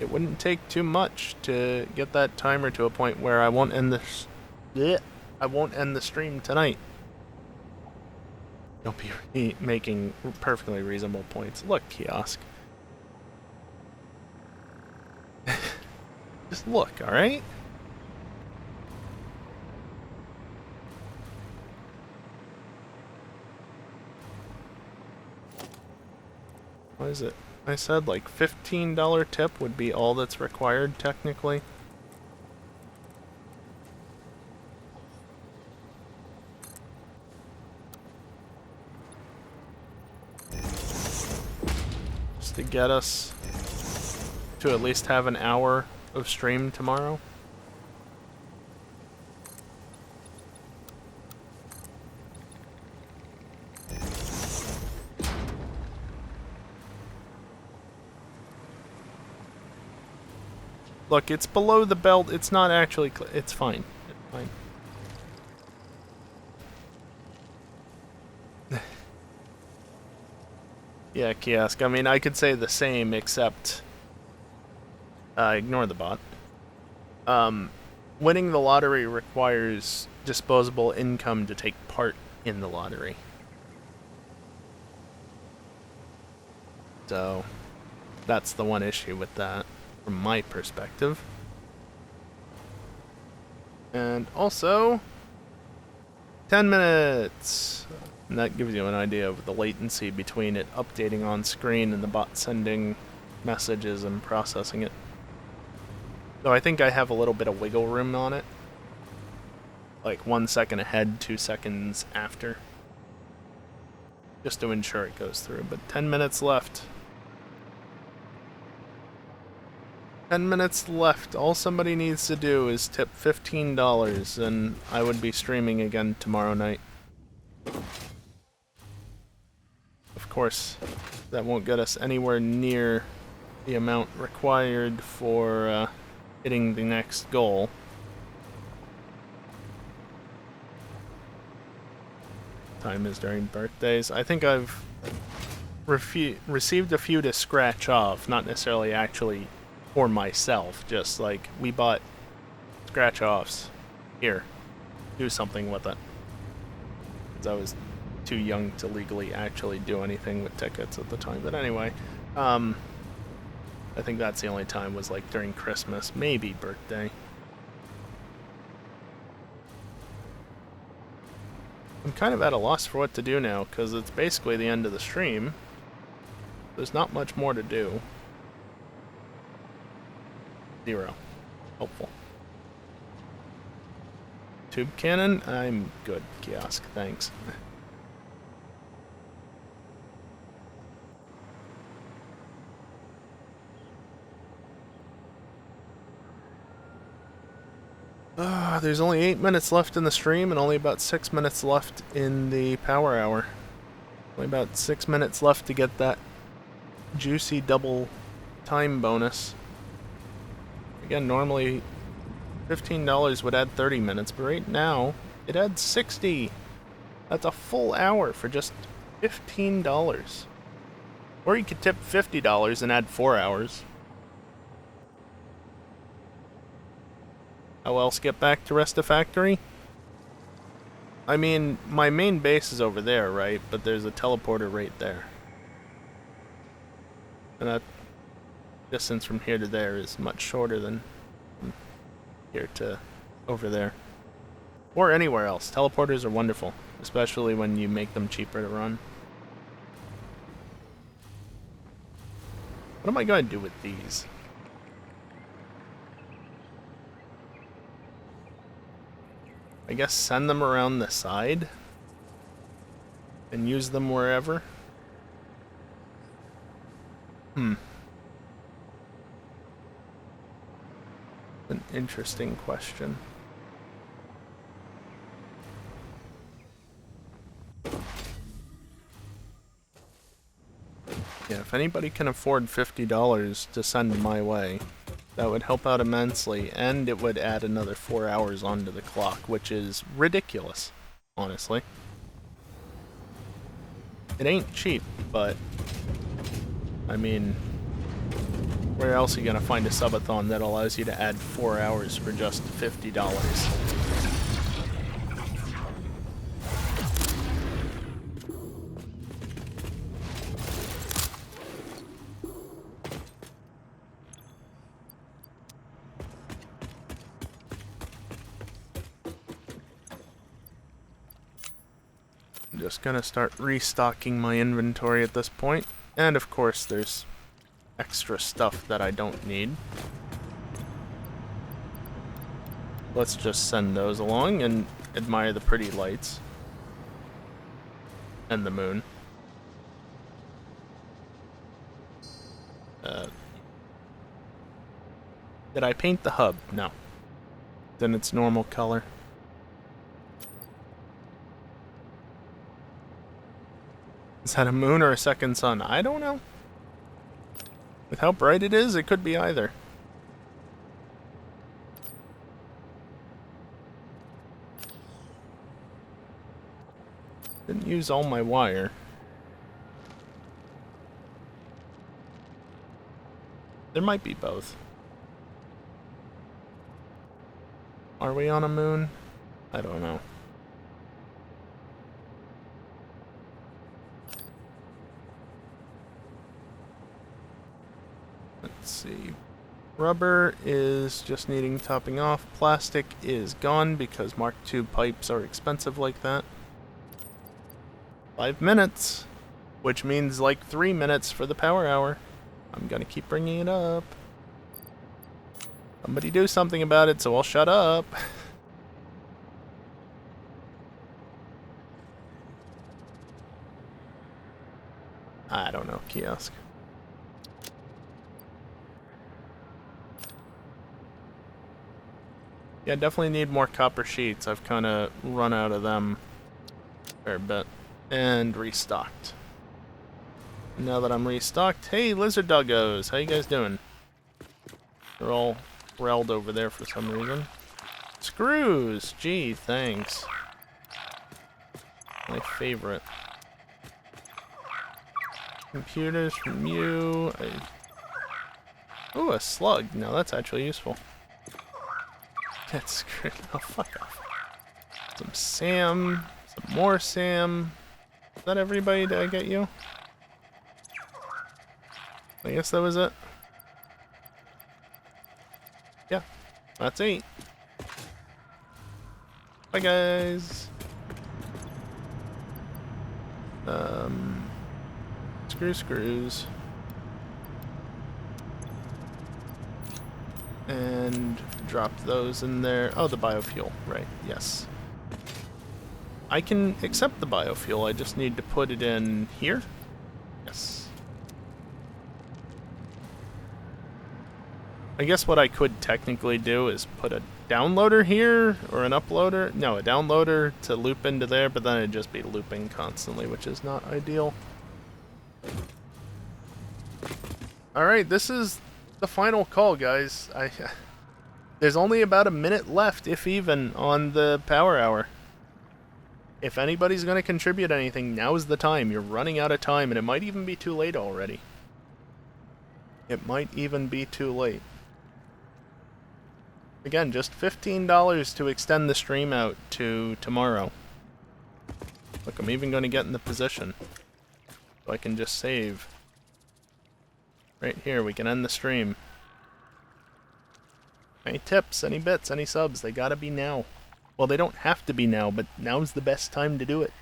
Speaker 1: It wouldn't take too much to get that timer to a point where I won't end the stream tonight. You'll be making perfectly reasonable points. Look, kiosk. Just look, alright? What is it? I said like $15 tip would be all that's required technically. Just to get us to at least have an hour of stream tomorrow. Look, it's below the belt. It's not actually... it's fine. It's fine. Yeah, kiosk. I mean, I could say the same, except ignore the bot. Winning the lottery requires disposable income to take part in the lottery. So, that's the one issue with that, from my perspective. And also, 10 minutes! And that gives you an idea of the latency between it updating on screen and the bot sending messages and processing it. So I think I have a little bit of wiggle room on it. Like 1 second ahead, 2 seconds after. Just to ensure it goes through. But 10 minutes left. 10 minutes left. All somebody needs to do is tip $15, and I would be streaming again tomorrow night. Of course, that won't get us anywhere near the amount required for hitting the next goal. Time is during birthdays. I think I've received a few to scratch off, not necessarily actually for myself, just like we bought scratch offs. Here, do something with it. Because I was too young to legally actually do anything with tickets at the time. But anyway, I think that's the only time was like during Christmas, maybe birthday. I'm kind of at a loss for what to do now, because it's basically the end of the stream. There's not much more to do. 0. Helpful. Tube cannon? I'm good, kiosk, thanks. There's only 8 minutes left in the stream and only about 6 minutes left in the power hour. Only about 6 minutes left to get that juicy double time bonus. Again, normally $15 would add 30 minutes, but right now it adds 60. That's a full hour for just $15. Or you could tip $50 and add 4 hours. How else get back to Satisfactory? I mean, my main base is over there, right? But there's a teleporter right there. And that distance from here to there is much shorter than from here to over there. Or anywhere else. Teleporters are wonderful, especially when you make them cheaper to run. What am I going to do with these? I guess send them around the side and use them wherever. An interesting question. Yeah, if anybody can afford $50 to send my way, that would help out immensely, and it would add another 4 hours onto the clock, which is ridiculous, honestly. It ain't cheap, but I mean, where else are you gonna find a subathon that allows you to add 4 hours for just $50? I'm just gonna start restocking my inventory at this point. And of course there's extra stuff that I don't need. Let's just send those along and admire the pretty lights. And the moon. Did I paint the hub? No. Then it's normal color. Is that a moon or a second sun? I don't know. With how bright it is, it could be either. Didn't use all my wire. There might be both. Are we on a moon? I don't know. Let's see. Rubber is just needing topping off. Plastic is gone because Mark II pipes are expensive like that. 5 minutes, which means like 3 minutes for the power hour. I'm gonna keep bringing it up. Somebody do something about it, so I'll shut up. I don't know, kiosk. Yeah, definitely need more copper sheets. I've kind of run out of them a fair bit. And restocked. Now that I'm restocked, hey, lizard doggos, how you guys doing? They're all relled over there for some reason. Screws! Gee, thanks. My favorite. Computers from you. Ooh, a slug. No, that's actually useful. That's screwed. Oh, fuck off. Some Sam. Some more Sam. Is that everybody? Did I get you? I guess that was it. Yeah, that's 8. Bye, guys. Screws. And drop those in there. Oh, the biofuel, right, yes. I can accept the biofuel, I just need to put it in here? Yes. I guess what I could technically do is put a downloader here, or an uploader. No, a downloader to loop into there, but then it'd just be looping constantly, which is not ideal. Alright, this is the final call, guys. There's only about a minute left, if even, on the power hour. If anybody's going to contribute anything, now's the time. You're running out of time, and it might even be too late already. It might even be too late. Again, just $15 to extend the stream out to tomorrow. Look, I'm even going to get in the position. So I can just save. Right here, we can end the stream. Any tips, any bits, any subs, they gotta be now. Well, they don't have to be now, but now's the best time to do it.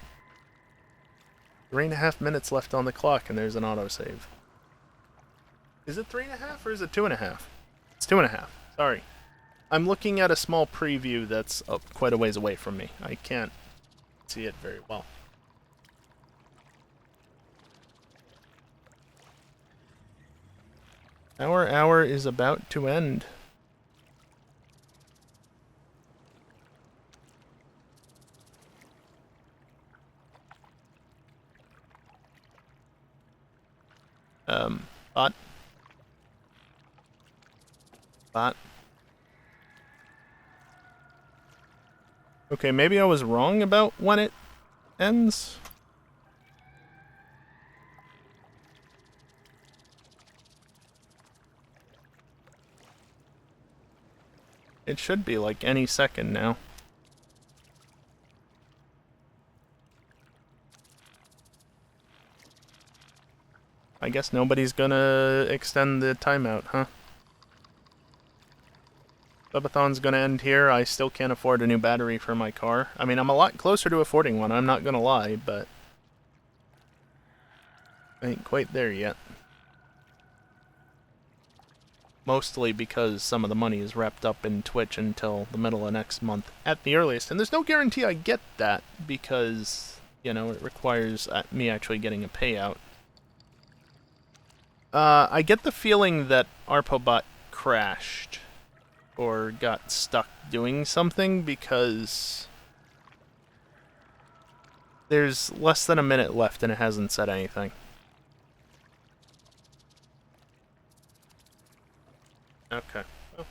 Speaker 1: 3.5 minutes left on the clock, and there's an autosave. Is it 3.5 or is it 2.5? It's 2.5. Sorry. I'm looking at a small preview that's quite a ways away from me. I can't see it very well. Our hour is about to end. Bot. Okay, maybe I was wrong about when it ends. It should be like any second now. I guess nobody's gonna extend the timeout, huh? Subathon's gonna end here. I still can't afford a new battery for my car. I mean, I'm a lot closer to affording one, I'm not gonna lie, but I ain't quite there yet. Mostly because some of the money is wrapped up in Twitch until the middle of next month at the earliest. And there's no guarantee I get that because, you know, it requires me actually getting a payout. I get the feeling that ARPOBot crashed or got stuck doing something because there's less than a minute left and it hasn't said anything. Okay. Well,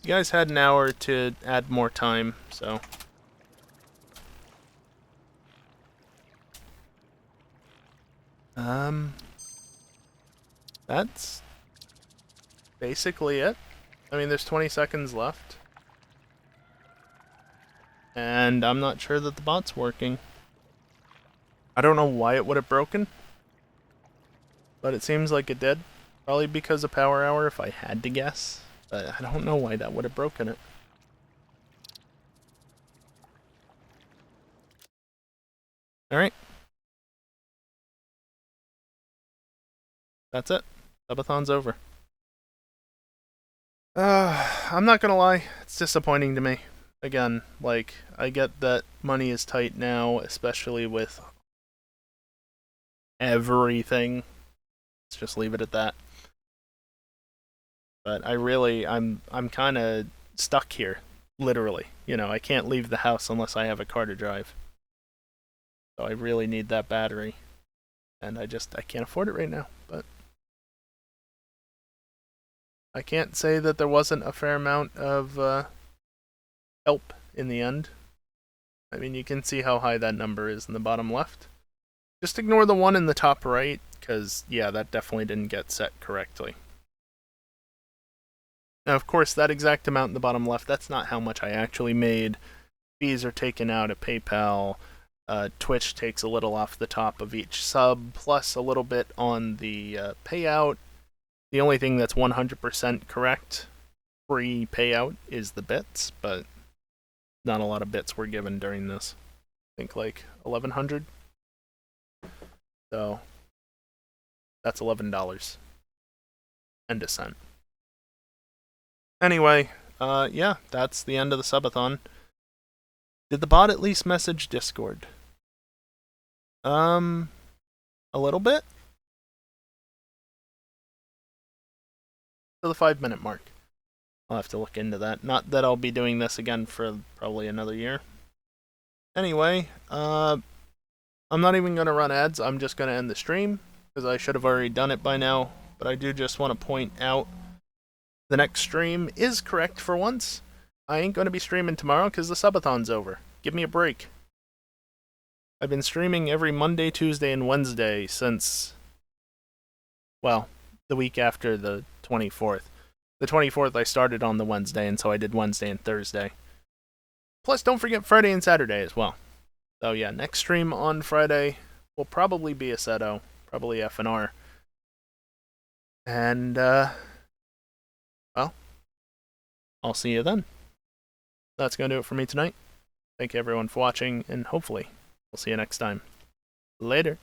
Speaker 1: you guys had an hour to add more time, so... that's basically it. I mean, there's 20 seconds left. And I'm not sure that the bot's working. I don't know why it would have broken, but it seems like it did. Probably because of power hour, if I had to guess. But I don't know why that would have broken it. Alright. That's it. Subathon's over. I'm not gonna lie, it's disappointing to me. Again, like, I get that money is tight now, especially with everything. Let's just leave it at that. But I'm kind of stuck here, literally. You know, I can't leave the house unless I have a car to drive. So I really need that battery. And I can't afford it right now, but I can't say that there wasn't a fair amount of help in the end. I mean, you can see how high that number is in the bottom left. Just ignore the one in the top right, because, yeah, that definitely didn't get set correctly. Now, of course, that exact amount in the bottom left, that's not how much I actually made. Fees are taken out at PayPal. Twitch takes a little off the top of each sub, plus a little bit on the payout. The only thing that's 100% correct, free payout, is the bits, but not a lot of bits were given during this. I think like 1,100. So that's $11 and a cent. Anyway, yeah, that's the end of the subathon. Did the bot at least message Discord? A little bit? To the 5-minute mark. I'll have to look into that. Not that I'll be doing this again for probably another year. Anyway, I'm not even going to run ads. I'm just going to end the stream, because I should have already done it by now. But I do just want to point out the next stream is correct for once. I ain't going to be streaming tomorrow because the subathon's over. Give me a break. I've been streaming every Monday, Tuesday, and Wednesday since, well, the week after the 24th. The 24th I started on the Wednesday, and so I did Wednesday and Thursday. Plus, don't forget Friday and Saturday as well. So yeah, next stream on Friday will probably be a Seto, probably FNR. And, well, I'll see you then. That's going to do it for me tonight. Thank you everyone for watching, and hopefully we'll see you next time. Later.